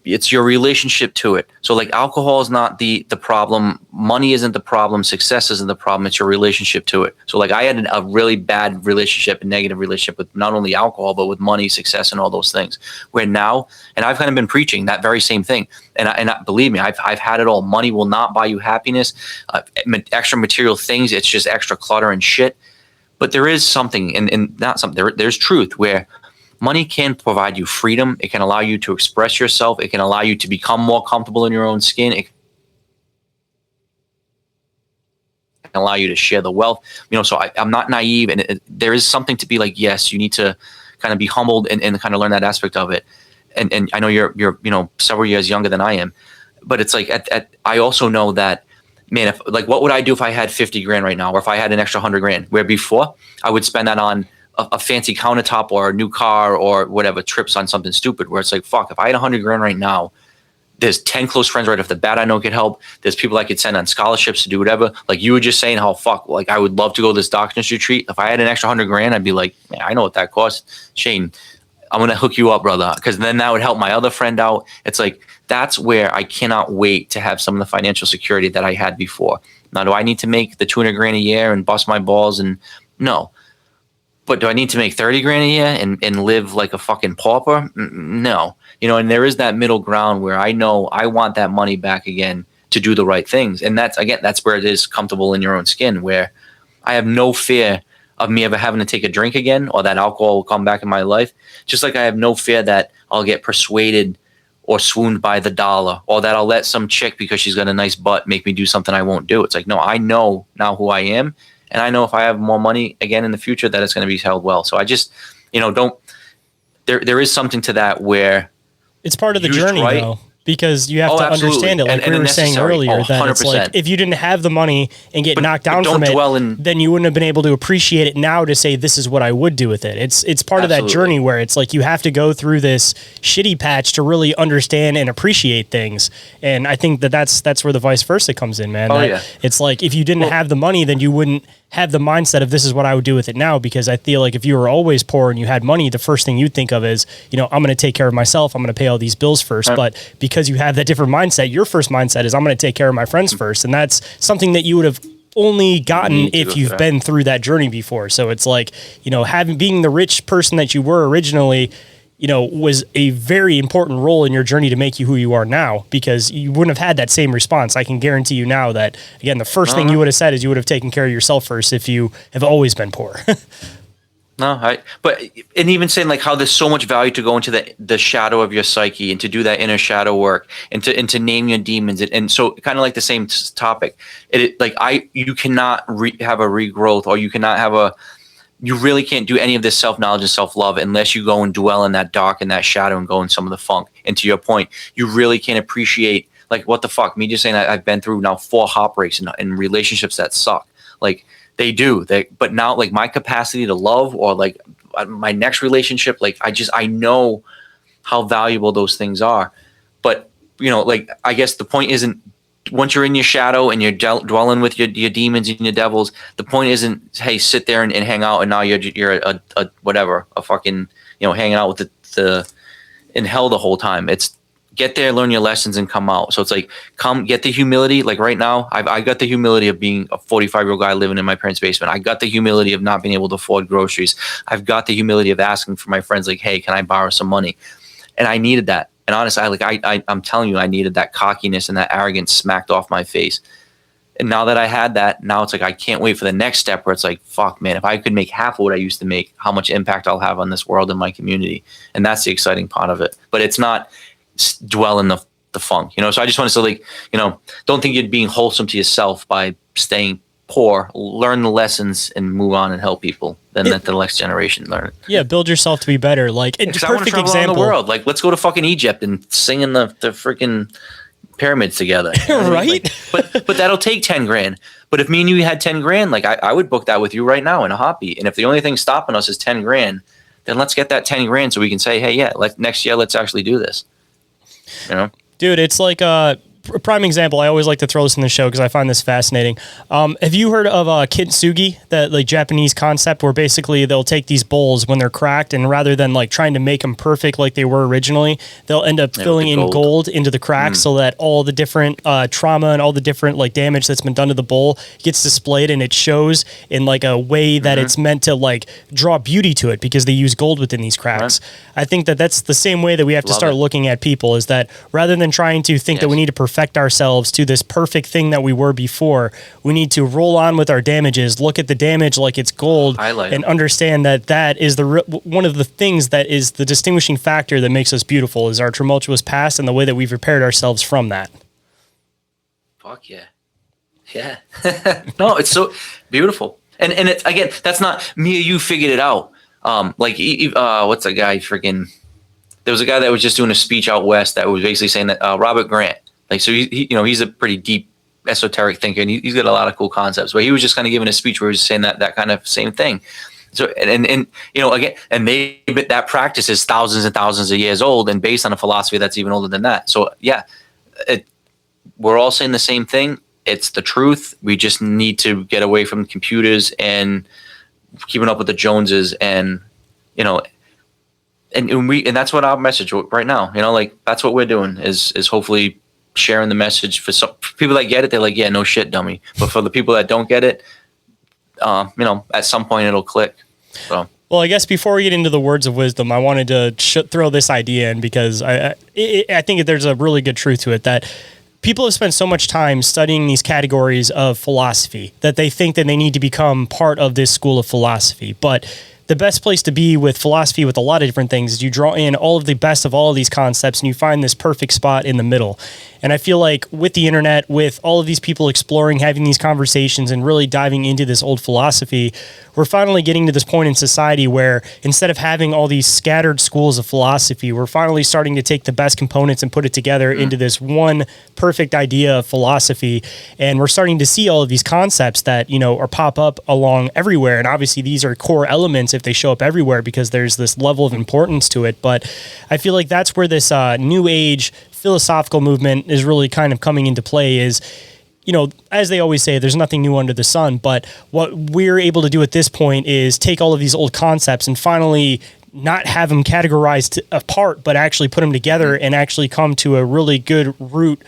Speaker 2: it's your relationship to it. So like, alcohol is not the problem. Money isn't the problem. Success isn't the problem. It's your relationship to it. So like, I had a really bad relationship, a negative relationship with not only alcohol, but with money, success, and all those things. Where now, and I've kind of been preaching that very same thing. And believe me, I've had it all. Money will not buy you happiness. Extra material things, it's just extra clutter and shit. But there is something, and not something, there's truth where money can provide you freedom. It can allow you to express yourself. It can allow you to become more comfortable in your own skin. It can allow you to share the wealth. You know, so I'm not naive, and there is something to be like, yes, you need to kind of be humbled and kind of learn that aspect of it. And I know you're you know, several years younger than I am, but it's like I also know that, man, if like, what would I do if I had 50 grand right now, or if I had an extra 100 grand, where before I would spend that on a fancy countertop or a new car or whatever, trips on something stupid, where it's like, fuck, if I had 100 grand right now, there's 10 close friends right off the bat I know could help. There's people I could send on scholarships to do whatever. Like you were just saying how, fuck, like I would love to go to this darkness retreat. If I had an extra 100 grand, I'd be like, man, I know what that costs. Shayn, I'm going to hook you up, brother. Because then that would help my other friend out. It's like, that's where I cannot wait to have some of the financial security that I had before. Now, do I need to make the 200 grand a year and bust my balls? And no. But do I need to make 30 grand a year and live like a fucking pauper? No. You know, and there is that middle ground where I know I want that money back again to do the right things. And that's where it is comfortable in your own skin, where I have no fear of me ever having to take a drink again, or that alcohol will come back in my life. Just like I have no fear that I'll get persuaded or swooned by the dollar, or that I'll let some chick, because she's got a nice butt, make me do something I won't do. It's like, no, I know now who I am. And I know if I have more money again in the future, that it's going to be held well. So I just, you know, there is something to that where
Speaker 3: it's part of the journey, right, though, because you have to understand it. Like we were saying earlier, that it's like, if you didn't have the money and get knocked down from it, then you wouldn't have been able to appreciate it now to say, this is what I would do with it. It's part of that journey where it's like, you have to go through this shitty patch to really understand and appreciate things. And I think that's where the vice versa comes in, man. It's like, if you didn't have the money, then you wouldn't have the mindset of, this is what I would do with it now. Because I feel like if you were always poor and you had money, the first thing you'd think of is, you know, I'm going to take care of myself. I'm going to pay all these bills first. But because you have that different mindset, your first mindset is, I'm going to take care of my friends first. And that's something that you would have only gotten if you've been through that journey before. So it's like, you know, being the rich person that you were originally, you know, was a very important role in your journey to make you who you are now, because you wouldn't have had that same response. I can guarantee you now that, again, the first thing you would have said is you would have taken care of yourself first if you have always been poor. And even saying like how there's so much value to go into the shadow of your psyche and to do that inner shadow work and to name your demons. And so kind of like the same topic, you cannot have a regrowth, or you cannot have you really can't do any of this self-knowledge and self-love unless you go and dwell in that dark and that shadow and go in some of the funk. And to your point, you really can't appreciate, like, what the fuck? Me just saying I've been through now 4 heartbreaks and relationships that suck. Like, they do. But now, like, my capacity to love, or like my next relationship, like, I know how valuable those things are. But, you know, like, I guess the point isn't, once you're in your shadow and you're dwelling with your demons and your devils, the point isn't, hey, sit there and hang out, and now you're a whatever, a fucking, you know, hanging out with the in hell the whole time. It's
Speaker 2: get there, learn your lessons, and come out. So it's like, come get the humility. Like right now, I got the humility of being a 45-year-old guy living in my parents' basement. I got the humility of not being able to afford groceries. I've got the humility of asking for my friends, like, hey, can I borrow some money? And I needed that. And honestly, I'm telling you, I needed that cockiness and that arrogance smacked off my face. And now that I had that, now it's like, I can't wait for the next step where it's like, fuck, man, if I could make half of what I used to make, how much impact I'll have on this world and my community. And that's the exciting part of it. But it's not dwell in the funk, you know? So I just want to say, like, you know, don't think you're being wholesome to yourself by staying poor. Learn the lessons and move on and help people. Then let the next generation learn it.
Speaker 3: Yeah, build yourself to be better. Like, it's
Speaker 2: I want to travel around the world. Like, let's go to fucking Egypt and sing in the freaking pyramids together. You know
Speaker 3: right?
Speaker 2: Like, but that'll take 10 grand. But if me and you had 10 grand, like I would book that with you right now in a heartbeat. And if the only thing stopping us is 10 grand, then let's get that 10 grand so we can say, hey, yeah, next year, let's actually do this. You know?
Speaker 3: Dude, it's like a prime example. I always like to throw this in the show because I find this fascinating. Have you heard of kintsugi, that like Japanese concept where basically they'll take these bowls when they're cracked, and rather than like trying to make them perfect like they were originally, they'll end up filling in gold into the cracks so that all the different trauma and all the different like damage that's been done to the bowl gets displayed, and it shows in like a way that it's meant to like draw beauty to it because they use gold within these cracks. Right. I think that that's the same way that we have to start looking at people, is that rather than trying to think that we need to perfect ourselves to this perfect thing that we were before, we need to roll on with our damages, look at the damage like it's gold, and understand that that is one of the things that is the distinguishing factor that makes us beautiful, is our tumultuous past and the way that we've prepared ourselves from that.
Speaker 2: Fuck yeah. Yeah. No, it's so beautiful. And it's, again, that's not me or you figured it out. What's that guy freaking, there was a guy that was just doing a speech out west that was basically saying that Robert Grant, like, so he you know, he's a pretty deep esoteric thinker, and he's got a lot of cool concepts, but he was just kind of giving a speech where he was saying that kind of same thing. So, and you know, again, and that practice is thousands and thousands of years old and based on a philosophy that's even older than that. So yeah, we're all saying the same thing. It's the truth. We just need to get away from computers and keeping up with the Joneses, and, you know, and that's what our message right now, you know, like that's what we're doing is hopefully sharing the message. For some people that get it, they're like, yeah, no shit, dummy. But for the people that don't get it, you know, at some point it'll click. So.
Speaker 3: Well, I guess before we get into the words of wisdom, I wanted to throw this idea in because I think there's a really good truth to it, that people have spent so much time studying these categories of philosophy that they think that they need to become part of this school of philosophy. But the best place to be with philosophy, with a lot of different things, is you draw in all of the best of all of these concepts and you find this perfect spot in the middle. And I feel like with the internet, with all of these people exploring, having these conversations and really diving into this old philosophy, we're finally getting to this point in society where instead of having all these scattered schools of philosophy, we're finally starting to take the best components and put it together into this one perfect idea of philosophy. And we're starting to see all of these concepts that, you know, are pop up along everywhere. And obviously these are core elements if they show up everywhere because there's this level of importance to it. But I feel like that's where this new age philosophical movement is really kind of coming into play, is, you know, as they always say, there's nothing new under the sun. But what we're able to do at this point is take all of these old concepts and finally not have them categorized apart, but actually put them together and actually come to a really good root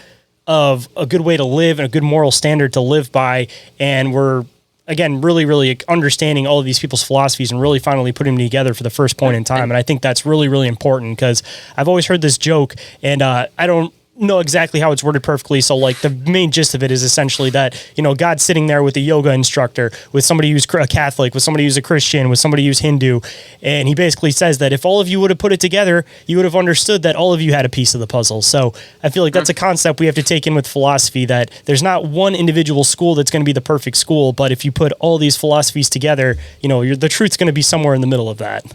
Speaker 3: of a good way to live and a good moral standard to live by. And we're, again, really, really understanding all of these people's philosophies and really finally putting them together for the first point in time. And I think that's really, really important because I've always heard this joke, and I don't know exactly how it's worded perfectly. So like the main gist of it is essentially that, you know, God's sitting there with a yoga instructor, with somebody who's a Catholic, with somebody who's a Christian, with somebody who's Hindu. And he basically says that if all of you would have put it together, you would have understood that all of you had a piece of the puzzle. So I feel like that's a concept we have to take in with philosophy, that there's not one individual school that's going to be the perfect school. But if you put all these philosophies together, you know, the truth's going to be somewhere in the middle of that.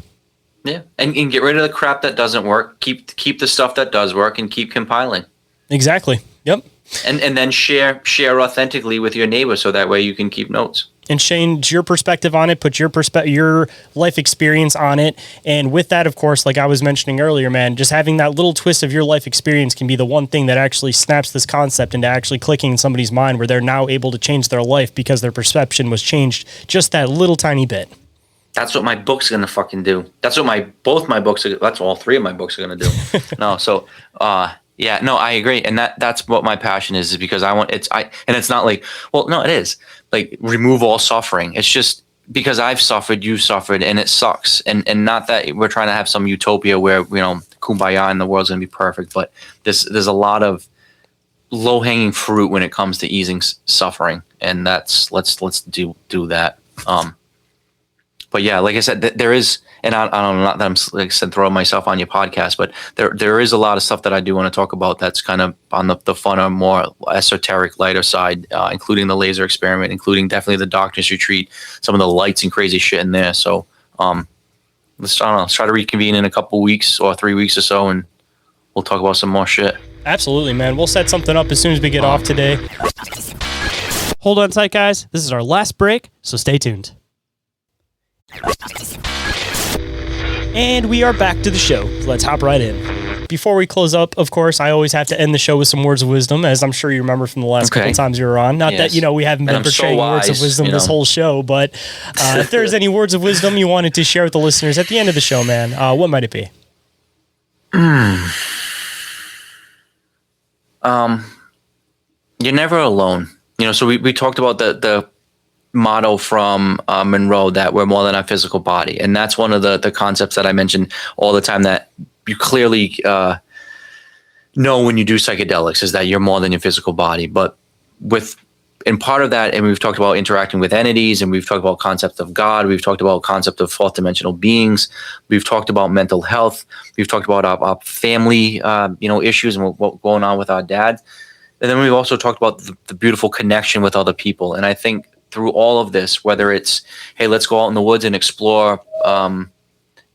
Speaker 2: Yeah. And get rid of the crap that doesn't work. Keep the stuff that does work and keep compiling.
Speaker 3: Exactly. Yep.
Speaker 2: And then share authentically with your neighbor so that way you can keep notes.
Speaker 3: And Shayn, your perspective on it, put your life experience on it. And with that, of course, like I was mentioning earlier, man, just having that little twist of your life experience can be the one thing that actually snaps this concept into actually clicking in somebody's mind where they're now able to change their life because their perception was changed just that little tiny bit.
Speaker 2: That's what my book's going to fucking do. That's what all three of my books are going to do. No, so, Yeah, no, I agree, and that's what my passion is because and it's not like, well, no, it is like remove all suffering. It's just because I've suffered, you've suffered, and it sucks, and not that we're trying to have some utopia where kumbaya and the world's gonna be perfect, but there's a lot of low hanging fruit when it comes to easing suffering, and let's do that. But yeah, like I said, there is, and I don't know, not that I'm, like I said, throwing myself on your podcast, but there is a lot of stuff that I do want to talk about that's kind of on the funner, more esoteric, lighter side, including the laser experiment, including definitely the Darkness Retreat, some of the lights and crazy shit in there. So let's try to reconvene in a couple weeks or 3 weeks or so, and we'll talk about some more shit.
Speaker 3: Absolutely, man. We'll set something up as soon as we get off today. Hold on tight, guys. This is our last break, so stay tuned. And we are back to the show. Let's hop right in. Before we close up, of course, I always have to end the show with some words of wisdom, as I'm sure you remember from the last couple times you were on. Not that, we haven't been portraying words of wisdom this whole show, but if there's any words of wisdom you wanted to share with the listeners at the end of the show, man, what might it be?
Speaker 2: You're never alone. So we talked about the motto from Monroe that we're more than our physical body, and that's one of the concepts that I mention all the time that you clearly know when you do psychedelics is that you're more than your physical body. But and part of that, and we've talked about interacting with entities, and we've talked about concept of God, we've talked about concept of fourth dimensional beings, we've talked about mental health, we've talked about our family issues and what's going on with our dad, and then we've also talked about the beautiful connection with other people. And I think through all of this, whether it's, hey, let's go out in the woods and explore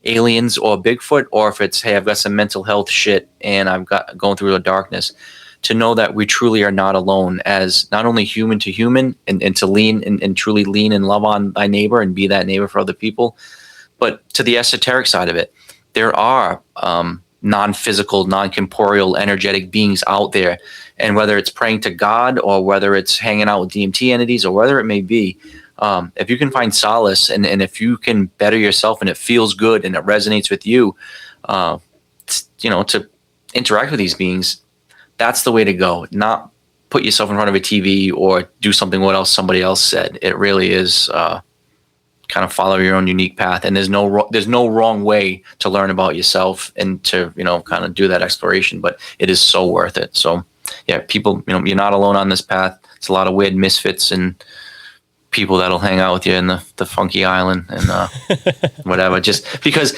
Speaker 2: aliens or Bigfoot, or if it's, hey, I've got some mental health shit and I've got going through the darkness, to know that we truly are not alone as not only human to human and to lean and truly lean and love on thy neighbor and be that neighbor for other people, but to the esoteric side of it, there are non-physical, non-corporeal, energetic beings out there. And whether it's praying to God or whether it's hanging out with DMT entities or whatever it may be, if you can find solace and if you can better yourself and it feels good and it resonates with you, to interact with these beings, that's the way to go. Not put yourself in front of a TV or do something what else somebody else said. It really is kind of follow your own unique path. And there's no wrong way to learn about yourself and to, kind of do that exploration, but it is so worth it. So yeah, people, you're not alone on this path. It's a lot of weird misfits and people that'll hang out with you in the funky island and whatever. Just because,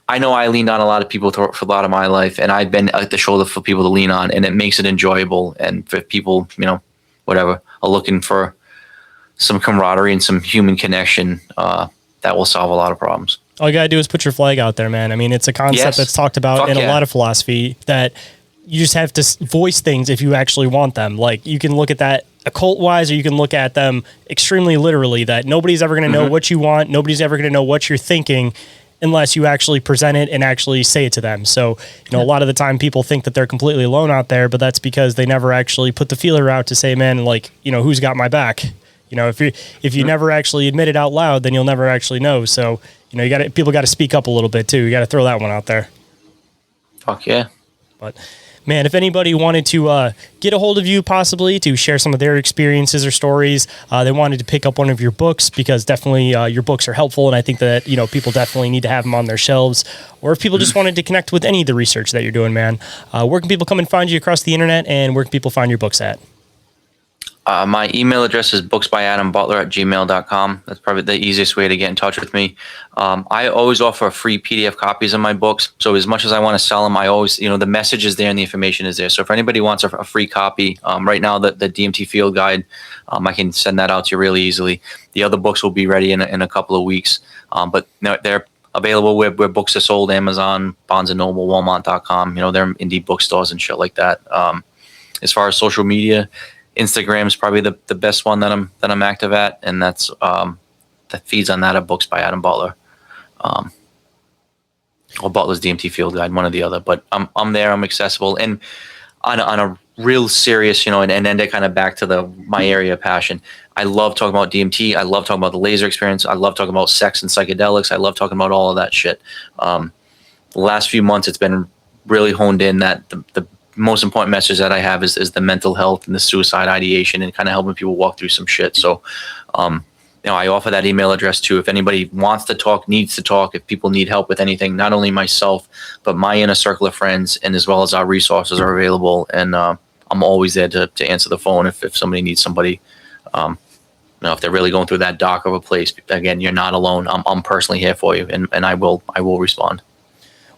Speaker 2: I know I leaned on a lot of people for a lot of my life, and I've been at the shoulder for people to lean on, and it makes it enjoyable. And for people, whatever, are looking for some camaraderie and some human connection, that will solve a lot of problems. All
Speaker 3: you gotta do is put your flag out there, man. I mean, it's a concept that's talked about in a lot of philosophy, that you just have to voice things if you actually want them. Like, you can look at that occult wise, or you can look at them extremely literally, that nobody's ever going to know what you want. Nobody's ever going to know what you're thinking unless you actually present it and actually say it to them. So, a lot of the time people think that they're completely alone out there, but that's because they never actually put the feeler out to say, man, like, who's got my back? If you never actually admit it out loud, then you'll never actually know. So, people got to speak up a little bit too. You got to throw that one out there.
Speaker 2: Fuck yeah.
Speaker 3: But man, if anybody wanted to get a hold of you, possibly to share some of their experiences or stories, they wanted to pick up one of your books, because definitely your books are helpful, and I think that people definitely need to have them on their shelves. Or if people just wanted to connect with any of the research that you're doing, man, where can people come and find you across the internet, and where can people find your books at?
Speaker 2: My email address is booksbyadambutler@gmail.com. That's probably the easiest way to get in touch with me. I always offer free PDF copies of my books. So as much as I want to sell them, I always, the message is there and the information is there. So if anybody wants a free copy, right now, the DMT Field Guide, I can send that out to you really easily. The other books will be ready in a couple of weeks. But they're available where books are sold: Amazon, Barnes & Noble, Walmart.com. They're indie bookstores and shit like that. As far as social media, Instagram is probably the best one that I'm active at, and that's the feeds on that are Books by Adam Butler, or Butler's DMT Field Guide, one or the other. But I'm there, I'm accessible, and on a real serious, and then they kind of back to my area of passion. I love talking about DMT. I love talking about the laser experience. I love talking about sex and psychedelics. I love talking about all of that shit. The last few months, it's been really honed in that the most important message that I have is the mental health and the suicide ideation and kind of helping people walk through some shit. So, I offer that email address too. If anybody wants to talk, needs to talk, if people need help with anything, not only myself, but my inner circle of friends, and as well as our resources are available. And I'm always there to answer the phone if somebody needs somebody. If they're really going through that dark of a place, again, you're not alone. I'm personally here for you, and I will respond.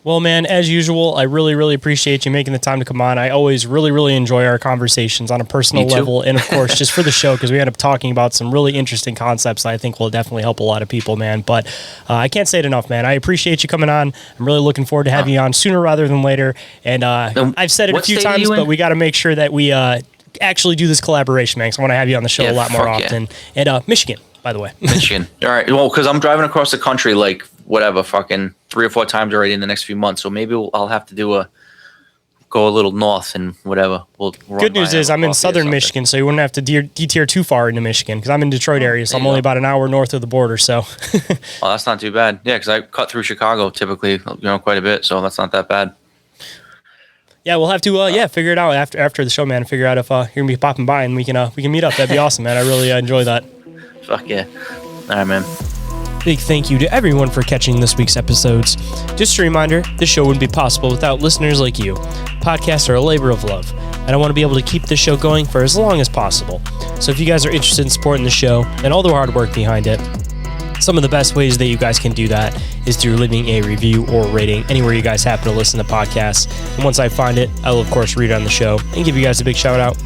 Speaker 3: Well, man, as usual, I really, really appreciate you making the time to come on. I always really, really enjoy our conversations on a personal level, and of course, just for the show, because we end up talking about some really interesting concepts that I think will definitely help a lot of people, man. But I can't say it enough, man. I appreciate you coming on. I'm really looking forward to having you on sooner rather than later. And I've said it a few times, but we got to make sure that we actually do this collaboration, man, because I want to have you on the show a lot more often. Yeah. And Michigan, by the way.
Speaker 2: Michigan. All right. Well, because I'm driving across the country like whatever, fucking 3 or 4 times already in the next few months. So maybe I'll have to go a little north and whatever.
Speaker 3: Good news is I'm in southern Michigan, so you wouldn't have to detour too far into Michigan, because I'm in Detroit area, so I'm only about an hour north of the border. So,
Speaker 2: well, that's not too bad. Yeah, because I cut through Chicago typically, quite a bit, so that's not that bad.
Speaker 3: Yeah, we'll have to figure it out after the show, man. Figure out if you're gonna be popping by and we can meet up. That'd be awesome, man. I really enjoy that.
Speaker 2: Fuck yeah! All right, man.
Speaker 1: Big thank you to everyone for catching this week's episodes. Just a reminder, this show wouldn't be possible without listeners like you. Podcasts are a labor of love, and I want to be able to keep this show going for as long as possible. So if you guys are interested in supporting the show and all the hard work behind it, some of the best ways that you guys can do that is through leaving a review or rating anywhere you guys happen to listen to podcasts. And once I find it, I will of course read it on the show and give you guys a big shout out.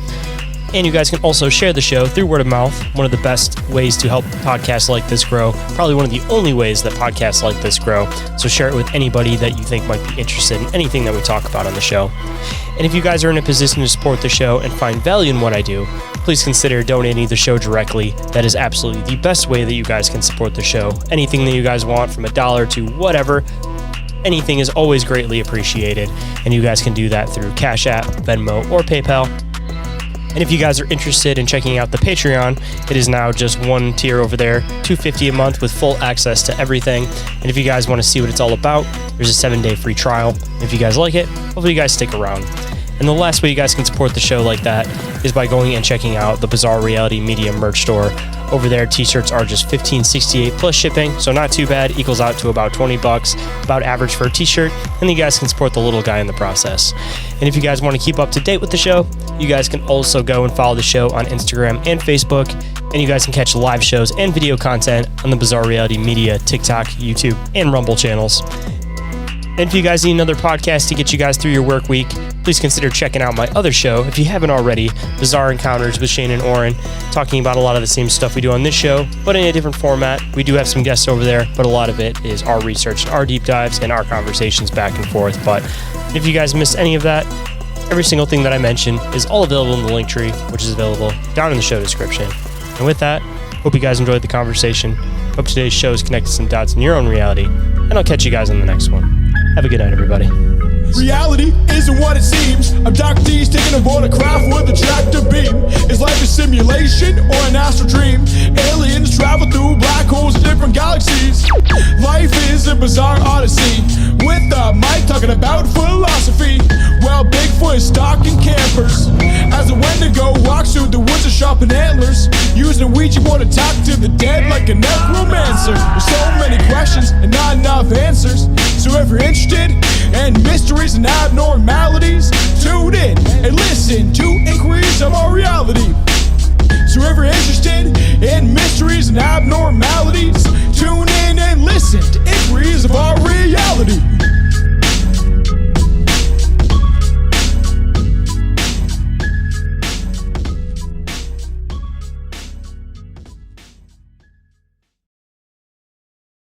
Speaker 1: And you guys can also share the show through word of mouth, one of the best ways to help podcasts like this grow, probably one of the only ways that podcasts like this grow. So share it with anybody that you think might be interested in anything that we talk about on the show. And if you guys are in a position to support the show and find value in what I do, please consider donating the show directly. That is absolutely the best way that you guys can support the show. Anything that you guys want, from $1 to whatever, anything is always greatly appreciated. And you guys can do that through Cash App, Venmo, or PayPal. And if you guys are interested in checking out the Patreon, it is now just one tier over there, $2.50 a month with full access to everything. And if you guys want to see what it's all about, there's a 7-day free trial. If you guys like it, hopefully you guys stick around. And the last way you guys can support the show like that is by going and checking out the Bizarre Reality Media merch store. Over there, t-shirts are just $15.68 plus shipping, so not too bad. Equals out to about $20, about average for a t-shirt, and you guys can support the little guy in the process. And if you guys want to keep up to date with the show, you guys can also go and follow the show on Instagram and Facebook, and you guys can catch live shows and video content on the Bizarre Reality Media, TikTok, YouTube, and Rumble channels. And if you guys need another podcast to get you guys through your work week, please consider checking out my other show, if you haven't already, Bizarre Encounters with Shayn Orin, talking about a lot of the same stuff we do on this show, but in a different format. We do have some guests over there, but a lot of it is our research, our deep dives, and our conversations back and forth. But if you guys missed any of that, every single thing that I mentioned is all available in the link tree, which is available down in the show description. And with that, hope you guys enjoyed the conversation. Hope today's show has connected some dots in your own reality, and I'll catch you guys on the next one. Have a good night, everybody.
Speaker 4: Reality isn't what it seems. Abductees taking aboard a craft with a tractor beam. Is life a simulation or an astral dream? Aliens travel through black holes in different galaxies. Life is a bizarre odyssey, with the mic talking about philosophy. Well, Bigfoot is stalking campers as a Wendigo walks through the woods of sharpened antlers, using a Ouija board to talk to the dead like a necromancer. There's so many questions and not enough answers. So if you're interested in mysteries and abnormalities, tune in and listen to Inquiries of Our Reality. So if you're interested in mysteries and abnormalities, tune in